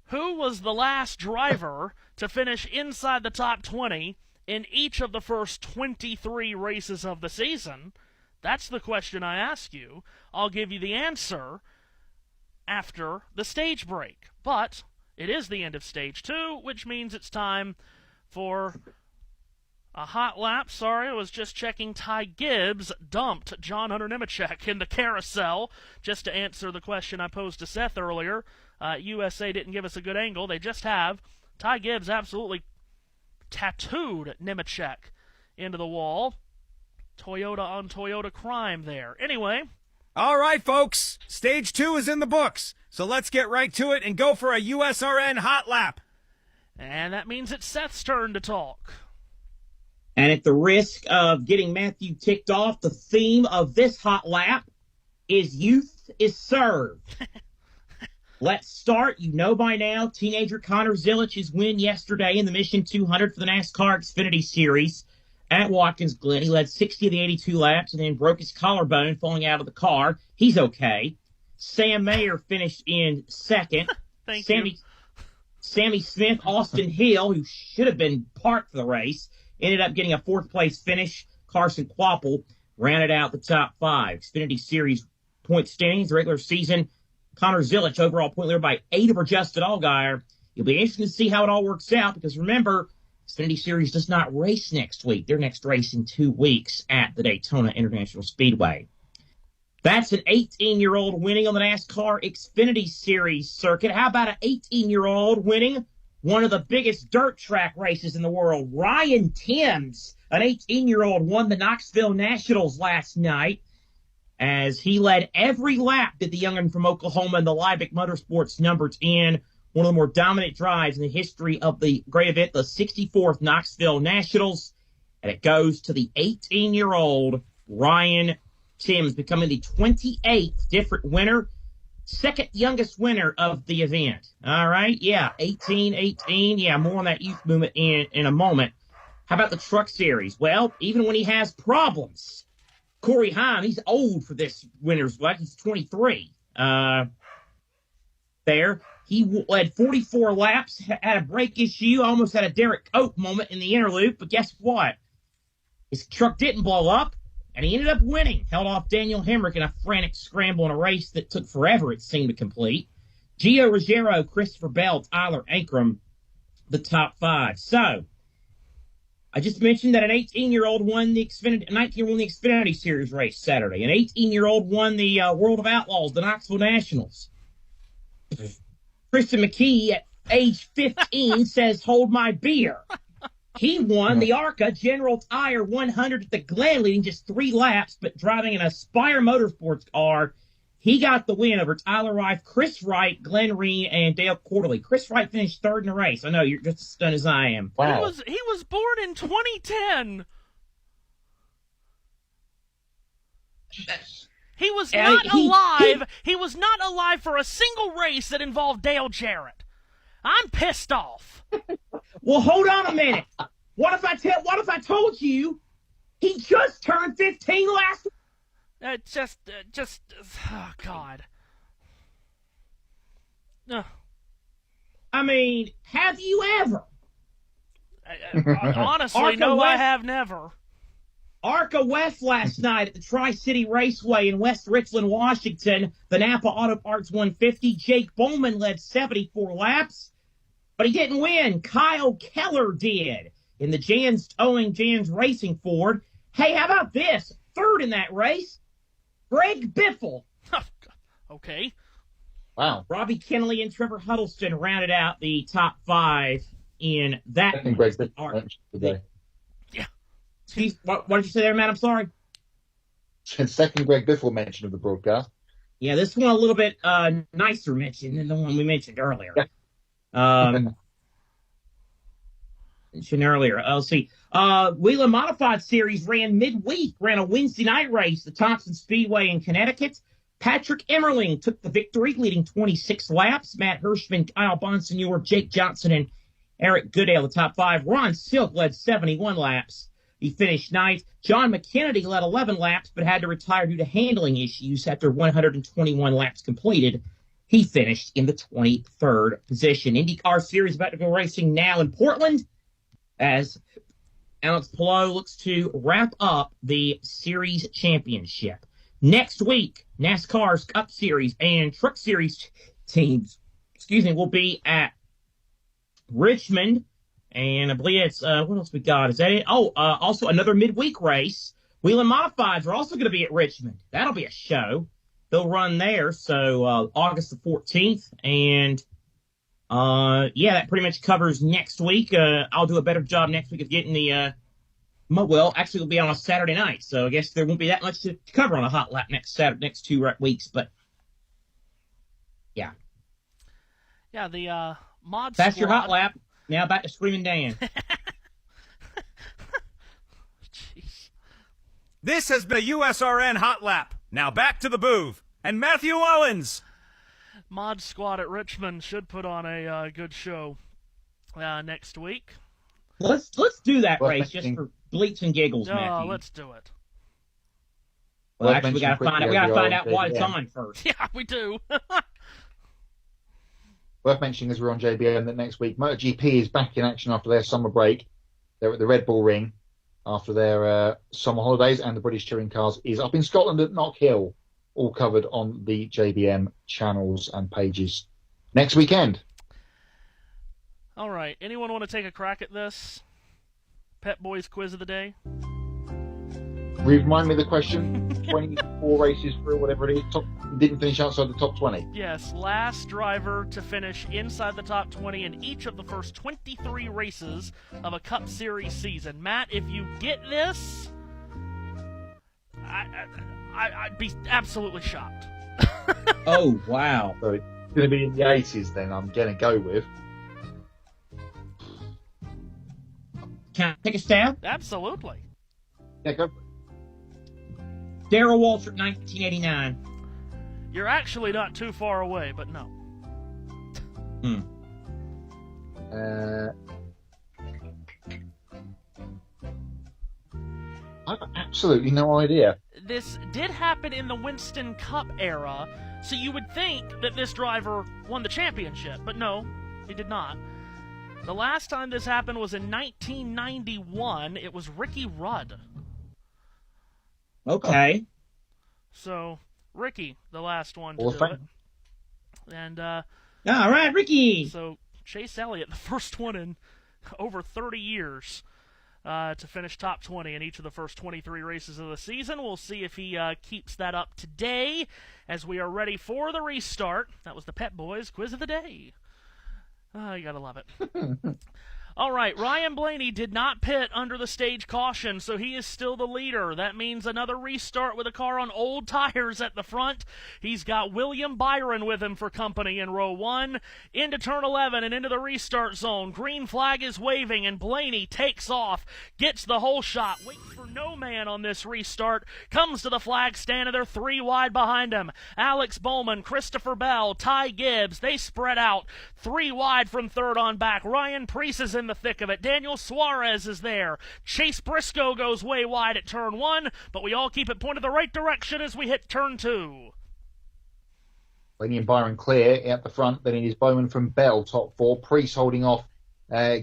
Who was the last driver to finish inside the top 20 in each of the first 23 races of the season? That's the question I ask you. I'll give you the answer after the stage break. But it is the end of Stage 2, which means it's time for a hot lap. Sorry, I was just checking. Ty Gibbs dumped John Hunter Nemechek in the carousel. Just to answer the question I posed to Seth earlier, USA didn't give us a good angle. They just have. Ty Gibbs absolutely tattooed Nemechek into the wall. Toyota on Toyota crime there. Anyway. All right, folks. Stage 2 is in the books. So let's get right to it and go for a USRN hot lap. And that means it's Seth's turn to talk. And at the risk of getting Matthew ticked off, the theme of this hot lap is youth is served. Let's start. You know by now, teenager Connor Zilich's win yesterday in the Mission 200 for the NASCAR Xfinity Series at Watkins Glen. He led 60 of the 82 laps and then broke his collarbone falling out of the car. He's okay. Sam Mayer finished in second. Sammy Smith, Austin Hill, who should have been parked for the race, ended up getting a fourth-place finish. Carson Quapple rounded out the top five. Xfinity Series point standings, regular season. Connor Zilich, overall point leader by 8 over Justin Allgaier. It'll be interesting to see how it all works out because, remember, Xfinity Series does not race next week. Their next race in 2 weeks at the Daytona International Speedway. That's an 18-year-old winning on the NASCAR Xfinity Series circuit. How about an 18-year-old winning one of the biggest dirt track races in the world? Ryan Timms, an 18-year-old, won the Knoxville Nationals last night as he led every lap, did the young'un from Oklahoma in the Liebig Motorsports number 10, one of the more dominant drives in the history of the great event, the 64th Knoxville Nationals. And it goes to the 18-year-old Ryan Timms, becoming the 28th different winner, second youngest winner of the event. All right, yeah, 18. Yeah, more on that youth movement in a moment. How about the Truck Series? Well, even when he has problems, Corey Heim, he's old for this winner's block. He's 23. There. He led 44 laps, had a brake issue, almost had a Derek Cope moment in the interlude, but guess what? His truck didn't blow up, and he ended up winning. Held off Daniel Hemrick in a frantic scramble in a race that took forever, it seemed, to complete. Gio Ruggiero, Christopher Bell, Tyler Ankrum, the top five. So, I just mentioned that an 18-year-old won the Xfinity, 19-year-old won the Xfinity Series race Saturday. An 18-year-old won the World of Outlaws, the Knoxville Nationals. Tristan McKee, at age 15, says, hold my beer. He won the ARCA General Tire 100 at the Glen, leading just 3 laps, but driving an Aspire Motorsports car. He got the win over Tyler Reif, Chris Wright, Glenn Reen, and Dale Quarterly. Chris Wright finished third in the race. I know, you're just as stunned as I am. Wow. He was born in 2010. He was not alive. He was not alive for a single race that involved Dale Jarrett. I'm pissed off. Well, hold on a minute. What if I told you he just turned 15 last week? Oh, God. No. I mean, have you ever? Honestly, no, I have never. ARCA West last night at the Tri-City Raceway in West Richland, Washington. The Napa Auto Parts 150. Jake Bowman led 74 laps, but he didn't win. Kyle Keller did in the Jan's Racing Ford. Hey, how about this? Third in that race, Greg Biffle. Okay. Wow. Robbie Kennelly and Trevor Huddleston rounded out the top 5 in that. Second Greg Biffle today. Yeah. What did you say there, Matt? I'm sorry. Second Greg Biffle mention of the broadcast. Yeah, this one a little bit nicer mention than the one we mentioned earlier. Mentioned earlier. Let's see. Whelen Modified Series ran a Wednesday night race, the Thompson Speedway in Connecticut. Patrick Emmerling took the victory, leading 26 laps. Matt Hirschman, Kyle Bonsignor, Jake Johnson, and Eric Goodale, the top 5. Ron Silk led 71 laps. He finished 9th. John McKennedy led 11 laps, but had to retire due to handling issues after 121 laps completed. He finished in the 23rd position. IndyCar Series about to go racing now in Portland as Alex Palou looks to wrap up the series championship. Next week, NASCAR's Cup Series and Truck Series teams, will be at Richmond. And I believe it's, what else we got? Is that it? Also another midweek race. Whelen Modifieds are also going to be at Richmond. That'll be a show. They'll run there. So, August the 14th. And, that pretty much covers next week. I'll do a better job next week of getting the, actually it'll be on a Saturday night. So I guess there won't be that much to cover on a hot lap next 2 weeks. But, yeah. Yeah, the, mod That's squad. your hot lap. Now back to Screaming Dan. This has been a USRN Hot Lap. Now back to the booth. And Matthew Owens. Mod Squad at Richmond should put on a good show next week. Let's do that race just for bleeps and giggles, Matthew. Let's do it. Well, actually, we got to find out what it's on first. Yeah, we do. Worth mentioning as we're on JBM that next week MotoGP is back in action after their summer break. They're at the Red Bull Ring after their summer holidays, and the British Touring Cars is up in Scotland at Knock Hill, all covered on the JBM channels and pages next weekend. All right. Anyone want to take a crack at this? Pet Boys quiz of the day? Remind me of the question. 24 races through, whatever it is. Didn't finish outside the top 20. Yes, last driver to finish inside the top 20 in each of the first 23 races of a Cup Series season. Matt, if you get this, I'd be absolutely shocked. Oh, wow. So it's going to be in the 80s then, I'm going to go with. Can I take a stab? Absolutely. Yeah, go for it. Darrell Waltrip, 1989. You're actually not too far away, but no. I've absolutely no idea. This did happen in the Winston Cup era, so you would think that this driver won the championship, but no, he did not. The last time this happened was in 1991. It was Ricky Rudd. Okay. So, Ricky, the last one to do it. And, all right, Ricky! So, Chase Elliott, the first one in over 30 years to finish top 20 in each of the first 23 races of the season. We'll see if he keeps that up today as we are ready for the restart. That was the Pet Boys Quiz of the Day. You gotta love it. All right, Ryan Blaney did not pit under the stage caution, so he is still the leader. That means another restart with a car on old tires at the front. He's got William Byron with him for company in row 1. Into turn 11 and into the restart zone. Green flag is waving, and Blaney takes off, gets the whole shot, waits for no man on this restart, comes to the flag stand, and they're 3 wide behind him. Alex Bowman, Christopher Bell, Ty Gibbs, they spread out 3 wide from third on back. Ryan Preece is in the thick of it. Daniel Suarez is there. Chase Briscoe goes way wide at turn 1, but we all keep it pointed the right direction as we hit turn 2. Blaney and Byron clear at the front. Then it is Bowman from Bell, top 4. Preece holding off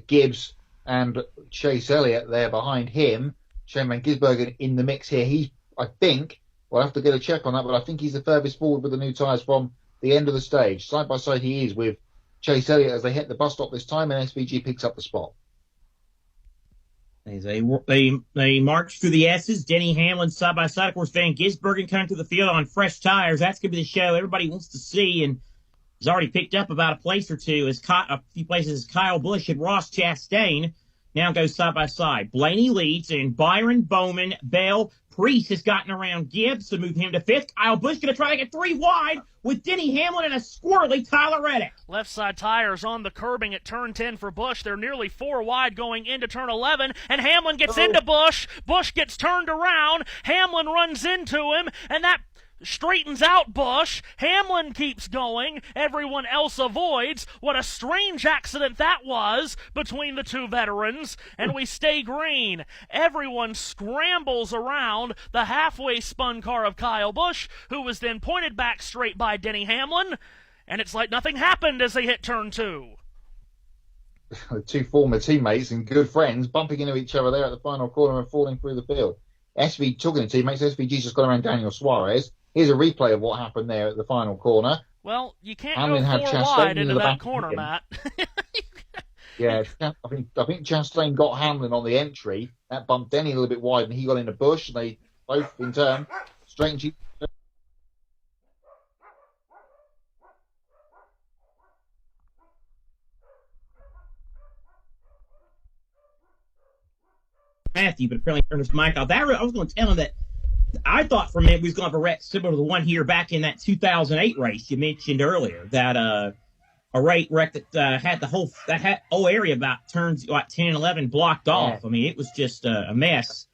Gibbs and Chase Elliott there behind him. Shane Van Gisbergen in the mix here. He, I think, we'll have to get a check on that, but I think he's the furthest forward with the new tyres from the end of the stage. Side by side he is with Chase Elliott as they hit the bus stop this time, and SVG picks up the spot. As they march through the S's. Denny Hamlin side by side. Of course, Van Gisbergen coming to the field on fresh tires. That's going to be the show everybody wants to see, and he's already picked up about a place or two. A few places as Kyle Busch and Ross Chastain now goes side by side. Blaney leads, and Byron, Bowman, Bell, Preece has gotten around Gibbs to move him to 5th. Kyle Busch going to try to get 3 wide with Denny Hamlin and a squirrely Tyler Reddick. Left side tires on the curbing at turn 10 for Busch. They're nearly 4 wide going into turn 11, and Hamlin gets into Busch. Busch gets turned around. Hamlin runs into him, and that straightens out Busch. Hamlin keeps going. Everyone else avoids. What a strange accident that was between the two veterans, and we stay green. Everyone scrambles around the halfway spun car of Kyle Busch, who was then pointed back straight by Denny Hamlin, and it's like nothing happened as they hit turn 2. Two former teammates and good friends bumping into each other there at the final corner and falling through the field. Talking to teammates, SVG's just gone around Daniel Suarez. Here's a replay of what happened there at the final corner. Well, you can't Hamlin go 4 wide into that corner, Matt. Yeah, I think Chastain got Hamlin on the entry. That bumped Denny a little bit wide, and he got into Busch, and they both, in turn, straightened. Matthew, but apparently turned his mic off. I was going to tell him that I thought for a minute we was going to have a wreck similar to the one here back in that 2008 race you mentioned earlier. That a wreck that had the whole area about turns like 10 and 11 blocked off. I mean, it was just a mess.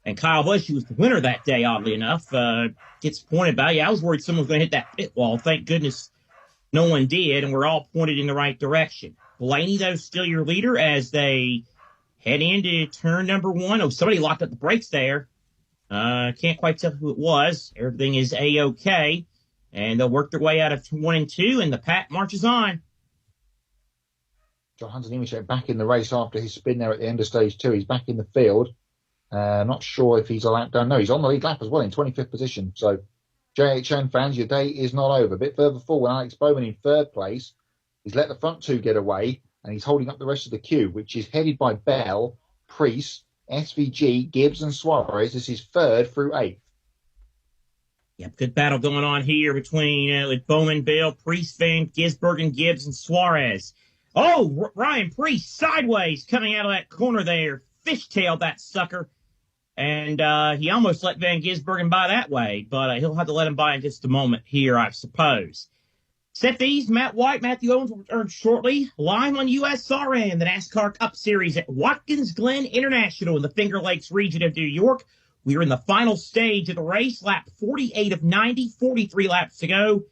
And Kyle Busch, who was the winner that day, oddly enough, gets pointed by. Yeah, I was worried someone was going to hit that pit wall. Thank goodness no one did, and we're all pointed in the right direction. Blaney, though, still your leader as they head into turn number 1. Oh, somebody locked up the brakes there. Can't quite tell who it was. Everything is A-OK. And they'll work their way out of 1 and 2, and the pack marches on. John Hunter Nemechek back in the race after his spin there at the end of stage 2. He's back in the field. Not sure if he's a lap down. No, he's on the lead lap as well in 25th position. So, JHN fans, your day is not over. A bit further forward, Alex Bowman in 3rd place. He's let the front 2 get away, and he's holding up the rest of the queue, which is headed by Bell, Priest, SVG, Gibbs, and Suarez. This is 3rd through 8th. Yep, good battle going on here between with Bowman, Bell, Priest, Van Gisbergen, Gibbs, and Suarez. Oh, Ryan Priest sideways coming out of that corner there. Fishtailed that sucker. And he almost let Van Gisbergen by that way, but he'll have to let him by in just a moment here, I suppose. Set these, Matt White, Matthew Owens will return shortly, live on USRN, the NASCAR Cup Series at Watkins Glen International in the Finger Lakes region of New York. We are in the final stage of the race, lap 48 of 90, 43 laps to go.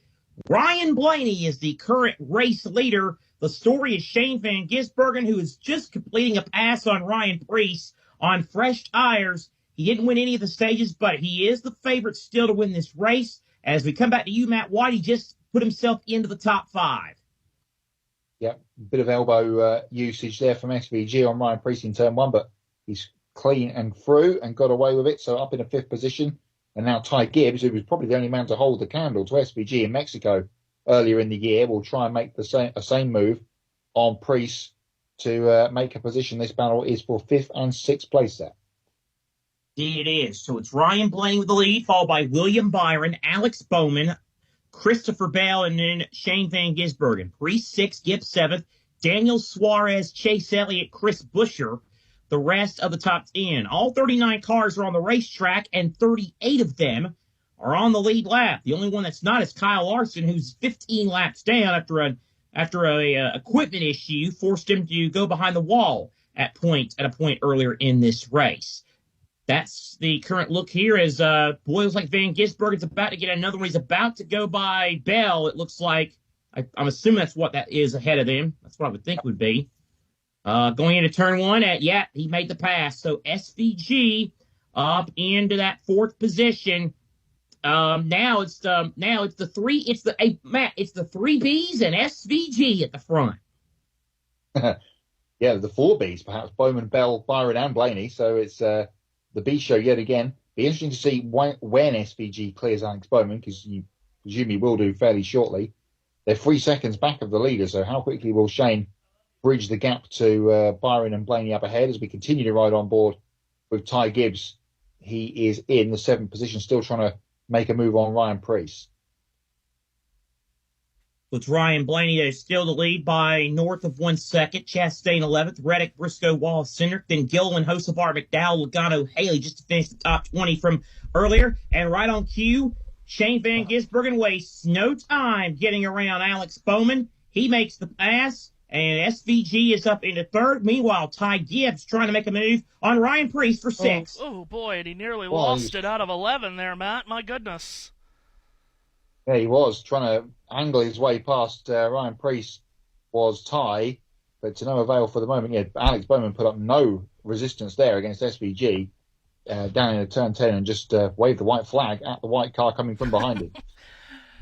Ryan Blaney is the current race leader. The story is Shane Van Gisbergen, who is just completing a pass on Ryan Priest on fresh tires. He didn't win any of the stages, but he is the favorite still to win this race. As we come back to you, Matt White, he just put himself into the top 5. Yep, bit of elbow usage there from SVG on Ryan Priest in turn 1, but he's clean and through and got away with it. So up in a 5th position. And now Ty Gibbs, who was probably the only man to hold the candle to SVG in Mexico earlier in the year, will try and make the same move on Priest to make a position. This battle is for 5th and 6th place there. Indeed it is. So it's Ryan Blaney with the lead, followed by William Byron, Alex Bowman, Christopher Bell, and then Shane Van Gisbergen. Priest 6th, Gibbs 7th, Daniel Suarez, Chase Elliott, Chris Buescher, the rest of the top 10. All 39 cars are on the racetrack, and 38 of them are on the lead lap. The only one that's not is Kyle Larson, who's 15 laps down after a equipment issue forced him to go behind the wall at a point earlier in this race. That's the current look here as looks like Van Gisbergen's about to get another one. He's about to go by Bell. It looks like, I'm assuming that's what that is ahead of him. That's what I would think would be. Going into turn 1, he made the pass. So SVG up into that 4th position. Now it's the 3 Bs and SVG at the front. Yeah, the 4 Bs perhaps, Bowman, Bell, Byron, and Blaney. So it's the B show yet again. Be interesting to see when SVG clears Alex Bowman, because you presume he will do fairly shortly. They're 3 seconds back of the leader, so how quickly will Shane bridge the gap to Byron and Blaney up ahead as we continue to ride on board with Ty Gibbs? He is in the 7th position, still trying to make a move on Ryan Priest. With Ryan Blaney, is still the lead by north of 1 second. Chastain 11th, Reddick, Briscoe, Wallace, Cindric, then Gilliland, Hocevar, McDowell, Logano, Haley, just to finish the top 20 from earlier. And right on cue, Shane Van Gisbergen wastes no time getting around Alex Bowman. He makes the pass, and SVG is up into 3rd. Meanwhile, Ty Gibbs trying to make a move on Ryan Priest for 6th. Oh boy, and he nearly lost it out of 11 there, Matt. My goodness. Yeah, he was trying to angle his way past Ryan Priest, was Ty, but to no avail for the moment. Yeah, Alex Bowman put up no resistance there against SVG down in turn 10 and just waved the white flag at the white car coming from behind him.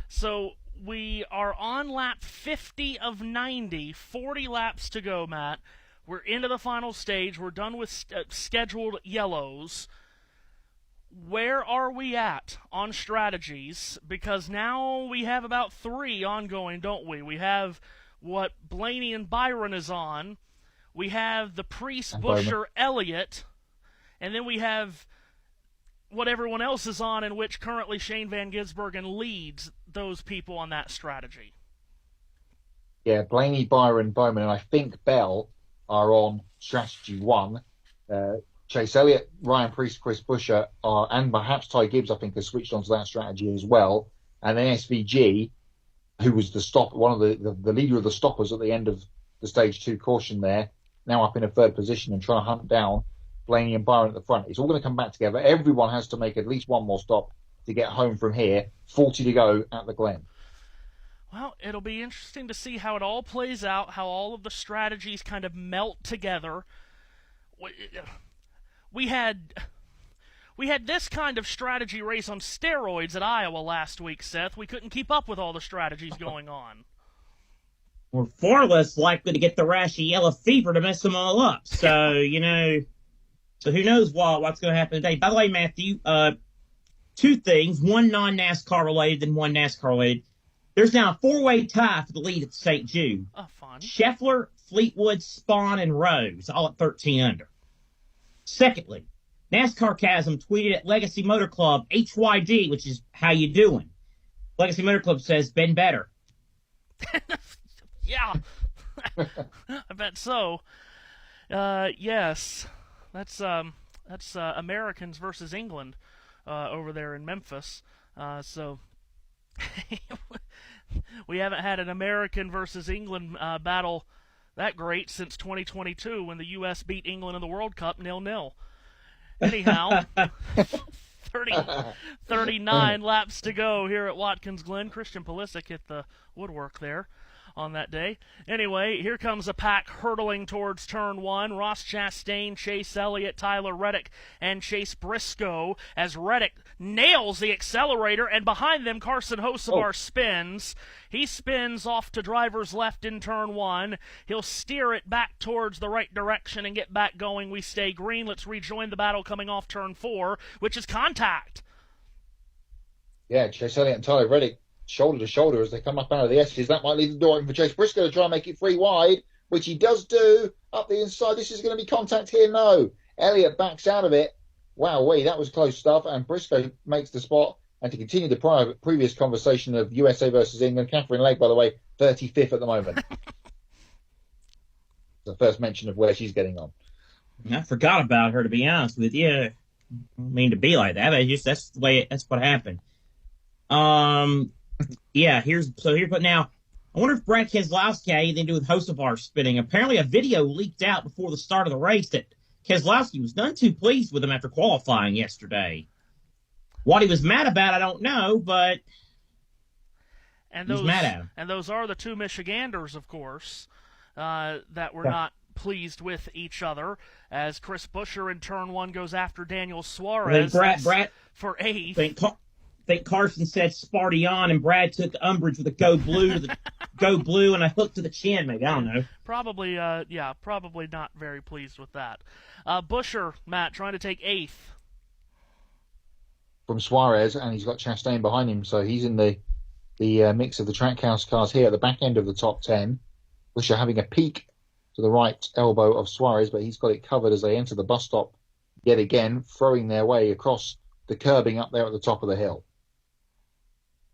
So we are on lap 50 of 90, 40 laps to go, Matt. We're into the final stage. We're done with scheduled yellows. Where are we at on strategies? Because now we have about 3 ongoing, don't we? We have what Blaney and Byron is on. We have the Priest, Buescher, Elliott. And then we have what everyone else is on, in which currently Shane Van Gisbergen leads those people on that strategy. Yeah, Blaney, Byron, Bowman, and I think Bell are on strategy 1. Chase Elliott, Ryan Priest, Chris Buescher, and perhaps Ty Gibbs, I think, has switched onto that strategy as well. And then SVG, who was one of the leader of the stoppers at the end of the stage 2 caution there, now up in a 3rd position and trying to hunt down Blaney and Byron at the front. It's all going to come back together. Everyone has to make at least one more stop to get home from here. 40 to go at the Glen. Well, it'll be interesting to see how it all plays out, how all of the strategies kind of melt together. We had this kind of strategy race on steroids at Iowa last week, Seth. We couldn't keep up with all the strategies going on. We're far less likely to get the rash of yellow fever to mess them all up. So, so who knows what's going to happen today. By the way, Matthew, two things, one non-NASCAR related and one NASCAR related. There's now a four-way tie for the lead at St. Jude. Oh, fun. Scheffler, Fleetwood, Spawn, and Rose, all at 13 under. Secondly, NASCAR Chasm tweeted at Legacy Motor Club, HYD, which is how you doing. Legacy Motor Club says, been better. Yeah, I bet so. Yes, that's Americans versus England over there in Memphis. So we haven't had an American versus England battle that great since 2022 when the U.S. beat England in the World Cup 0-0. Anyhow, 39 laps to go here at Watkins Glen. Christian Pulisic hit the woodwork there on that day. Anyway, here comes a pack hurtling towards turn one. Ross Chastain, Chase Elliott, Tyler Reddick, and Chase Briscoe as Reddick nails the accelerator, and behind them Carson Hocevar spins. He spins off to driver's left in turn one. He'll steer it back towards the right direction and get back going. We stay green. Let's rejoin the battle coming off turn four, which is contact. Yeah, Chase Elliott and Tyler Reddick shoulder to shoulder as they come up out of the S's. That might leave the door open for Chase Briscoe to try and make it free wide, which he does do up the inside. This is going to be contact here. No. Elliott backs out of it. Wow, that was close stuff. And Briscoe makes the spot. And to continue the previous conversation of USA versus England, Catherine Legg, by the way, 35th at the moment. The first mention of where she's getting on. I forgot about her, to be honest with you. I don't mean to be like that, but that's what happened. Yeah, but now, I wonder if Brad Keselowski had anything to do with Hocevar spinning. Apparently a video leaked out before the start of the race that Keselowski was none too pleased with him after qualifying yesterday. What he was mad about, I don't know, but he was mad at him. And those are the two Michiganders, of course, that were not pleased with each other, as Chris Buescher in turn one goes after Daniel Suarez for eighth. I think Carson said Sparty on, and Brad took umbrage with a go blue and a hook to the chin, maybe. I don't know. Probably not very pleased with that. Buescher, Matt, trying to take eighth. From Suarez, and he's got Chastain behind him, so he's in the mix of the Trackhouse cars here at the back end of the top 10. Buescher having a peek to the right elbow of Suarez, but he's got it covered as they enter the bus stop yet again, throwing their way across the curbing up there at the top of the hill.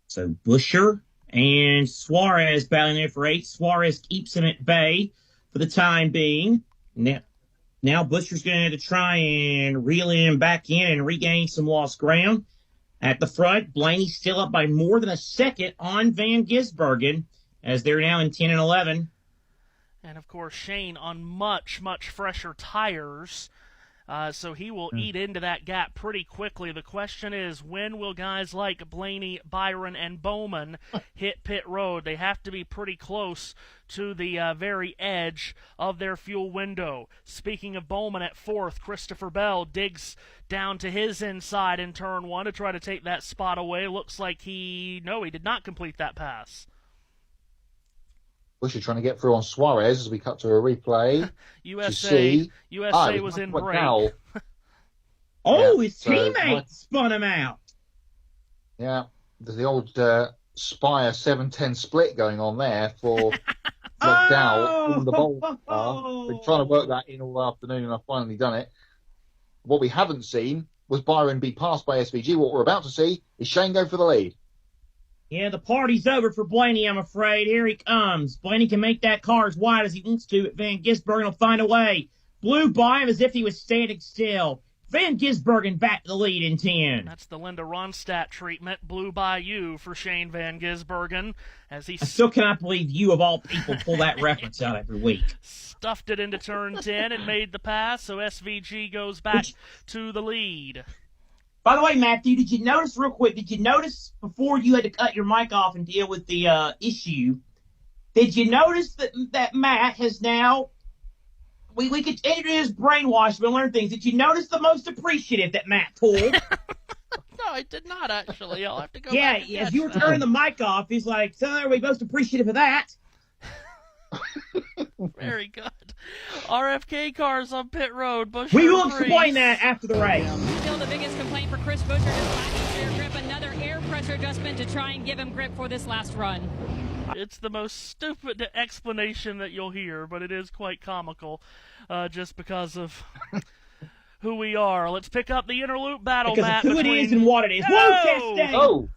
So Buescher and Suarez battling there for eight. Suarez keeps him at bay for the time being. Now Buescher's going to have to try and reel him back in and regain some lost ground. At the front, Blaney's still up by more than a second on Van Gisbergen, as they're now in 10 and 11. And, of course, Shane on much, much fresher tires. So he will eat into that gap pretty quickly. The question is, when will guys like Blaney, Byron, and Bowman hit pit road? They have to be pretty close to the very edge of their fuel window. Speaking of Bowman at fourth, Christopher Bell digs down to his inside in turn one to try to take that spot away. Looks like he did not complete that pass. Buescher trying to get through on Suarez as we cut to a replay. USA was in break. His teammate spun him out. Yeah, there's the old Spire 7-10 split going on there for McDowell in the bowl car. Been trying to work that in all afternoon, and I've finally done it. What we haven't seen was Byron be passed by SVG. What we're about to see is Shane go for the lead. Yeah, the party's over for Blaney, I'm afraid. Here he comes. Blaney can make that car as wide as he wants to, but Van Gisbergen will find a way. Blew by him as if he was standing still. Van Gisbergen back to the lead in 10. That's the Linda Ronstadt treatment. Blue Bayou for Shane Van Gisbergen as he I still cannot believe you, of all people, pull that reference out every week. stuffed it into turn 10 and made the pass, so SVG goes back to the lead. By the way, Matthew, did you notice real quick, before you had to cut your mic off and deal with the issue, did you notice that Matt has now, we continue to his brainwash, we learn things. Did you notice the most appreciative that Matt pulled? No, I did not, actually. I'll have to go yeah, back and as you were turning the mic off, he's like, so are we most appreciative of that? Very good. RFK cars on pit road. Bush we will explain that after the race. Still the biggest complaint for Chris Buescher is lacking rear grip. Another air pressure adjustment to try and give him grip for this last run. It's the most stupid explanation that you'll hear, but it is quite comical just because of who we are. Let's pick up the interloop battle, because Matt. Of who it is and what it is. Whoa, Chastain! Oh!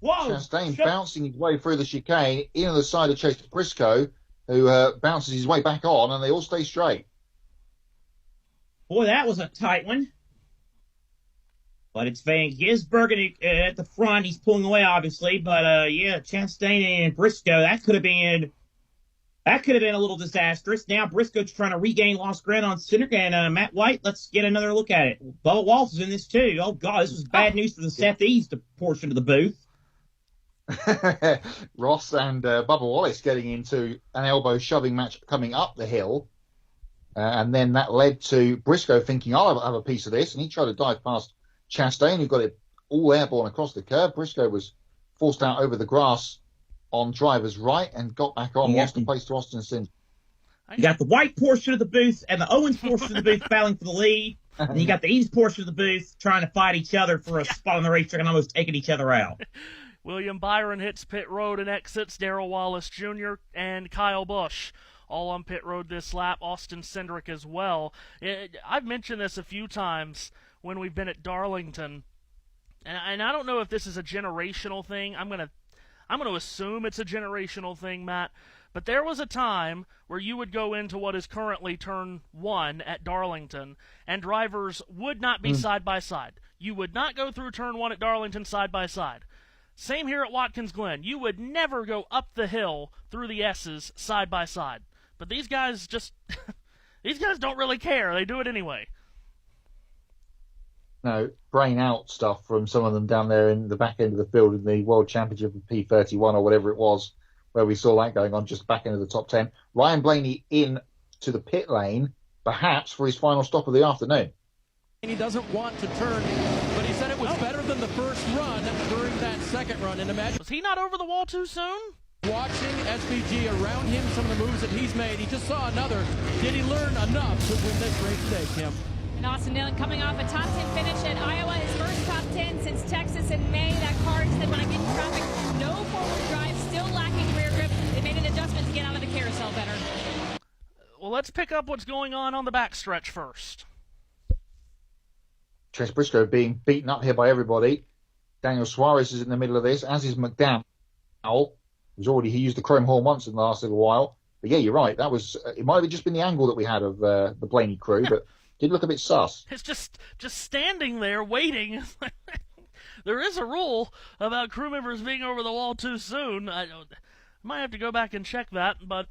Whoa! Chastain bouncing his way through the chicane, in on the side of Chase Briscoe, who bounces his way back on, and they all stay straight. Boy, that was a tight one. But it's Van Gisbergen at the front. He's pulling away, obviously. But, yeah, Chastain and Briscoe, that could have been a little disastrous. Now Briscoe's trying to regain lost ground on center. And Matt White, let's get another look at it. Bubba Wallace is in this, too. Oh, God, this was bad news for the Southeast portion of the booth. Ross and Bubba Wallace getting into an elbow shoving match coming up the hill. And then that led to Briscoe thinking, I'll have a piece of this. And he tried to dive past Chastain, who got it all airborne across the curb. Briscoe was forced out over the grass on driver's right and got back on, lost the place to Austin Cindric. You got the White portion of the booth and the Owens portion of the booth battling for the lead. And you got the East portion of the booth trying to fight each other for a spot on the racetrack and almost taking each other out. William Byron hits pit road and exits. Darrell Wallace Jr. and Kyle Busch all on pit road this lap. Austin Cindric as well. I've mentioned this a few times when we've been at Darlington, and I don't know if this is a generational thing. I'm gonna assume it's a generational thing, Matt. But there was a time where you would go into what is currently turn 1 at Darlington, and drivers would not be side by side. You would not go through turn 1 at Darlington side by side. Same here at Watkins Glen. You would never go up the hill through the S's side by side. But these guys these guys don't really care. They do it anyway. No, brain out stuff from some of them down there in the back end of the field in the World Championship of P31 or whatever it was, where we saw that going on just back into the top 10. Ryan Blaney in to the pit lane, perhaps for his final stop of the afternoon. He doesn't want to turn, but he said it was better than the first run during that second run. And imagine, was he not over the wall too soon? Watching SVG around him, some of the moves that he's made, he just saw another. Did he learn enough to win this race today, Kim? And Austin Dillon coming off a top 10 finish at Iowa, his first top 10 since Texas in May. That car said when I get in traffic, no forward drive, still lacking rear grip. They made an adjustment to get out of the carousel better. Well, let's pick up what's going on the backstretch first. Chase Briscoe being beaten up here by everybody. Daniel Suarez is in the middle of this, as is McDowell. He used the chrome horn once in the last little while. But yeah, you're right. That was it might have just been the angle that we had of the Blaney crew, but did look a bit sus. It's just standing there waiting. There is a rule about crew members being over the wall too soon. I might have to go back and check that, but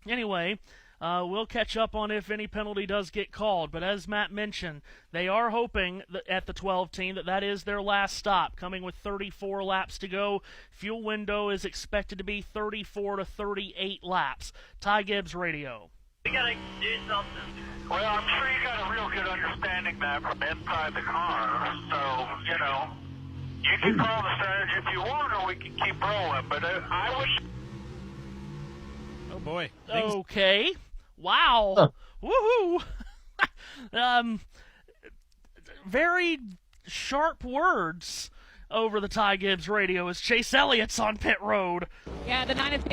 anyway, we'll catch up on if any penalty does get called. But as Matt mentioned, they are hoping that at the 12 team that is their last stop, coming with 34 laps to go. Fuel window is expected to be 34 to 38 laps. Ty Gibbs Radio. We gotta do something. Well, I'm sure you got a real good understanding, Matt, from inside the car. So, you can call the surge if you want, or we can keep rolling. But I wish. Oh boy. Okay. Wow. Woohoo. Very sharp words over the Ty Gibbs radio as Chase Elliott's on pit road. Yeah, the 9 of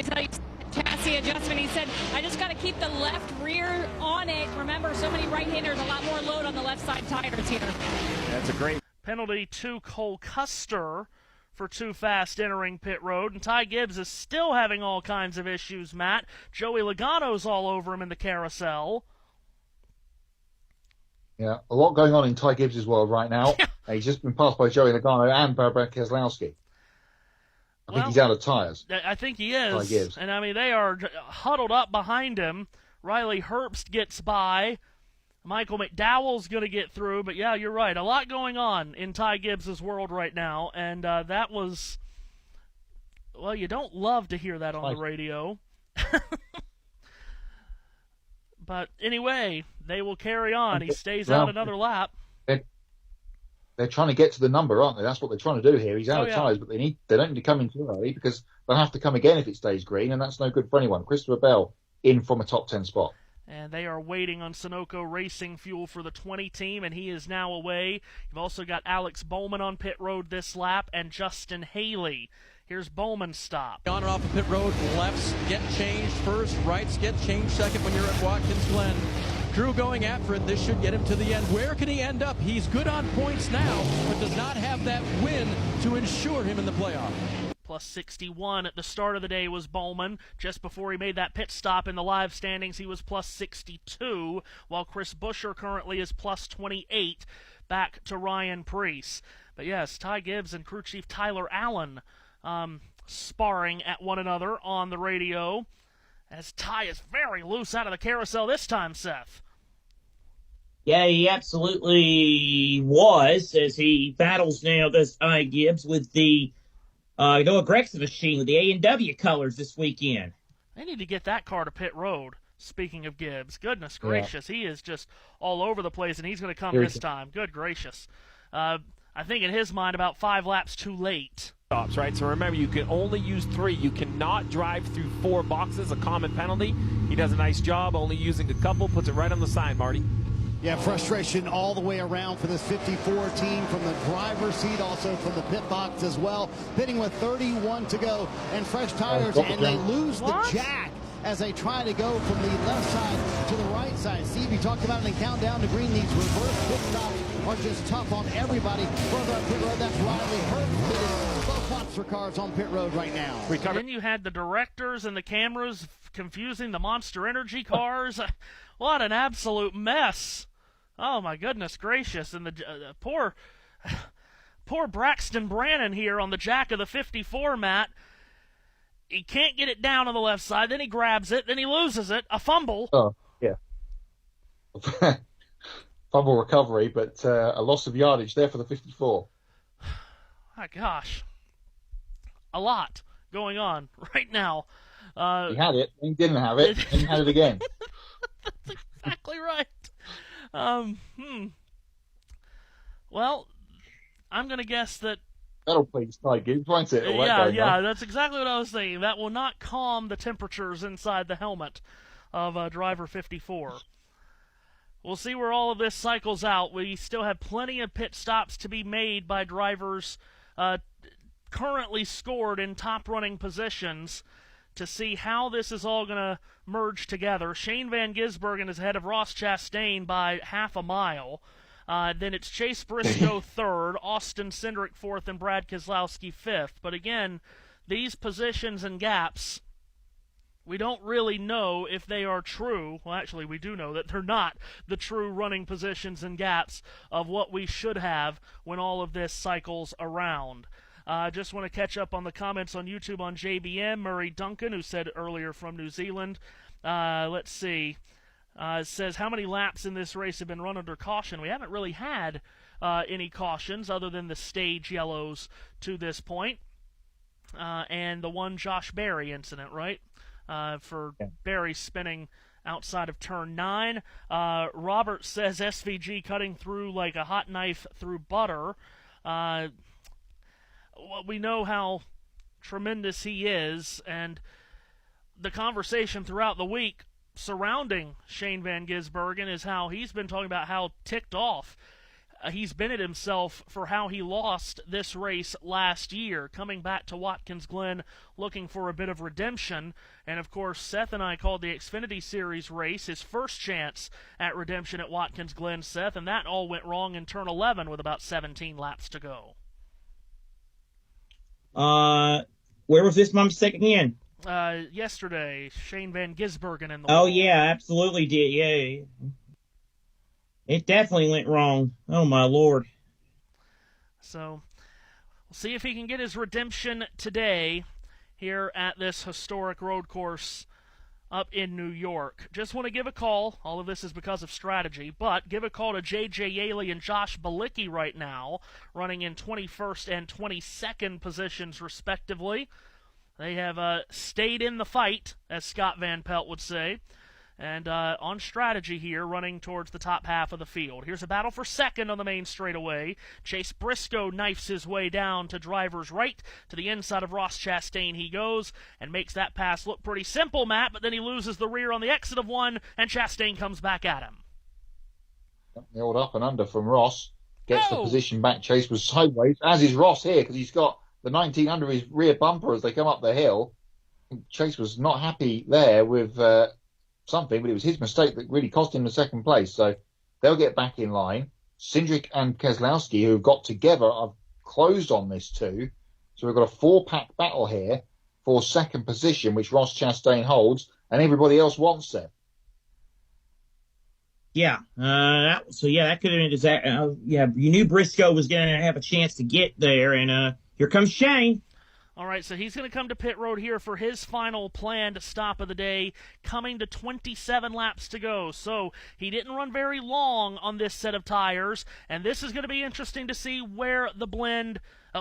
chassis adjustment. He said, I just got to keep the left rear on it. Remember, so many right-handers, a lot more load on the left side tires here. That's a great penalty to Cole Custer for too fast entering pit road. And Ty Gibbs is still having all kinds of issues, Matt. Joey Logano's all over him in the carousel. Yeah, a lot going on in Ty Gibbs' world right now. He's just been passed by Joey Logano and Barbara Keselowski. I think he's out of tyres. I think he Ty is. Gibbs. And, I mean, they are huddled up behind him. Riley Herbst gets by. Michael McDowell's going to get through. But, yeah, you're right. A lot going on in Ty Gibbs' world right now. And that was, well, you don't love to hear that on the radio. But, anyway, they will carry on. He stays out another lap. They're trying to get to the number, aren't they? That's what they're trying to do here. He's out of tyres, but they don't need to come in too early because they'll have to come again if it stays green, and that's no good for anyone. Christopher Bell in from a top 10 spot. And they are waiting on Sunoco Racing Fuel for the 20 team, and he is now away. You've also got Alex Bowman on pit road this lap, and Justin Haley. Here's Bowman's stop. On and off the pit road, lefts get changed first, rights get changed second when you're at Watkins Glen. Drew going after it. This should get him to the end. Where can he end up? He's good on points now, but does not have that win to ensure him in the playoff. Plus 61 at the start of the day was Bowman. Just before he made that pit stop in the live standings, he was plus 62, while Chris Buescher currently is plus 28, back to Ryan Preece. But yes, Ty Gibbs and crew chief Tyler Allen sparring at one another on the radio, as Ty is very loose out of the carousel this time, Seth. Yeah, he absolutely was, as he battles now this Ty Gibbs with the Noah Gragson machine with the A&W colors this weekend. They need to get that car to pit road. Speaking of Gibbs, goodness gracious, he is just all over the place, and he's going to come this time. Good gracious. I think in his mind about 5 laps too late. Stops, right? So remember, you can only use 3. You cannot drive through 4 boxes, a common penalty. He does a nice job only using a couple, puts it right on the sign, Marty. Yeah, frustration all the way around for this 54 team, from the driver's seat, also from the pit box as well. Pitting with 31 to go and fresh tires, and they lose the jack as they try to go from the left side to the right side. Steve, you talked about it in countdown to green. These reverse pit stops are just tough on everybody. Further up pit road, that's Riley Herbst. Both monster cars on pit road right now. Then you had the directors and the cameras confusing the Monster Energy cars. What an absolute mess. Oh, my goodness gracious. And the poor Braxton Brannon here on the jack of the 54, Matt. He can't get it down on the left side. Then he grabs it. Then he loses it. A fumble. Oh, yeah. Fumble recovery, but a loss of yardage there for the 54. My gosh. A lot going on right now. He had it. He didn't have it. And he had it again. That's exactly right. Well, I'm going to guess that... That'll please Ty Gibbs, won't it? Yeah, that's exactly what I was thinking. That will not calm the temperatures inside the helmet of driver 54. We'll see where all of this cycles out. We still have plenty of pit stops to be made by drivers currently scored in top running positions to see how this is all going to merge together. Shane Van Gisbergen is ahead of Ross Chastain by half a mile. Then it's Chase Briscoe third, Austin Cindric fourth, and Brad Keselowski fifth. But again, these positions and gaps, we don't really know if they are true. Well, actually, we do know that they're not the true running positions and gaps of what we should have when all of this cycles around. Just want to catch up on the comments on YouTube on JBM. Murray Duncan, who said earlier from New Zealand. Let's see. Says, how many laps in this race have been run under caution? We haven't really had any cautions other than the stage yellows to this point. And the one Josh Berry incident, right? For Berry spinning outside of turn 9. Robert says SVG cutting through like a hot knife through butter. We know how tremendous he is, and the conversation throughout the week surrounding Shane Van Gisbergen is how he's been talking about how ticked off he's been at himself for how he lost this race last year, coming back to Watkins Glen looking for a bit of redemption. And of course, Seth and I called the Xfinity Series race his first chance at redemption at Watkins Glen, Seth, and that all went wrong in turn 11 with about 17 laps to go. Where was this my mistake again? Yesterday, Shane Van Gisbergen in the Oh, yeah, absolutely did, yeah. It definitely went wrong. Oh, my Lord. So we'll see if he can get his redemption today here at this historic road course up in New York. Just want to give a call. All of this is because of strategy, but give a call to J.J. Yaley and Josh Balicki right now, running in 21st and 22nd positions, respectively. They have stayed in the fight, as Scott Van Pelt would say, and on strategy here, running towards the top half of the field. Here's a battle for second on the main straightaway. Chase Briscoe knifes his way down to driver's right. To the inside of Ross Chastain he goes and makes that pass look pretty simple, Matt, but then he loses the rear on the exit of one, and Chastain comes back at him. The old up and under from Ross. Gets the position back. Chase was sideways, as is Ross here, because he's got the 19 under his rear bumper as they come up the hill. Chase was not happy there with something, but it was his mistake that really cost him the second place. So they'll get back in line. Cindric and Keselowski, who have got together, have closed on this too. So we've got a 4-pack battle here for second position, which Ross Chastain holds, and everybody else wants it. Yeah. That could have been you knew Briscoe was going to have a chance to get there, and here comes Shane. All right, so he's going to come to pit road here for his final planned stop of the day, coming to 27 laps to go. So he didn't run very long on this set of tires, and this is going to be interesting to see where the blend,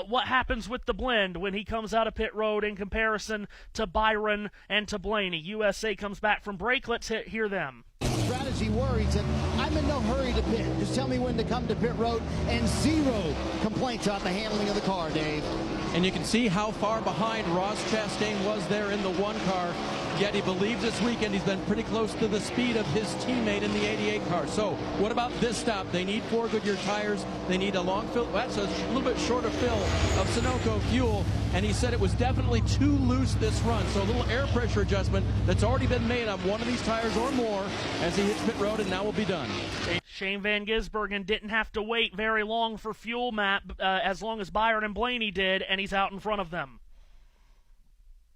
what happens with the blend when he comes out of pit road in comparison to Byron and to Blaney. USA comes back from break. Let's hear them. Strategy worries, and I'm in no hurry to pit. Just tell me when to come to pit road, and zero complaints about the handling of the car, Dave. And you can see how far behind Ross Chastain was there in the one car, yet he believes this weekend he's been pretty close to the speed of his teammate in the 88 car. So what about this stop? They need 4 Goodyear tires. They need a long fill. That's a little bit shorter fill of Sunoco fuel, and he said it was definitely too loose this run. So a little air pressure adjustment that's already been made on one of these tires or more as he hits pit road, and now we'll be done. Shane Van Gisbergen didn't have to wait very long for fuel, Matt, as long as Byron and Blaney did, and he's out in front of them.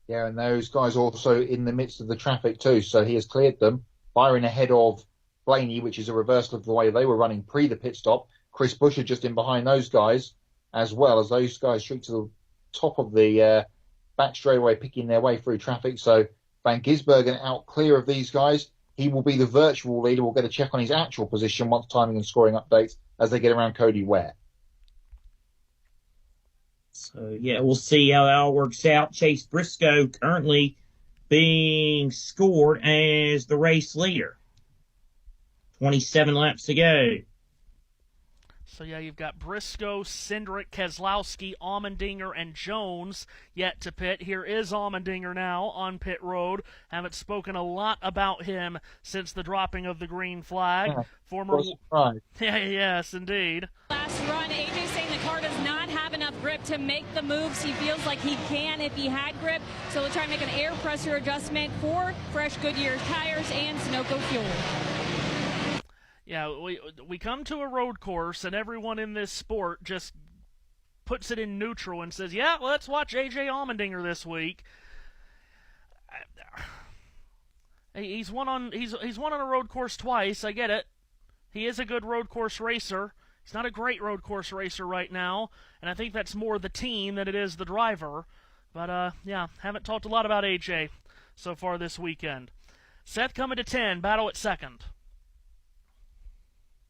Yeah, and those guys also in the midst of the traffic too, so he has cleared them. Byron ahead of Blaney, which is a reversal of the way they were running pre the pit stop. Chris Buescher just in behind those guys, as well as those guys streak to the top of the back straightaway, picking their way through traffic. So Van Gisbergen out clear of these guys. He will be the virtual leader. We'll get a check on his actual position once timing and scoring updates as they get around Cody Ware. So, yeah, we'll see how that all works out. Chase Briscoe currently being scored as the race leader. 27 laps to go. So, yeah, you've got Briscoe, Cindric, Keselowski, Allmendinger, and Jones yet to pit. Here is Allmendinger now on pit road. Haven't spoken a lot about him since the dropping of the green flag. Yeah, yes, indeed. Last run, AJ saying the car does not have enough grip to make the moves he feels like he can if he had grip. So we'll try and make an air pressure adjustment for fresh Goodyear tires and Sunoco fuel. Yeah, we come to a road course, and everyone in this sport just puts it in neutral and says, yeah, let's watch A.J. Allmendinger this week. He's won on a road course twice, I get it. He is a good road course racer. He's not a great road course racer right now, and I think that's more the team than it is the driver. But, yeah, haven't talked a lot about A.J. so far this weekend. Seth coming to 10, battle at second.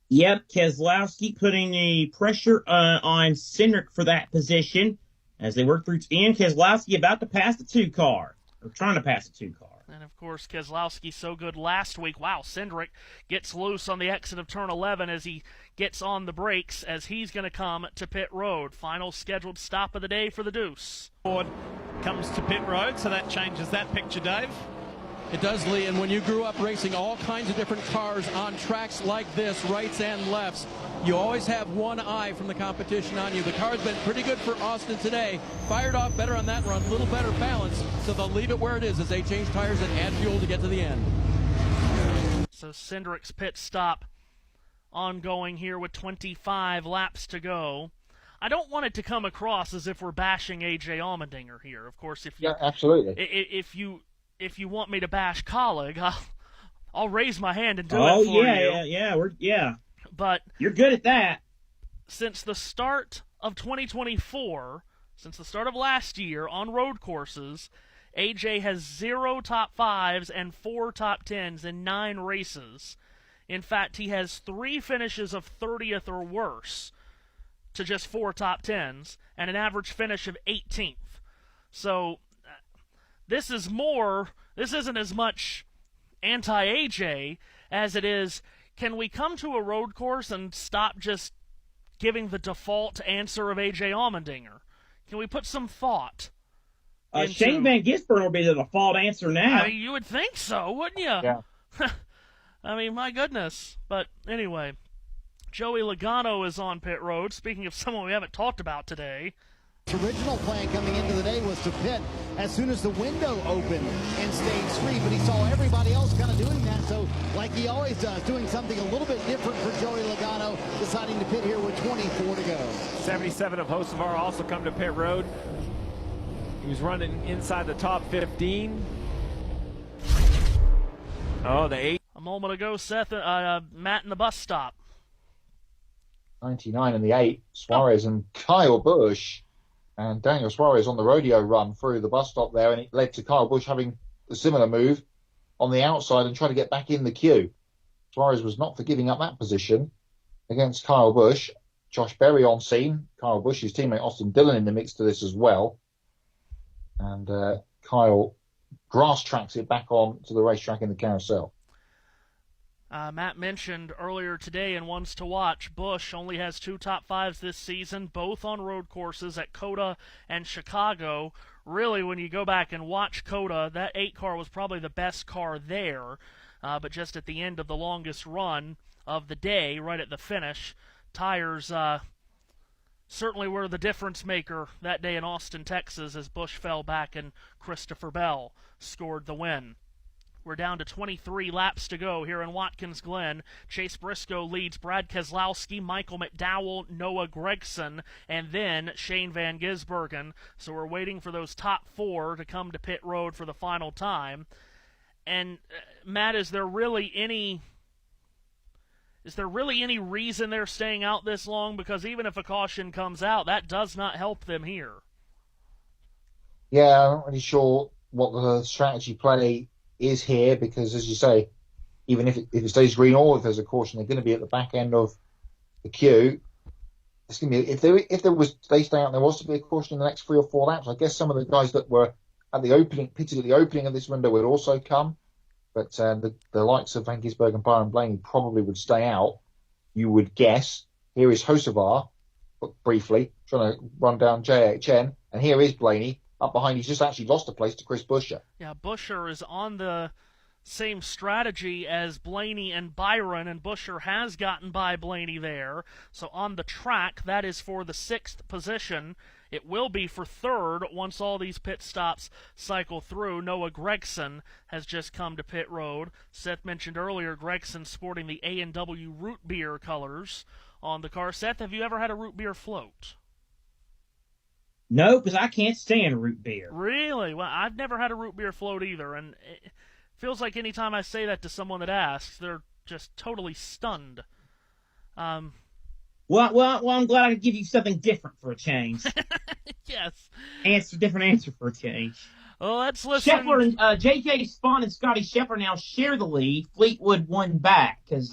Yep, Keselowski putting the pressure on Cindric for that position as they work through the end. Keselowski about to pass the 2 car, or trying to pass the 2 car. And, of course, Keselowski so good last week. Wow, Cindric gets loose on the exit of turn 11 as he gets on the brakes as he's going to come to pit road. Final scheduled stop of the day for the Deuce. Ford comes to pit road, so that changes that picture, Dave. It does, Lee, and when you grew up racing all kinds of different cars on tracks like this, rights and lefts, you always have one eye from the competition on you. The car's been pretty good for Austin today. Fired off better on that run, a little better balance, so they'll leave it where it is as they change tires and add fuel to get to the end. So Cindric's pit stop ongoing here with 25 laps to go. I don't want it to come across as if we're bashing A.J. Allmendinger here. Of course, if you, yeah, absolutely. If you want me to bash Colleague, I'll raise my hand and do it for you. Yeah. But you're good at that. Since the start of 2024, since the start of last year on road courses, AJ has 0 top 5s and 4 top 10s in 9 races. In fact, he has 3 finishes of 30th or worse to just 4 top 10s and an average finish of 18th. So this isn't as much anti-AJ as it is, can we come to a road course and stop just giving the default answer of AJ Allmendinger? Can we put some thought? Shane Van Gisbergen will be the default answer now. I mean, you would think so, wouldn't you? Yeah. I mean, my goodness. But anyway, Joey Logano is on pit road. Speaking of someone we haven't talked about today. His original plan coming into the day was to pit as soon as the window opened in stage 3, but he saw everybody else kind of doing that, so like he always does, doing something a little bit different for Joey Logano, deciding to pit here with 24 to go. 77 of Hocevar also come to pit road. He was running inside the top 15. Oh, the 8. A moment ago, Seth, Matt in the bus stop. 99 and the 8, Suarez and Kyle Busch. And Daniel Suarez on the rodeo run through the bus stop there, and it led to Kyle Busch having a similar move on the outside and trying to get back in the queue. Suarez was not for giving up that position against Kyle Busch. Josh Berry on scene. Kyle Busch's teammate Austin Dillon in the mix to this as well. And Kyle grass tracks it back on to the racetrack in the carousel. Matt mentioned earlier today in Ones to Watch, Busch only has 2 top 5s this season, both on road courses at COTA and Chicago. Really, when you go back and watch COTA, that 8 car was probably the best car there, but just at the end of the longest run of the day, right at the finish, tires certainly were the difference maker that day in Austin, Texas, as Busch fell back and Christopher Bell scored the win. We're down to 23 laps to go here in Watkins Glen. Chase Briscoe leads Brad Keselowski, Michael McDowell, Noah Gragson, and then Shane Van Gisbergen. So we're waiting for those top 4 to come to pit road for the final time. And, Matt, is there really any reason they're staying out this long? Because even if a caution comes out, that does not help them here. Yeah, I'm not really sure what the strategy play is here, because as you say, even if it stays green or if there's a caution, they're going to be at the back end of the queue. It's going to be, if they stay out and there was to be a caution in the next 3 or 4 laps, I guess some of the guys that were at the opening, pitted at the opening of this window would also come. But the likes of Van Gisbergen and Byron Blaney probably would stay out, you would guess. Here is Hocevar, briefly, trying to run down JHN, and here is Blaney. Up behind, he's just actually lost a place to Chris Buescher. Yeah, Buescher is on the same strategy as Blaney and Byron, and Buescher has gotten by Blaney there. So on the track, that is for the 6th position. It will be for 3rd once all these pit stops cycle through. Noah Gragson has just come to pit road. Seth mentioned earlier Gragson sporting the A&W root beer colors on the car. Seth, have you ever had a root beer float? No, because I can't stand root beer. Really? Well, I've never had a root beer float either, and it feels like anytime I say that to someone that asks, they're just totally stunned. Well, I'm glad I could give you something different for a change. Yes. Different answer for a change. Well, let's listen. Scheffler and J.J. Spawn and Scotty Scheffler now share the lead. Fleetwood won back because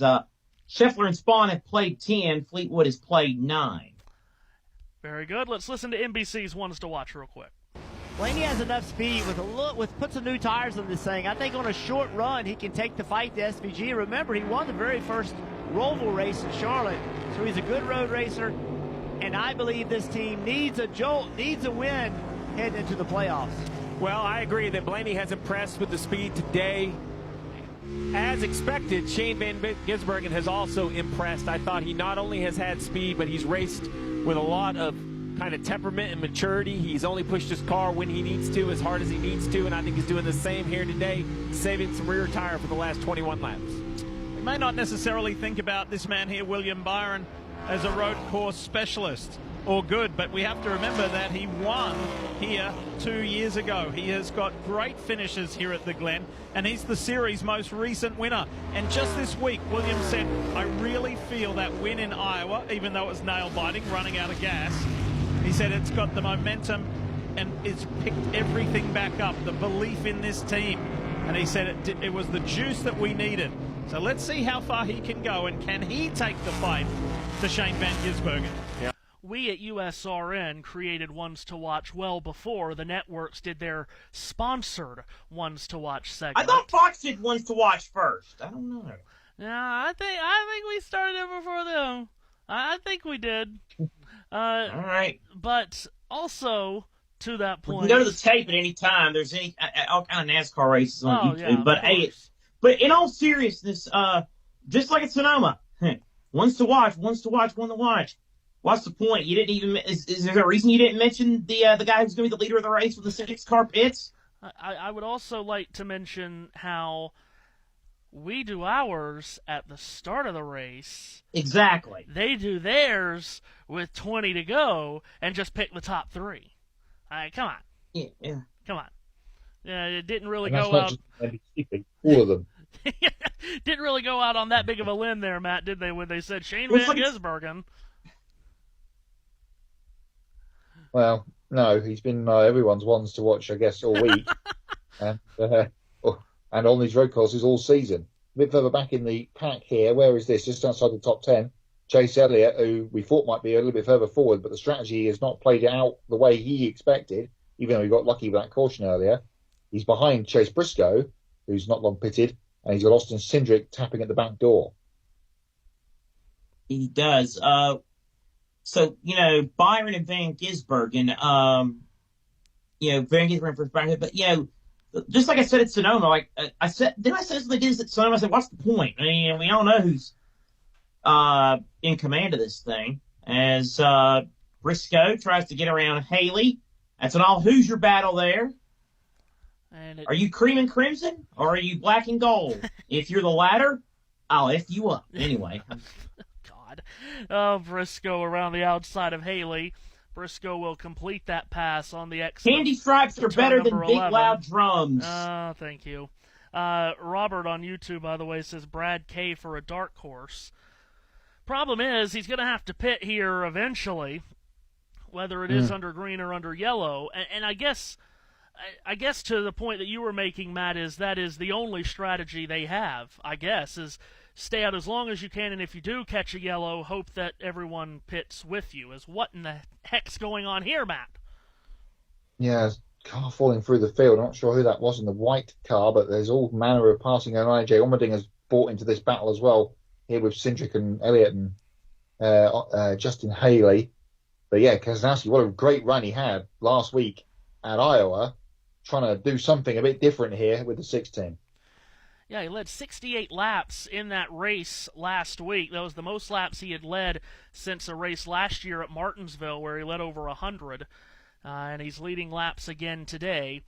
Scheffler and Spawn have played 10. Fleetwood has played 9. Very good. Let's listen to NBC's Ones to Watch real quick. Blaney has enough speed with put some new tires on this thing. I think on a short run he can take the fight to SVG. Remember, he won the very first Roval race in Charlotte, so he's a good road racer. And I believe this team needs a jolt, needs a win heading into the playoffs. Well, I agree that Blaney has impressed with the speed today. As expected, Shane Van Gisbergen has also impressed. I thought he not only has had speed, but he's raced with a lot of kind of temperament and maturity. He's only pushed his car when he needs to, as hard as he needs to, and I think he's doing the same here today, saving some rear tire for the last 21 laps. We may not necessarily think about this man here, William Byron, as a road course specialist. or good, but we have to remember that he won here 2 years ago. He has got great finishes here at the Glen, and he's the series' most recent winner. And just this week, Williams said, I really feel that win in Iowa, even though it was nail-biting, running out of gas, he said it's got the momentum and it's picked everything back up, the belief in this team. And he said it was the juice that we needed. So let's see how far he can go, and can he take the fight to Shane Van Gisbergen? Yeah. We at USRN created Ones to Watch well before the networks did their sponsored Ones to Watch segment. I thought Fox did Ones to Watch first. I don't know. Yeah, I think we started it before them. I think we did. All right. But also, to that point, we can go to the tape at any time. There's any all kind of NASCAR races on YouTube. Yeah, but hey, but in all seriousness, just like at Sonoma, Ones to Watch, one to watch. What's the point? You didn't even. Is there a reason you didn't mention the guy who's going to be the leader of the race with the 6-car pits? I would also like to mention how we do ours at the start of the race. Exactly. They do theirs with 20 to go and just pick the top 3. Come on. Yeah. Come on. It didn't really and go out. All of them. Didn't really go out on that big of a limb there, Matt, did they, when they said Shane Van Gisbergen? Well, no, he's been everyone's Ones to Watch, I guess, all week. and on these road courses all season. A bit further back in the pack here, where is this? Just outside the top 10. Chase Elliott, who we thought might be a little bit further forward, but the strategy has not played it out the way he expected, even though he got lucky with that caution earlier. He's behind Chase Briscoe, who's not long pitted, and he's got Austin Cindric tapping at the back door. He does. So, Byron and Van Gisbergen, Van Gisbergen first back, but, just like I said at Sonoma, like I said, didn't I say something like this at Sonoma? I said, what's the point? I mean, we all know who's in command of this thing. As Briscoe tries to get around Haley. That's an all Hoosier battle there. Are you cream and crimson, or are you black and gold? If you're the latter, I'll F you up. Anyway. Oh, Briscoe around the outside of Haley. Briscoe will complete that pass on the exit. Candy stripes are better than big, loud drums. Thank you. Robert on YouTube, by the way, says Brad K for a dark horse. Problem is, he's going to have to pit here eventually, whether it is under green or under yellow. And I guess to the point that you were making, Matt, is that is the only strategy they have, I guess, is stay out as long as you can, and if you do catch a yellow, hope that everyone pits with you. Is what in the heck's going on here, Matt? Yeah, car falling through the field. I'm not sure who that was in the white car, but there's all manner of passing on. IJ Omerding has bought into this battle as well, here with Cindric and Elliott and Justin Haley. But yeah, Keselowski, what a great run he had last week at Iowa, trying to do something a bit different here with the 6-10. Yeah, he led 68 laps in that race last week. That was the most laps he had led since a race last year at Martinsville, where he led over 100. And he's leading laps again today.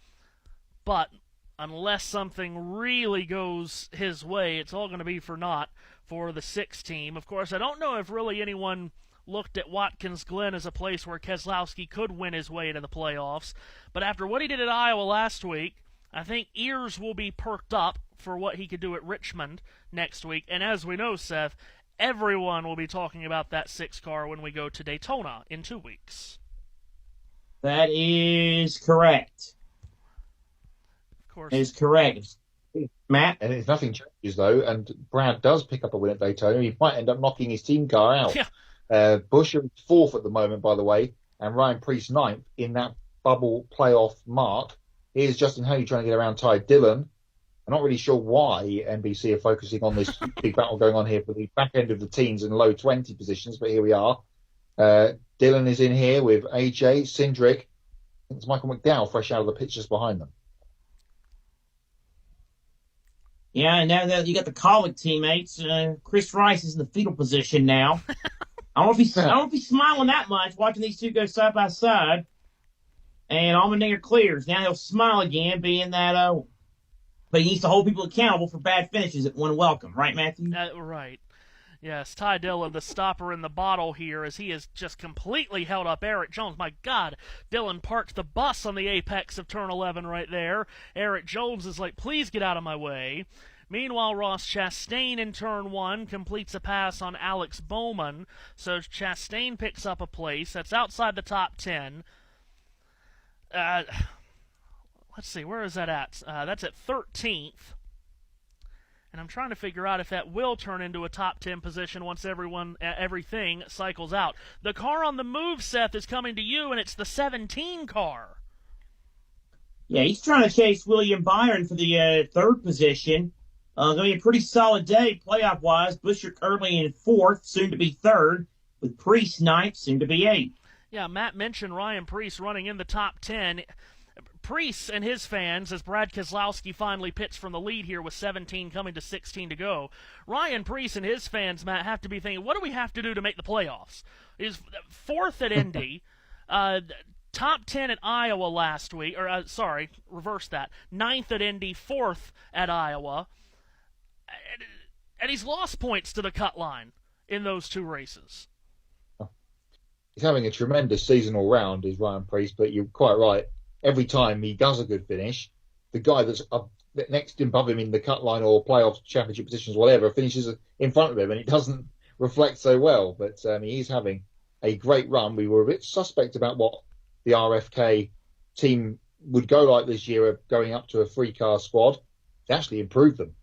But unless something really goes his way, it's all going to be for naught for the 6 team. Of course, I don't know if really anyone looked at Watkins Glen as a place where Keselowski could win his way to the playoffs. But after what he did at Iowa last week, I think ears will be perked up for what he could do at Richmond next week. And as we know, Seth, everyone will be talking about that 6-car when we go to Daytona in 2 weeks. That is correct. Of course. That is correct. Matt? And if nothing changes, though, and Brad does pick up a win at Daytona, he might end up knocking his team car out. Yeah. Buescher is 4th at the moment, by the way, and Ryan Preece 9th in that bubble playoff mark. Here's Justin Haley trying to get around Ty Dillon. I'm not really sure why NBC are focusing on this big battle going on here for the back end of the teens and low 20 positions, but here we are. Dillon is in here with AJ, Cindric. I think it's Michael McDowell fresh out of the pits just behind them. Yeah, and now that you got the colleague teammates, Chris Rice is in the fetal position now. I don't know if he's smiling that much watching these two go side by side. And Allmendinger clears. Now he'll smile again, being that but he needs to hold people accountable for bad finishes at one welcome, right, Matthew? Right. Yes, Ty Dillon, the stopper in the bottle here, as he has just completely held up Eric Jones. My God, Dillon parked the bus on the apex of turn 11 right there. Eric Jones is like, please get out of my way. Meanwhile, Ross Chastain in turn 1 completes a pass on Alex Bowman, so Chastain picks up a place. That's outside the top 10. Let's see, where is that at? That's at 13th. And I'm trying to figure out if that will turn into a top 10 position once everything cycles out. The car on the move, Seth, is coming to you, and it's the 17 car. Yeah, he's trying to chase William Byron for the third position. Going to be a pretty solid day playoff-wise. Buscher currently in 4th, soon to be 3rd, with Priest 9th, soon to be 8th. Yeah, Matt mentioned Ryan Priest running in the top 10. Priest and his fans, as Brad Keselowski finally pits from the lead here with 17 coming to 16 to go, Ryan Priest and his fans, Matt, have to be thinking, what do we have to do to make the playoffs? He's 4th at Indy, top 10 at Iowa last week, or reverse that, 9th at Indy, 4th at Iowa, and he's lost points to the cut line in those 2 races. He's having a tremendous season all round, is Ryan Priest, but you're quite right. Every time he does a good finish, the guy that's up next above him in the cut line or playoff championship positions, whatever, finishes in front of him, and it doesn't reflect so well. But he's having a great run. We were a bit suspect about what the RFK team would go like this year, of going up to a 3-car squad. They actually improved them.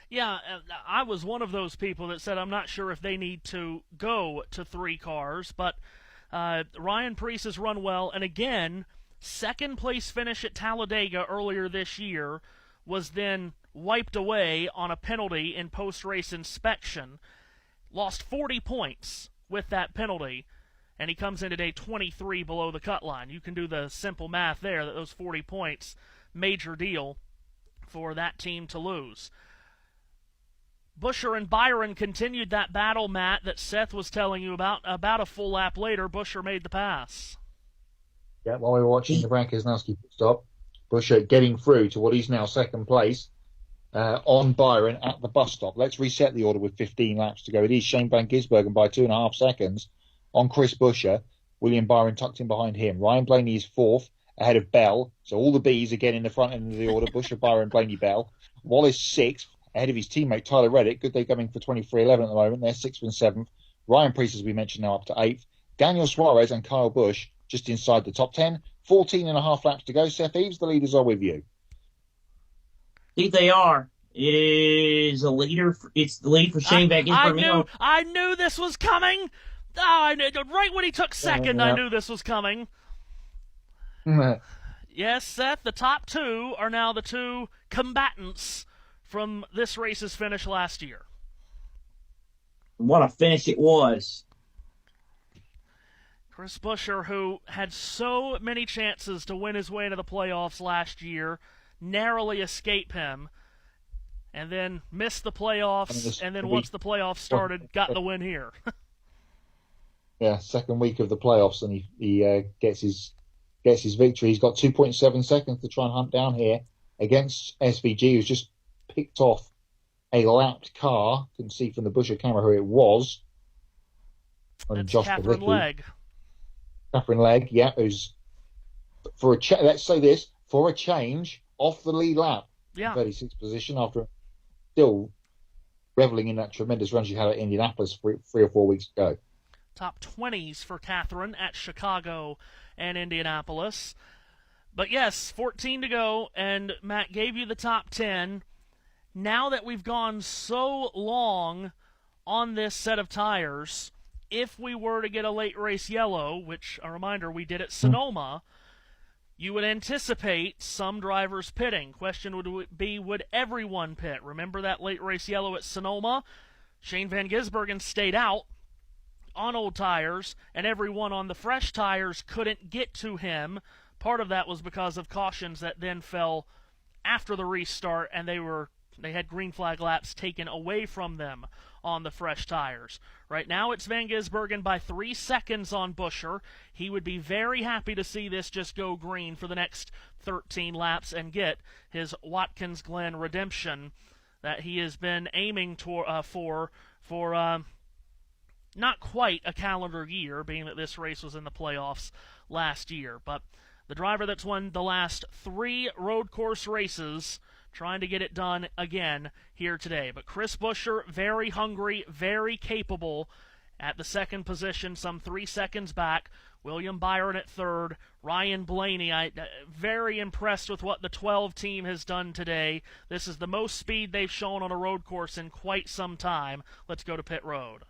Yeah, I was one of those people that said I'm not sure if they need to go to 3 cars, but Ryan Priest has run well, and again, second-place finish at Talladega earlier this year was then wiped away on a penalty in post-race inspection. Lost 40 points with that penalty, and he comes in today 23 below the cut line. You can do the simple math there, that those 40 points, major deal for that team to lose. Buscher and Byron continued that battle, Matt, that Seth was telling you about. About a full lap later, Buscher made the pass. Yeah, while we were watching the Brad Keselowski stop, Buscher getting through to what is now second place on Byron at the bus stop. Let's reset the order with 15 laps to go. It is Shane Van Gisbergen by 2.5 seconds on Chris Buscher. William Byron tucked in behind him. Ryan Blaney is 4th ahead of Bell. So all the Bs again in the front end of the order. Buscher, Byron, Blaney, Bell. Wallace 6th ahead of his teammate Tyler Reddick. Good day coming for 23.11 at the moment. They're 6th and 7th. Ryan Priest, as we mentioned, now up to 8th. Daniel Suarez and Kyle Busch just inside the top 10. 14.5 laps to go. Seth Eves, the leaders are with you. I think they are. It is a leader. It's the lead for Shane Van Gisbergen. I knew this was coming. Oh, right when he took second, I knew this was coming. Yes, Seth, the top 2 are now the 2 combatants from this race's finish last year. What a finish it was. Chris Buscher, who had so many chances to win his way into the playoffs last year, narrowly escaped him, and then missed the playoffs, and then once the playoffs started, got the win here. Yeah, second week of the playoffs, and he gets his victory. He's got 2.7 seconds to try and hunt down here against SVG, who's just picked off a lapped car. Couldn't see from the Buscher camera who it was. That's Catherine Legg. Catherine Legg, yeah, who's let's say this, for a change, off the lead lap. Yeah. 36th position after still reveling in that tremendous run she had at Indianapolis 3 or 4 weeks ago. Top 20s for Catherine at Chicago and Indianapolis. But yes, 14 to go, and Matt gave you the top 10. Now that we've gone so long on this set of tires, if we were to get a late race yellow, which, a reminder, we did at Sonoma, you would anticipate some drivers pitting. Question would be, would everyone pit? Remember that late race yellow at Sonoma? Shane Van Gisbergen stayed out on old tires, and everyone on the fresh tires couldn't get to him. Part of that was because of cautions that then fell after the restart, and they had green flag laps taken away from them on the fresh tires. Right now it's Van Gisbergen by 3 seconds on Buscher. He would be very happy to see this just go green for the next 13 laps and get his Watkins Glen redemption. that he has been aiming for not quite a calendar year, being that this race was in the playoffs last year. But the driver that's won the last 3 road course races, trying to get it done again here today. But Chris Buescher, very hungry, very capable at the second position, some 3 seconds back. William Byron at third. Ryan Blaney, very impressed with what the 12 team has done today. This is the most speed they've shown on a road course in quite some time. Let's go to pit road.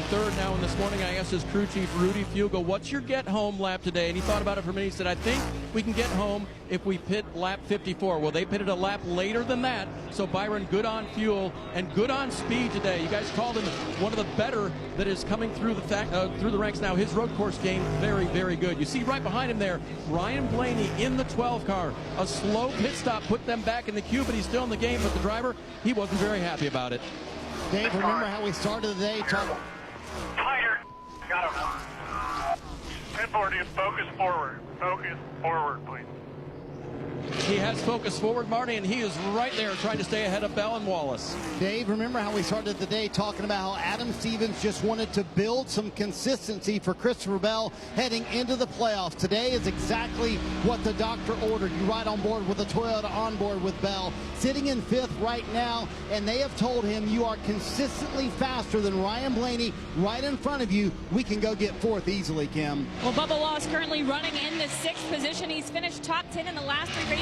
Third now, and this morning I asked his crew chief, Rudy Fugel, what's your get-home lap today? And he thought about it for a minute. He said, I think we can get home if we pit lap 54. Well, they pitted a lap later than that, so Byron, good on fuel and good on speed today. You guys called him one of the better that is coming through the ranks now. His road course game, very, very good. You see right behind him there, Ryan Blaney in the 12 car. A slow pit stop put them back in the queue, but he's still in the game. But the driver, he wasn't very happy about it. Dave, remember how we started the day talking? Tighter. Got him. Pinboard is focus forward. Focus forward, please. He has focus forward, Marty, and he is right there trying to stay ahead of Bell and Wallace. Dave, remember how we started the day talking about how Adam Stevens just wanted to build some consistency for Christopher Bell heading into the playoffs. Today is exactly what the doctor ordered. You ride on board with the Toyota on board with Bell, sitting in 5th right now, and they have told him you are consistently faster than Ryan Blaney right in front of you. We can go get 4th easily, Kim. Well, Bubba Wallace currently running in the 6th position. He's finished top 10 in the last 3 races.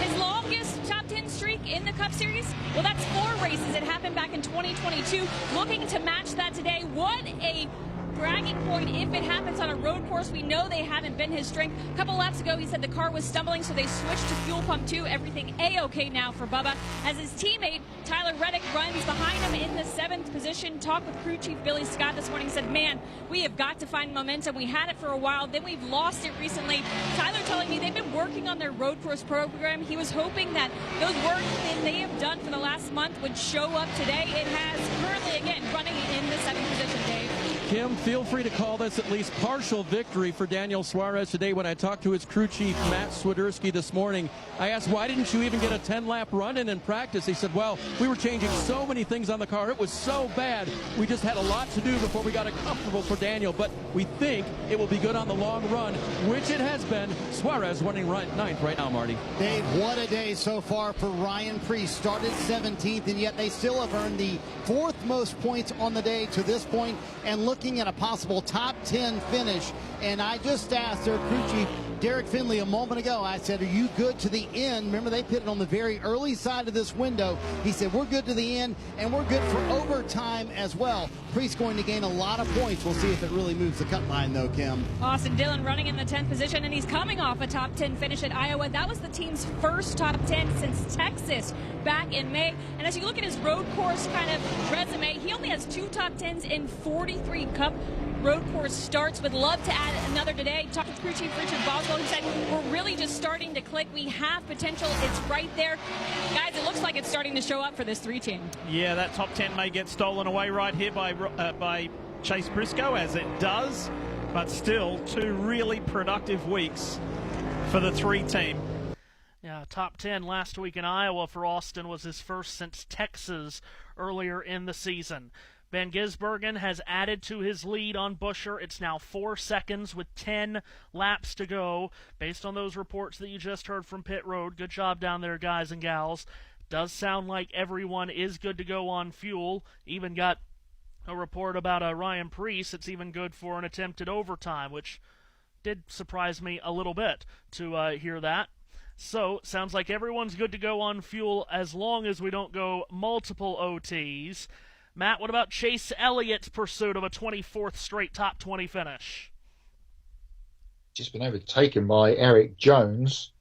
His longest top 10 streak in the Cup Series, well, that's 4 races. It happened back in 2022. Looking to match that today. What a bragging point if it happens on a road course. We know they haven't been his strength. A couple laps ago, he said the car was stumbling, so they switched to fuel pump 2. Everything A-OK now for Bubba. As his teammate, Tyler Reddick, runs behind him in the 7th position. Talked with crew chief Billy Scott this morning. Said, man, we have got to find momentum. We had it for a while, then we've lost it recently. Tyler telling me they've been working on their road course program. He was hoping that those work that they have done for the last month would show up today. It has. Currently, again, running in the 7th position, Dave. Kim, feel free to call this at least partial victory for Daniel Suarez today. When I talked to his crew chief, Matt Swiderski, this morning, I asked, why didn't you even get a 10-lap run-in in practice? He said, well, we were changing so many things on the car. It was so bad. We just had a lot to do before we got it comfortable for Daniel, but we think it will be good on the long run, which it has been. Suarez running 9th right now, Marty. Dave, what a day so far for Ryan Preece. Started 17th, and yet they still have earned the 4th most points on the day to this point, and looking at a possible top 10 finish. And I just asked their crew chief, Derek Finley, a moment ago, I said, are you good to the end? Remember, they pitted on the very early side of this window. He said, we're good to the end, and we're good for overtime as well. Preece going to gain a lot of points. We'll see if it really moves the cut line, though, Kim. Austin Dillon running in the 10th position, and he's coming off a top 10 finish at Iowa. That was the team's first top 10 since Texas back in May. And as you look at his road course kind of resume, he only has 2 top 10s in 43 Cup road course starts. Would love to add another today. Talked with crew chief Richard Boswell, who said, we're really just starting to click. We have potential. It's right there. Guys, it looks like it's starting to show up for this 3 team. Yeah, that top 10 may get stolen away right here by Chase Briscoe, as it does. But still, 2 really productive weeks for the 3 team. Yeah, top 10 last week in Iowa for Austin was his first since Texas earlier in the season. Ben Gisbergen has added to his lead on Buescher. It's now 4 seconds with 10 laps to go. Based on those reports that you just heard from pit road, good job down there, guys and gals. Does sound like everyone is good to go on fuel. Even got a report about Ryan Preece. It's even good for an attempt at overtime, which did surprise me a little bit to hear that. So, sounds like everyone's good to go on fuel as long as we don't go multiple OTs. Matt, what about Chase Elliott's pursuit of a 24th straight top 20 finish? Just been overtaken by Eric Jones,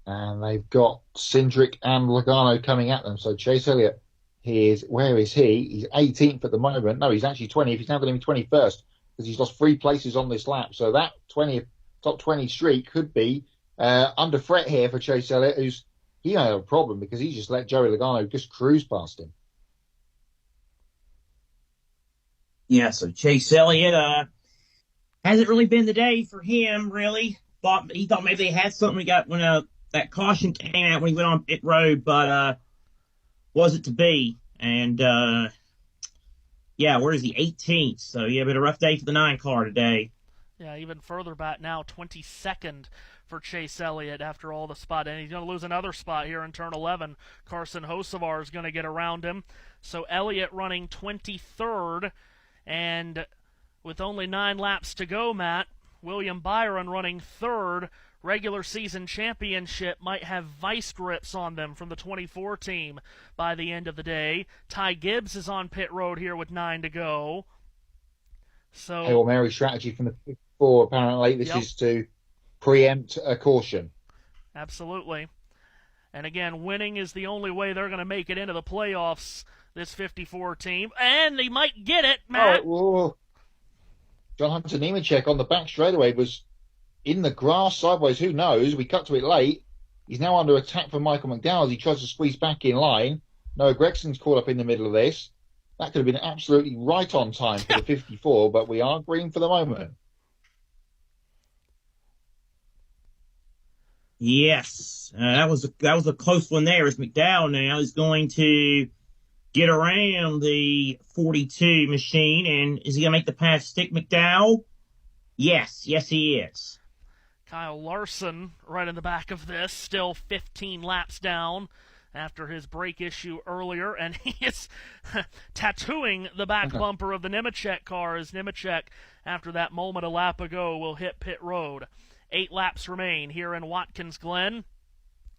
and they've got Cindric and Logano coming at them. So Chase Elliott, where is he? He's 18th at the moment. No, he's actually 20th. He's now going to be 21st because he's lost 3 places on this lap. So that top 20 streak could be under threat here for Chase Elliott, he don't have a problem because he just let Joey Logano just cruise past him. Yeah, so Chase Elliott hasn't really been the day for him, really. He thought maybe they had something we got when that caution came out when he went on pit road. But was it to be? And, yeah, where is he? 18th. So, yeah, been a rough day for the 9 car today. Yeah, even further back now, 22nd for Chase Elliott after all the spot. And he's going to lose another spot here in turn 11. Carson Hocevar is going to get around him. So Elliott running 23rd. And with only 9 laps to go, Matt, William Byron running 3rd. Regular season championship might have vice grips on them from the 24 team by the end of the day. Ty Gibbs is on pit road here with 9 to go. So Hail Mary strategy from the 54, apparently. This is to preempt a caution. Absolutely. And again, winning is the only way they're going to make it into the playoffs, this 54 team. And they might get it, Matt. Oh, John Hunter Nemechek on the back straightaway was in the grass sideways. Who knows? We cut to it late. He's now under attack from Michael McDowell as he tries to squeeze back in line. Noah Gregson's caught up in the middle of this. That could have been absolutely right on time for the 54, but we are green for the moment. Yes, that was a close one there. As McDowell now is going to get around the 42 machine, and is he going to make the pass stick, McDowell? Yes, he is. Kyle Larson right in the back of this, still 15 laps down after his brake issue earlier, and he is tattooing the back bumper of the Nemechek car as Nemechek, after that moment a lap ago, will hit pit road. 8 laps remain here in Watkins Glen.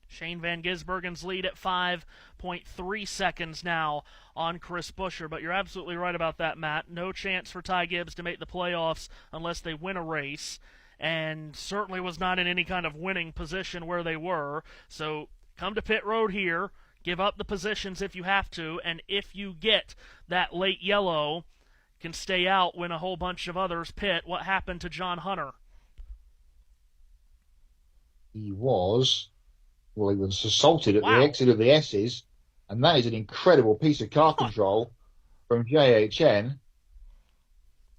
Shane Van Gisbergen's lead at 5.3 seconds now on Chris Buescher. But you're absolutely right about that, Matt. No chance for Ty Gibbs to make the playoffs unless they win a race, and certainly was not in any kind of winning position where they were. So come to pit road here, give up the positions if you have to, and if you get that late yellow, can stay out when a whole bunch of others pit. What happened to John Hunter? He was assaulted at the exit of the S's, and that is an incredible piece of car control from JHN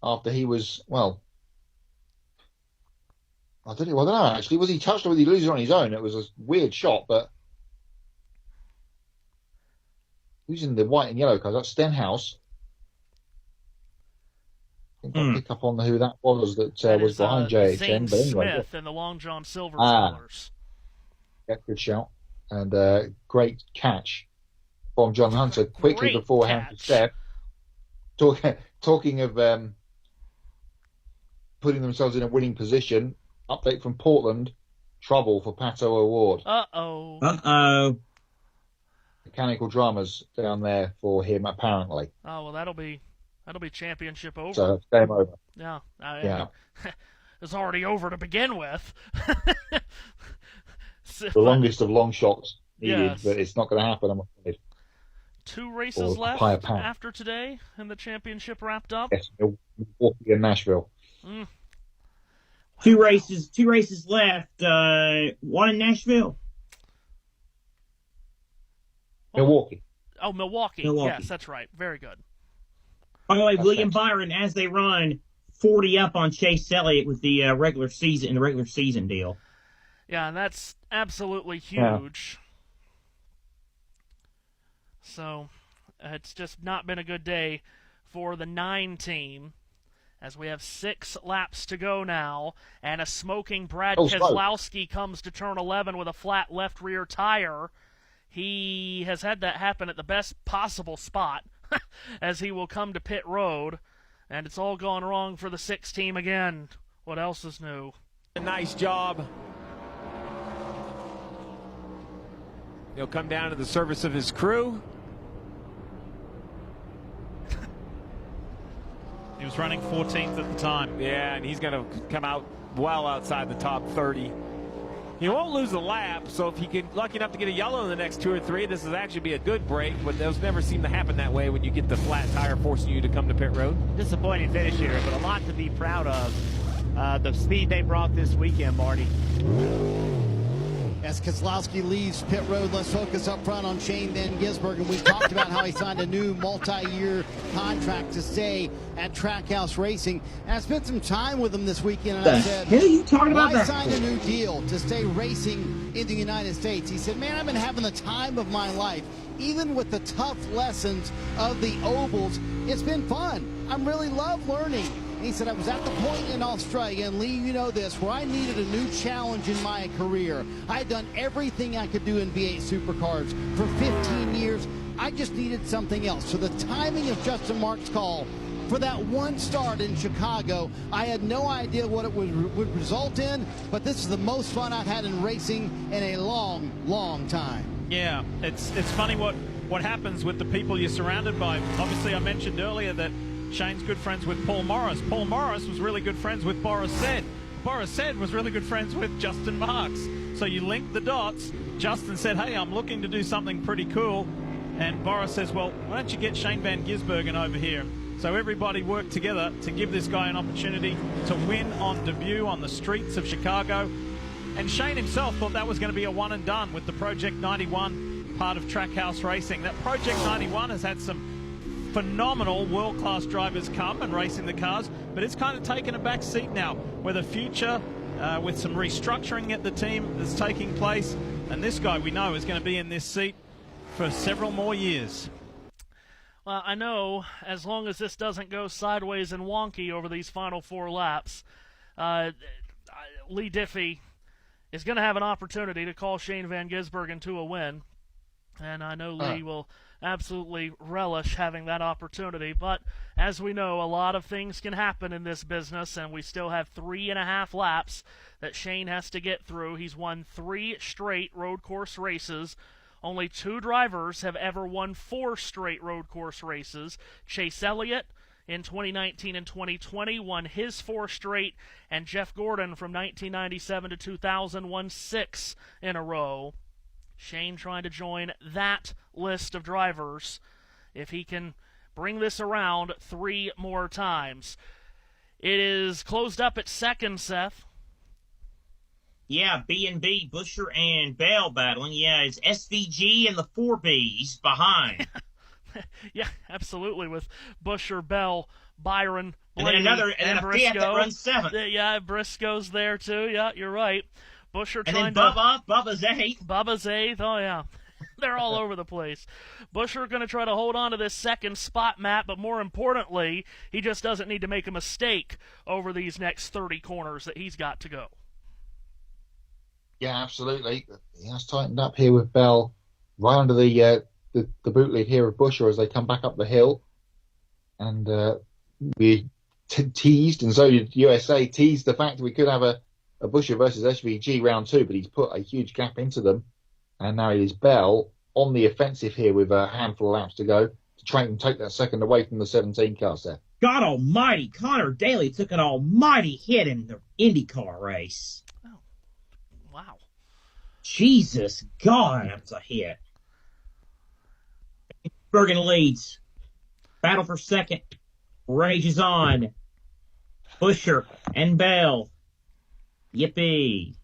after he was, I don't know, actually. Was he touched or was he losing on his own? It was a weird shot, but who's in the white and yellow cars? That's Stenhouse. I think I'll pick up on who that was that was behind JHN. Zane but anyway, Smith and the Long John Silver colors. Yeah, good shout. And great catch from John Hunter quickly before Hampton Steph. Talking of putting themselves in a winning position, update from Portland, trouble for Pato O'Ward. Uh-oh. Mechanical dramas down there for him, apparently. Oh, well, that'll be championship over. So, game over. Yeah. Yeah. It's already over to begin with. The longest of long shots needed, Yes. but it's not going to happen, I'm afraid. 2 races left after today, and the championship wrapped up. Yes, Milwaukee and Nashville. 2 races left. One in Nashville. Milwaukee. Oh, Milwaukee. Yes, that's right. Very good. By the way, William Byron, as they run 40 up on Chase Elliott with the regular season deal. Yeah, and that's absolutely huge. Yeah. So it's just not been a good day for the 9 team, as we have 6 laps to go now, and a smoking Brad Keselowski comes to turn 11 with a flat left rear tire. He has had that happen at the best possible spot as he will come to pit road, and it's all gone wrong for the 6 team again. What else is new? A nice job. He'll come down to the service of his crew. He was running 14th at the time. Yeah, and he's going to come out well outside the top 30. He won't lose a lap, so if he get lucky enough to get a yellow in the next 2 or 3, this will actually be a good break, but those never seem to happen that way when you get the flat tire forcing you to come to pit road. Disappointing finish here, but a lot to be proud of. The speed they brought this weekend, Marty. As Keselowski leaves pit road, let's focus up front on Shane Van Gisbergen. We've talked about how he signed a new multi-year contract to stay at Trackhouse Racing. And I spent some time with him this weekend, and I said, "Who are you talking about? Why sign a new deal to stay racing in the United States?" He said, "Man, I've been having the time of my life even with the tough lessons of the ovals, it's been fun. I really love learning. And he said, I was at the point in Australia, and Lee, you know this, where I needed a new challenge in my career. I had done everything I could do in V8 supercars for 15 years. I just needed something else. So the timing of Justin Marks' call for that one start in Chicago, I had no idea what it would result in, but this is the most fun I've had in racing in a long, long time. Yeah, it's funny what happens with the people you're surrounded by. Obviously, I mentioned earlier that Shane's good friends with Paul Morris. Paul Morris was really good friends with Boris Said. Boris Said was really good friends with Justin Marks. So you link the dots. Justin said, hey, I'm looking to do something pretty cool. And Boris says, well, why don't you get Shane Van Gisbergen over here? So everybody worked together to give this guy an opportunity to win on debut on the streets of Chicago. And Shane himself thought that was going to be a one and done with the Project 91 part of Trackhouse Racing. That Project 91 has had some phenomenal world-class drivers come and racing the cars, but it's kind of taken a back seat now with a future, with some restructuring at the team that's taking place, and this guy we know is going to be in this seat for several more years. Well, I know as long as this doesn't go sideways and wonky over these final 4 laps, Lee Diffie is going to have an opportunity to call Shane Van Gisbergen to a win, and I know Lee will absolutely relish having that opportunity. But as we know, a lot of things can happen in this business, and we still have 3.5 laps that Shane has to get through. He's won 3 straight road course races. Only 2 drivers have ever won 4 straight road course races. Chase Elliott in 2019 and 2020 won his 4 straight, and Jeff Gordon from 1997 to 2000 won 6 in a row. Shane trying to join that list of drivers if he can bring this around 3 more times. It is closed up at second, Seth. Yeah, B&B, Busher and Bell battling. Yeah, it's SVG and the 4Bs behind. Yeah, absolutely, with Busher, Bell, Byron, Blaney, and then a Briscoe. Fiat that runs 7th. Yeah, Briscoe's there too. Yeah, you're right. Busher and trying then Bubba's 8th. Bubba's 8th, oh yeah. They're all over the place. Busher going to try to hold on to this second spot, Matt, but more importantly, he just doesn't need to make a mistake over these next 30 corners that he's got to go. Yeah, absolutely. He has tightened up here with Bell right under the boot lead here of Busher as they come back up the hill. And we teased, and so did USA, teased the fact that we could have a Busher versus SVG round 2, but he's put a huge gap into them. And now it is Bell on the offensive here with a handful of laps to go to try and take that second away from the 17 car set. God almighty, Connor Daly took an almighty hit in the IndyCar race. Oh, wow. Jesus, God, that's a hit. Bergen leads. Battle for second. Rages on. Busher and Bell. Yippee.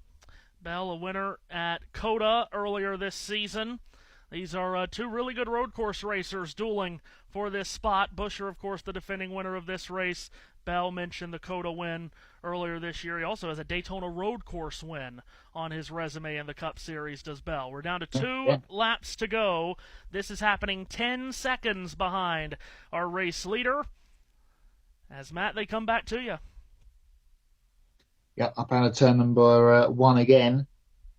Bell, a winner at COTA earlier this season. These are 2 really good road course racers dueling for this spot. Busher, of course, the defending winner of this race. Bell mentioned the COTA win earlier this year. He also has a Daytona road course win on his resume in the Cup Series, does Bell. We're down to 2 laps to go. This is happening 10 seconds behind our race leader. As Matt, they come back to you. Yeah, up out of turn number 1 again.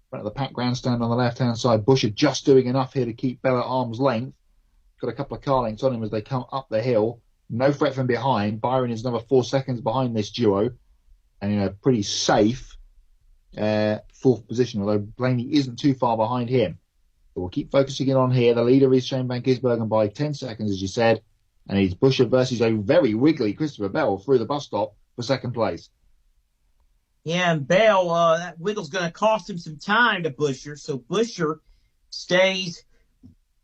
Front of the pack grandstand on the left-hand side. Busher just doing enough here to keep Bell at arm's length. Got a couple of car lengths on him as they come up the hill. No threat from behind. Byron is another 4 seconds behind this duo. And in a pretty safe 4th position, although Blaney isn't too far behind him. But we'll keep focusing in on here. The leader is Shane Van Gisbergen by 10 seconds, as you said. And it's Busher versus a very wiggly Christopher Bell through the bus stop for second place. Yeah, and Bell, that wiggle's going to cost him some time to Busher. So Busher stays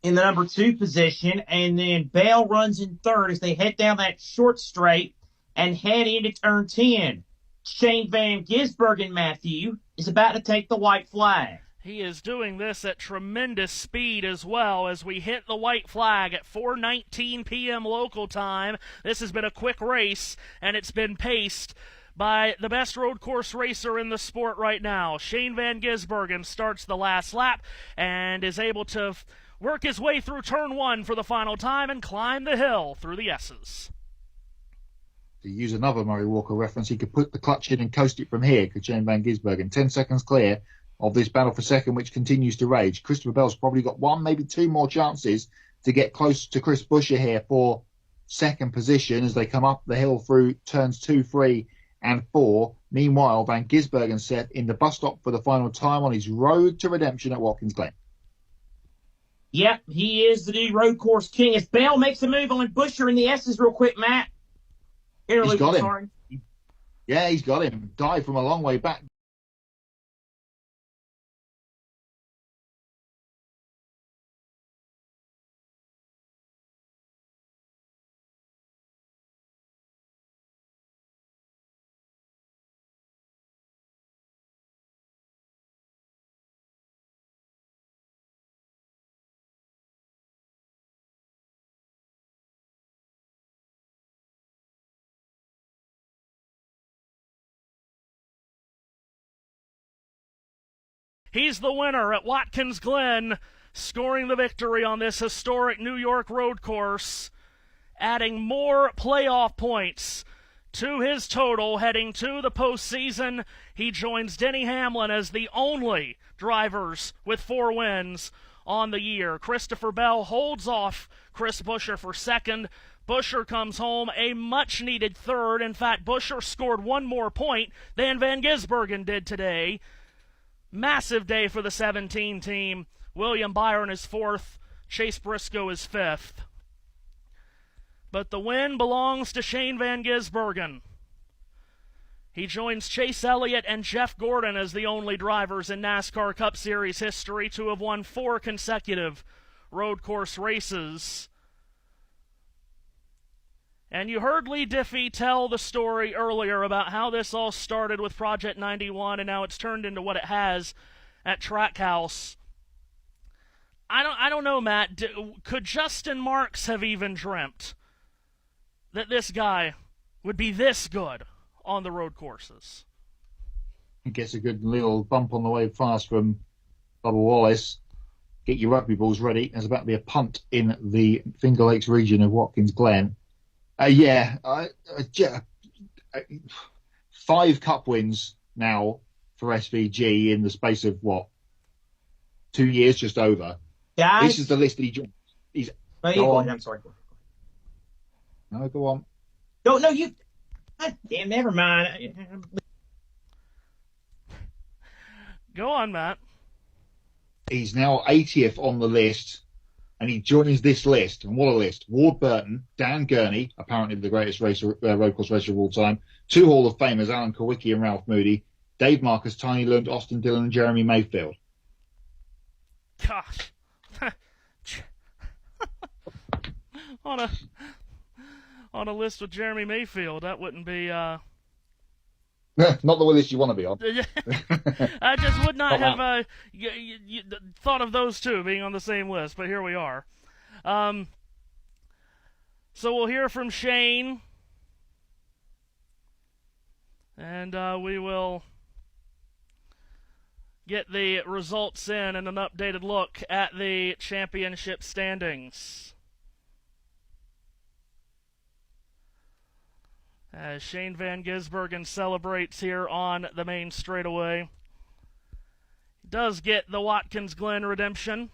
in the number 2 position, and then Bell runs in 3rd as they head down that short straight and head into turn 10. Shane Van Gisbergen, Matthew, is about to take the white flag. He is doing this at tremendous speed as well as we hit the white flag at 4:19 p.m. local time. This has been a quick race, and it's been paced by the best road course racer in the sport right now. Shane Van Gisbergen starts the last lap and is able to work his way through turn 1 for the final time and climb the hill through the S's. To use another Murray Walker reference, he could put the clutch in and coast it from here, could Shane Van Gisbergen. 10 seconds clear of this battle for second, which continues to rage. Christopher Bell's probably got 1, maybe 2 more chances to get close to Chris Buescher here for second position as they come up the hill through turns 2, 3 and 4. Meanwhile, Van Gisbergen set in the bus stop for the final time on his road to redemption at Watkins Glen. Yep, he is the new road course king. As Bell makes a move on Buescher in the S's real quick, Matt. He's got him. Yeah, he's got him. Dive from a long way back. He's the winner at Watkins Glen, scoring the victory on this historic New York road course, adding more playoff points to his total heading to the postseason. He joins Denny Hamlin as the only drivers with 4 wins on the year. Christopher Bell holds off Chris Buescher for second. Buescher comes home a much-needed third. In fact, Buescher scored 1 more point than Van Gisbergen did today. Massive day for the 17 team. William Byron is 4th. Chase Briscoe is 5th. But the win belongs to Shane Van Gisbergen. He joins Chase Elliott and Jeff Gordon as the only drivers in NASCAR Cup Series history to have won 4 consecutive road course races. And you heard Lee Diffie tell the story earlier about how this all started with Project 91 and now it's turned into what it has at Trackhouse. I don't know, Matt. Could Justin Marks have even dreamt that this guy would be this good on the road courses? He gets a good little bump on the way fast from Bubba Wallace. Get your rugby balls ready. There's about to be a punt in the Finger Lakes region of Watkins Glen. 5 cup wins now for SVG in the space of, 2 years, just over. Guys, this is the list that he joins. I'm sorry. No, go on. No, you. God damn, never mind. Go on, Matt. He's now 80th on the list. And he joins this list, and what a list. Ward Burton, Dan Gurney, apparently the greatest road course racer of all time, 2 Hall of Famers, Alan Kowicki and Ralph Moody, Dave Marcus, Tiny Lund, Austin Dillon, and Jeremy Mayfield. Gosh. on a list with Jeremy Mayfield, that wouldn't be... Not the list you want to be on. I just would not have thought of those two being on the same list, but here we are. So we'll hear from Shane, and we will get the results in and an updated look at the championship standings. As Shane Van Gisbergen celebrates here on the main straightaway. He does get the Watkins Glen redemption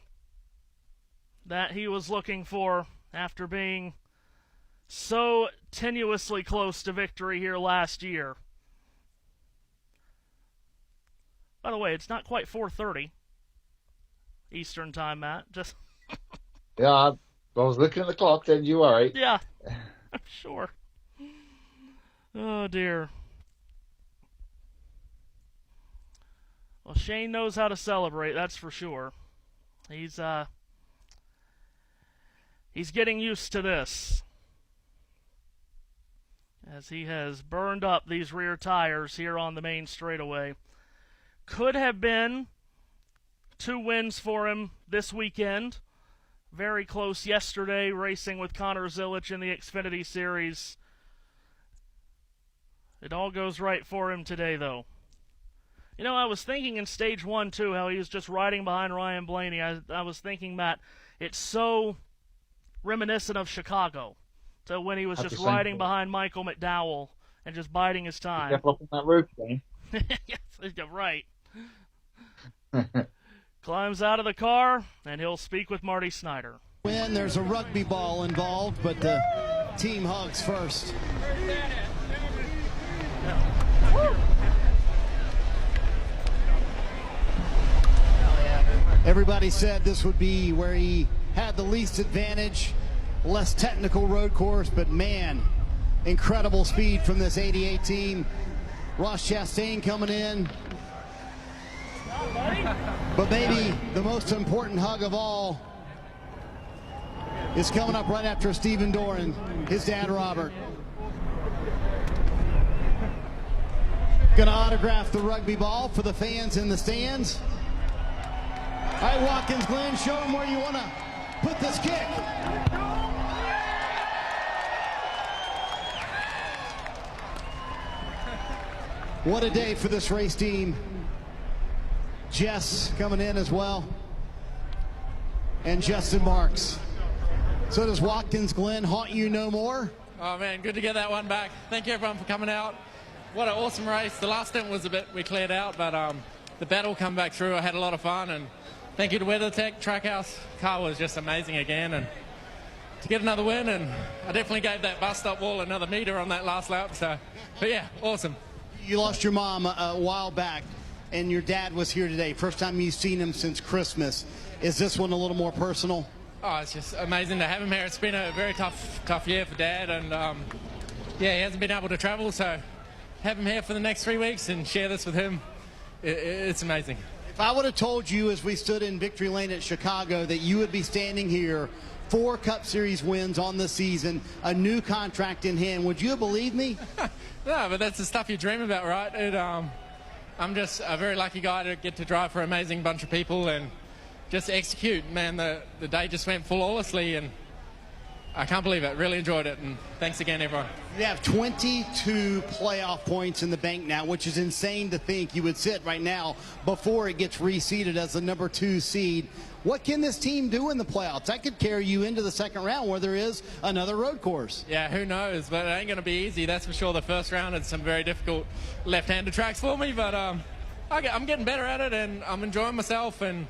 that he was looking for after being so tenuously close to victory here last year. By the way, it's not quite 4:30 Eastern time, Matt. Just yeah, I was looking at the clock, then you worry. Yeah, I'm sure. Oh, dear. Well, Shane knows how to celebrate, that's for sure. He's getting used to this, as he has burned up these rear tires here on the main straightaway. Could have been 2 wins for him this weekend. Very close yesterday, racing with Connor Zilich in the Xfinity Series. It all goes right for him today, though. You know, I was thinking in Stage 1, too, how he was just riding behind Ryan Blaney. I was thinking, Matt, it's so reminiscent of Chicago. So when he was That's just the same riding thing. behind Michael McDowell and just biding his time. Step up on that road again. Yes, right. Climbs out of the car, and he'll speak with Marty Snyder. When there's a rugby ball involved, but the team hugs first. Everybody said this would be where he had the least advantage, less technical road course, but man, incredible speed from this 88 team. Ross Chastain coming in. But maybe the most important hug of all is coming up right after Stephen Doran, his dad Robert. Gonna autograph the rugby ball for the fans in the stands. All right, Watkins Glen, show them where you want to put this kick. What a day for this race team. Jess coming in as well. And Justin Marks. So does Watkins Glen haunt you no more? Oh man, good to get that one back. Thank you everyone for coming out. What an awesome race. The last stint was a bit, we cleared out, but the battle come back through. I had a lot of fun, and thank you to WeatherTech, Trackhouse. Car was just amazing again, and to get another win, and I definitely gave that bus stop wall another meter on that last lap, so, but yeah, awesome. You lost your mom a while back, and your dad was here today. First time you've seen him since Christmas. Is this one a little more personal? Oh, it's just amazing to have him here. It's been a very tough year for Dad, and yeah, he hasn't been able to travel, so have him here for the next 3 weeks and share this with him. It's amazing. If I would have told you as we stood in victory lane at Chicago that you would be standing here, 4 Cup Series wins on the season, a new contract in hand, would you have believed me? No, but that's the stuff you dream about, right? I'm just a very lucky guy to get to drive for an amazing bunch of people and just execute. Man, the day just went flawlessly, and I can't believe it. Really enjoyed it, and thanks again, everyone. You have 22 playoff points in the bank now, which is insane to think you would sit right now before it gets reseeded as the number 2 seed. What can this team do in the playoffs? That could carry you into the second round where there is another road course. Yeah, who knows? But it ain't going to be easy, that's for sure. The first round had some very difficult left-handed tracks for me, but I'm getting better at it, and I'm enjoying myself, and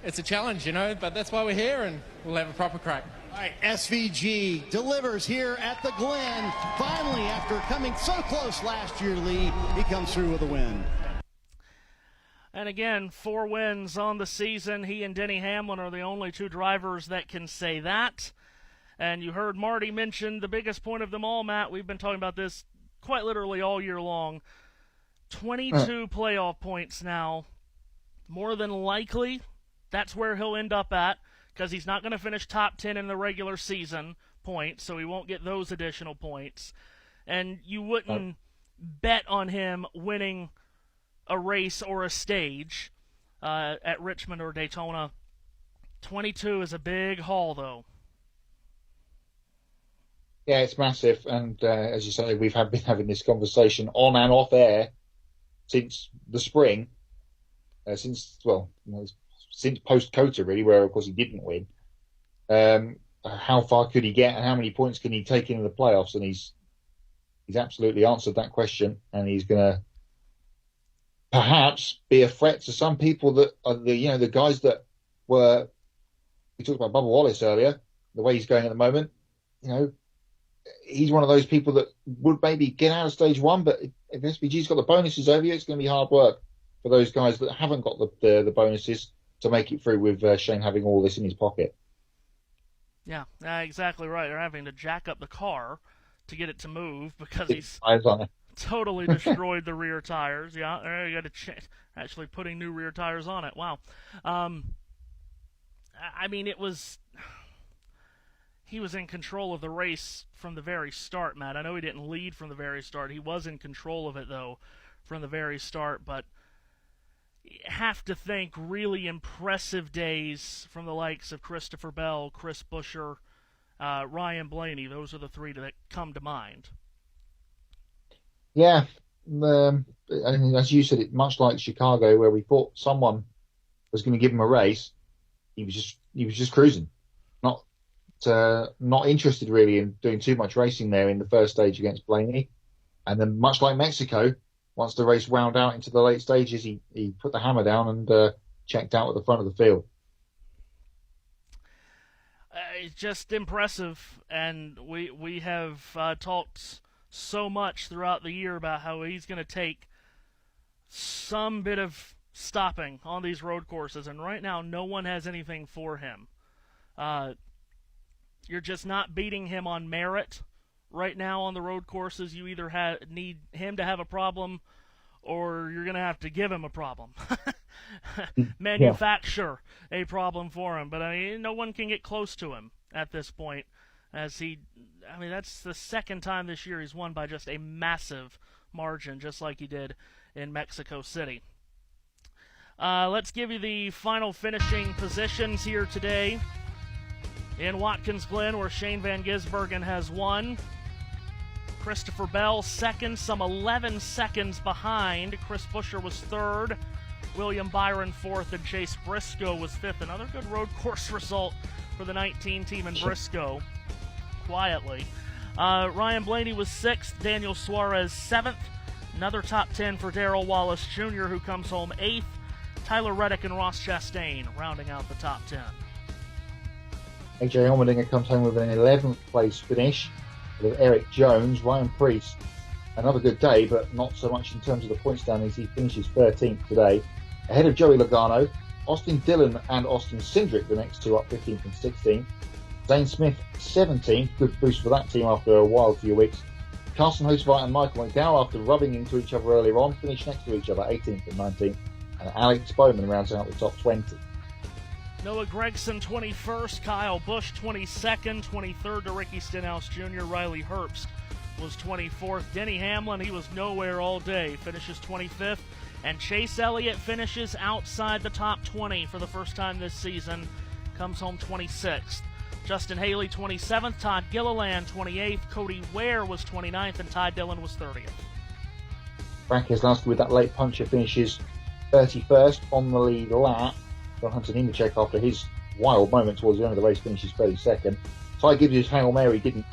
it's a challenge, you know, but that's why we're here, and we'll have a proper crack. All right, SVG delivers here at the Glen. Finally, after coming so close last year, Lee, he comes through with a win. And again, 4 wins on the season. He and Denny Hamlin are the only 2 drivers that can say that. And you heard Marty mention the biggest point of them all, Matt. We've been talking about this quite literally all year long. 22 playoff points now. More than likely, that's where he'll end up at, because he's not going to finish top 10 in the regular season points, so he won't get those additional points. And you wouldn't bet on him winning a race or a stage at Richmond or Daytona. 22 is a big haul, though. Yeah, it's massive, and as you say, we've been having this conversation on and off air since the spring, since post-Cota, really, where, of course, he didn't win. How far could he get, and how many points can he take into the playoffs? And he's absolutely answered that question, and he's going to perhaps be a threat to some people that are the guys that were. We talked about Bubba Wallace earlier, the way he's going at the moment. He's one of those people that would maybe get out of stage 1, but if SVG's got the bonuses over you, it's going to be hard work for those guys that haven't got the bonuses to make it through with Shane having all this in his pocket. Yeah, exactly right. They're having to jack up the car to get it to move because he's totally destroyed the rear tires. Yeah, you got to actually putting new rear tires on it. Wow. I mean, he was in control of the race from the very start, Matt. I know he didn't lead from the very start. He was in control of it, though, from the very start. But you have to think really impressive days from the likes of Christopher Bell, Chris Buescher, Ryan Blaney. Those are the 3 that come to mind. Yeah. And as you said, it much like Chicago, where we thought someone was going to give him a race, he was just cruising. not interested really in doing too much racing there in the first stage against Blaney. And then, much like Mexico, once the race wound out into the late stages, he put the hammer down and checked out at the front of the field. It's just impressive, and we have talked so much throughout the year about how he's going to take some bit of stopping on these road courses, and right now no one has anything for him. You're just not beating him on merit right now on the road courses. You either need him to have a problem, or you're going to have to give him a problem. Manufacture a problem for him. But I mean, no one can get close to him at this point, as that's the second time this year he's won by just a massive margin, just like he did in Mexico City. Let's give you the final finishing positions here today in Watkins Glen, where Shane Van Gisbergen has won. Christopher Bell second, some 11 seconds behind. Chris Buescher was third. William Byron fourth, and Chase Briscoe was fifth. Another good road course result for the 19 team in Briscoe, quietly. Ryan Blaney was sixth. Daniel Suarez seventh. Another top 10 for Darrell Wallace Jr., who comes home eighth. Tyler Reddick and Ross Chastain rounding out the top 10. AJ Allmendinger comes home with an 11th place finish with Eric Jones. Ryan Preece, another good day, but not so much in terms of the point standings. He finishes 13th today, ahead of Joey Logano. Austin Dillon and Austin Cindric, the next two, up 15th and 16th. Zane Smith 17th, good boost for that team after a wild few weeks. Carson Hocevar and Michael McDowell, after rubbing into each other earlier on, finished next to each other, 18th and 19th. And Alex Bowman rounds out the top 20. Noah Gregson 21st, Kyle Busch 22nd, 23rd to Ricky Stenhouse Jr., Riley Herbst was 24th. Denny Hamlin, he was nowhere all day, finishes 25th. And Chase Elliott finishes outside the top 20 for the first time this season, comes home 26th. Justin Haley 27th, Todd Gilliland 28th, Cody Ware was 29th, and Ty Dillon was 30th. Frank Keselowski with that late puncher finishes 31st on the lead lap. John Hunter Nemechek, after his wild moment towards the end of the race, finishes 32nd. Ty Gibbs' Hail Mary didn't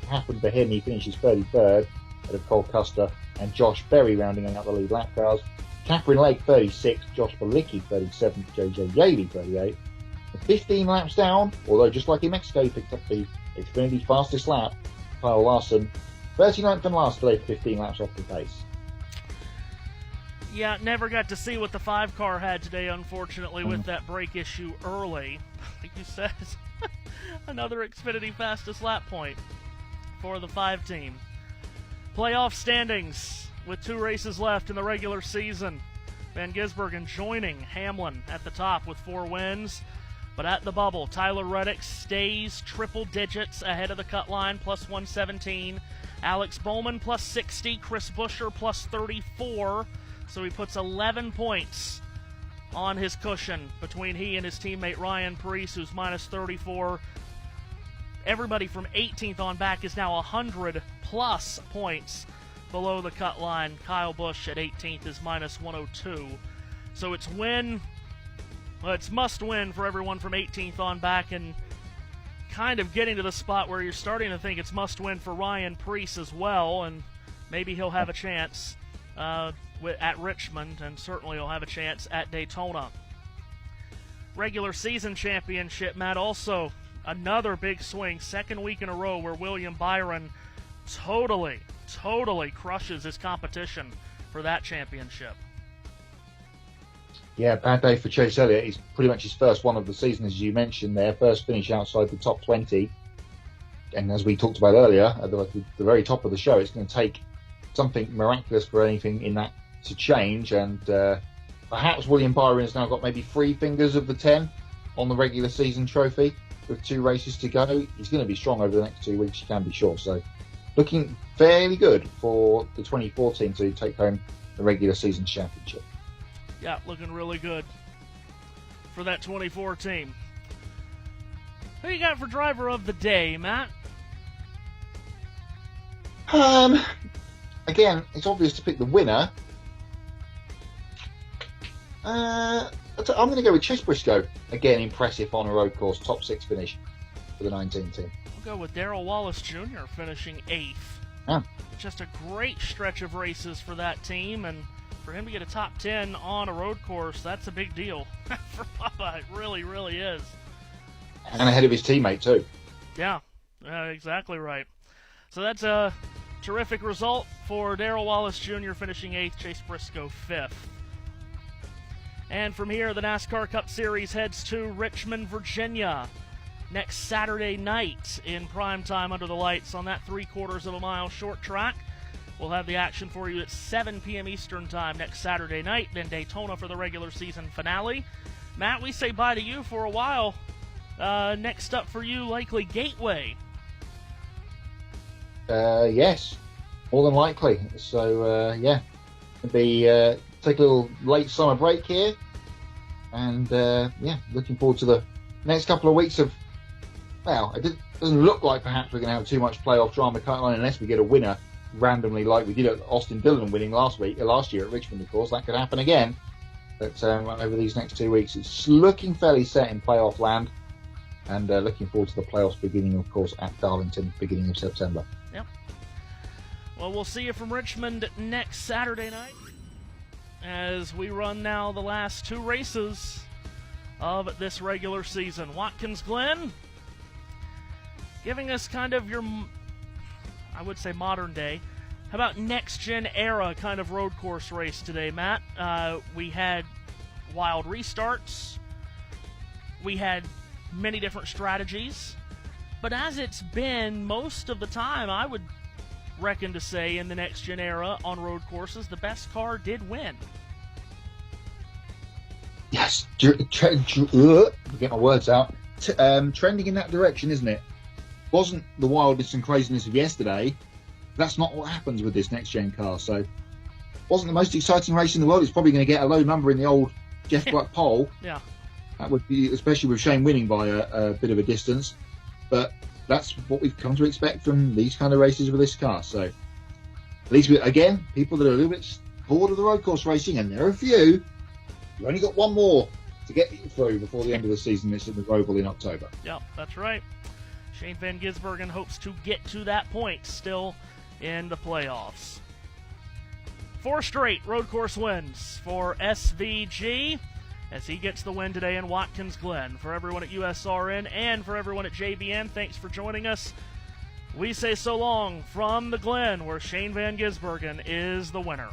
happen for him. He finishes 33rd ahead of Cole Custer and Josh Berry rounding out the lead lap cars. Catherine Lake 36th, Josh Balicki 37th, JJ Yaley 38th. 15 laps down, although just like in Mexico, he picked up the Xfinity fastest lap. Kyle Larson, 39th and last, delayed 15 laps off the pace. Yeah, never got to see what the 5-car had today, unfortunately, with that brake issue early. Like you said, another Xfinity fastest lap point for the 5 team. Playoff standings with 2 races left in the regular season. Van Gisbergen joining Hamlin at the top with 4 wins. But at the bubble, Tyler Reddick stays triple digits ahead of the cut line, plus 117. Alex Bowman plus 60. Chris Buescher plus 34. So he puts 11 points on his cushion between he and his teammate Ryan Preece, who's minus 34. Everybody from 18th on back is now 100-plus points below the cut line. Kyle Busch at 18th is minus 102. So it's must-win for everyone from 18th on back, and kind of getting to the spot where you're starting to think it's must-win for Ryan Preece as well, and maybe he'll have a chance at Richmond, and certainly he'll have a chance at Daytona. Regular season championship, Matt, also another big swing, second week in a row where William Byron totally crushes his competition for that championship. Yeah, bad day for Chase Elliott. He's pretty much his first one of the season, as you mentioned there. First finish outside the top 20. And as we talked about earlier, at the very top of the show, it's going to take something miraculous for anything in that to change. And perhaps William Byron has now got maybe 3 fingers of the 10 on the regular season trophy with 2 races to go. He's going to be strong over the next 2 weeks, you can be sure. So looking fairly good for the 2014 to take home the regular season championship. Yeah, looking really good for that 24 team. Who you got for driver of the day, Matt? Again, it's obvious to pick the winner. I'm going to go with Chase Briscoe. Again, impressive on a road course, top 6 finish. for the 19 team. We'll go with Darrell Wallace Jr. finishing 8th. Yeah. Just a great stretch of races for that team, and for him to get a top 10 on a road course, that's a big deal for Papa. It really, really is. And ahead of his teammate, too. Yeah, exactly right. So that's a terrific result for Darrell Wallace Jr. finishing 8th, Chase Briscoe 5th. And from here, the NASCAR Cup Series heads to Richmond, Virginia, next Saturday night in prime time under the lights on that 3/4 of a mile short track. We'll have the action for you at 7 p.m. Eastern time next Saturday night, then Daytona for the regular season finale. Matt, we say bye to you for a while. Next up for you, likely Gateway. Yes, more than likely. So, yeah, it'll be take a little late summer break here. And, yeah, looking forward to the next couple of weeks of, well, it doesn't look like perhaps we're going to have too much playoff drama unless we get a winner randomly like we did at Austin Dillon winning last year at Richmond, of course. That could happen again. But over these next 2 weeks, it's looking fairly set in playoff land. And looking forward to the playoffs beginning, of course, at Darlington, beginning of September. Yep. Well, we'll see you from Richmond next Saturday night as we run now the last 2 races of this regular season. Watkins Glen giving us kind of your, I would say, modern day. How about next-gen era kind of road course race today, Matt? We had wild restarts. We had many different strategies. But as it's been most of the time, I would reckon to say in the next-gen era on road courses, the best car did win. Yes. Get my words out. Trending in that direction, isn't it? Wasn't the wildness and craziness of yesterday. That's not what happens with this next-gen car. So, wasn't the most exciting race in the world. It's probably going to get a low number in the old Jeff Gluck poll. Yeah. That would be, especially with Shane winning by a bit of a distance. But that's what we've come to expect from these kind of races with this car. So, at least, again, people that are a little bit bored of the road course racing, and there are a few, you've only got one more to get through before the end of the season. It's in the Roval in October. Yep, that's right. Shane Van Gisbergen hopes to get to that point still in the playoffs. 4 straight road course wins for SVG as he gets the win today in Watkins Glen. For everyone at USRN and for everyone at JBM, thanks for joining us. We say so long from the Glen, where Shane Van Gisbergen is the winner.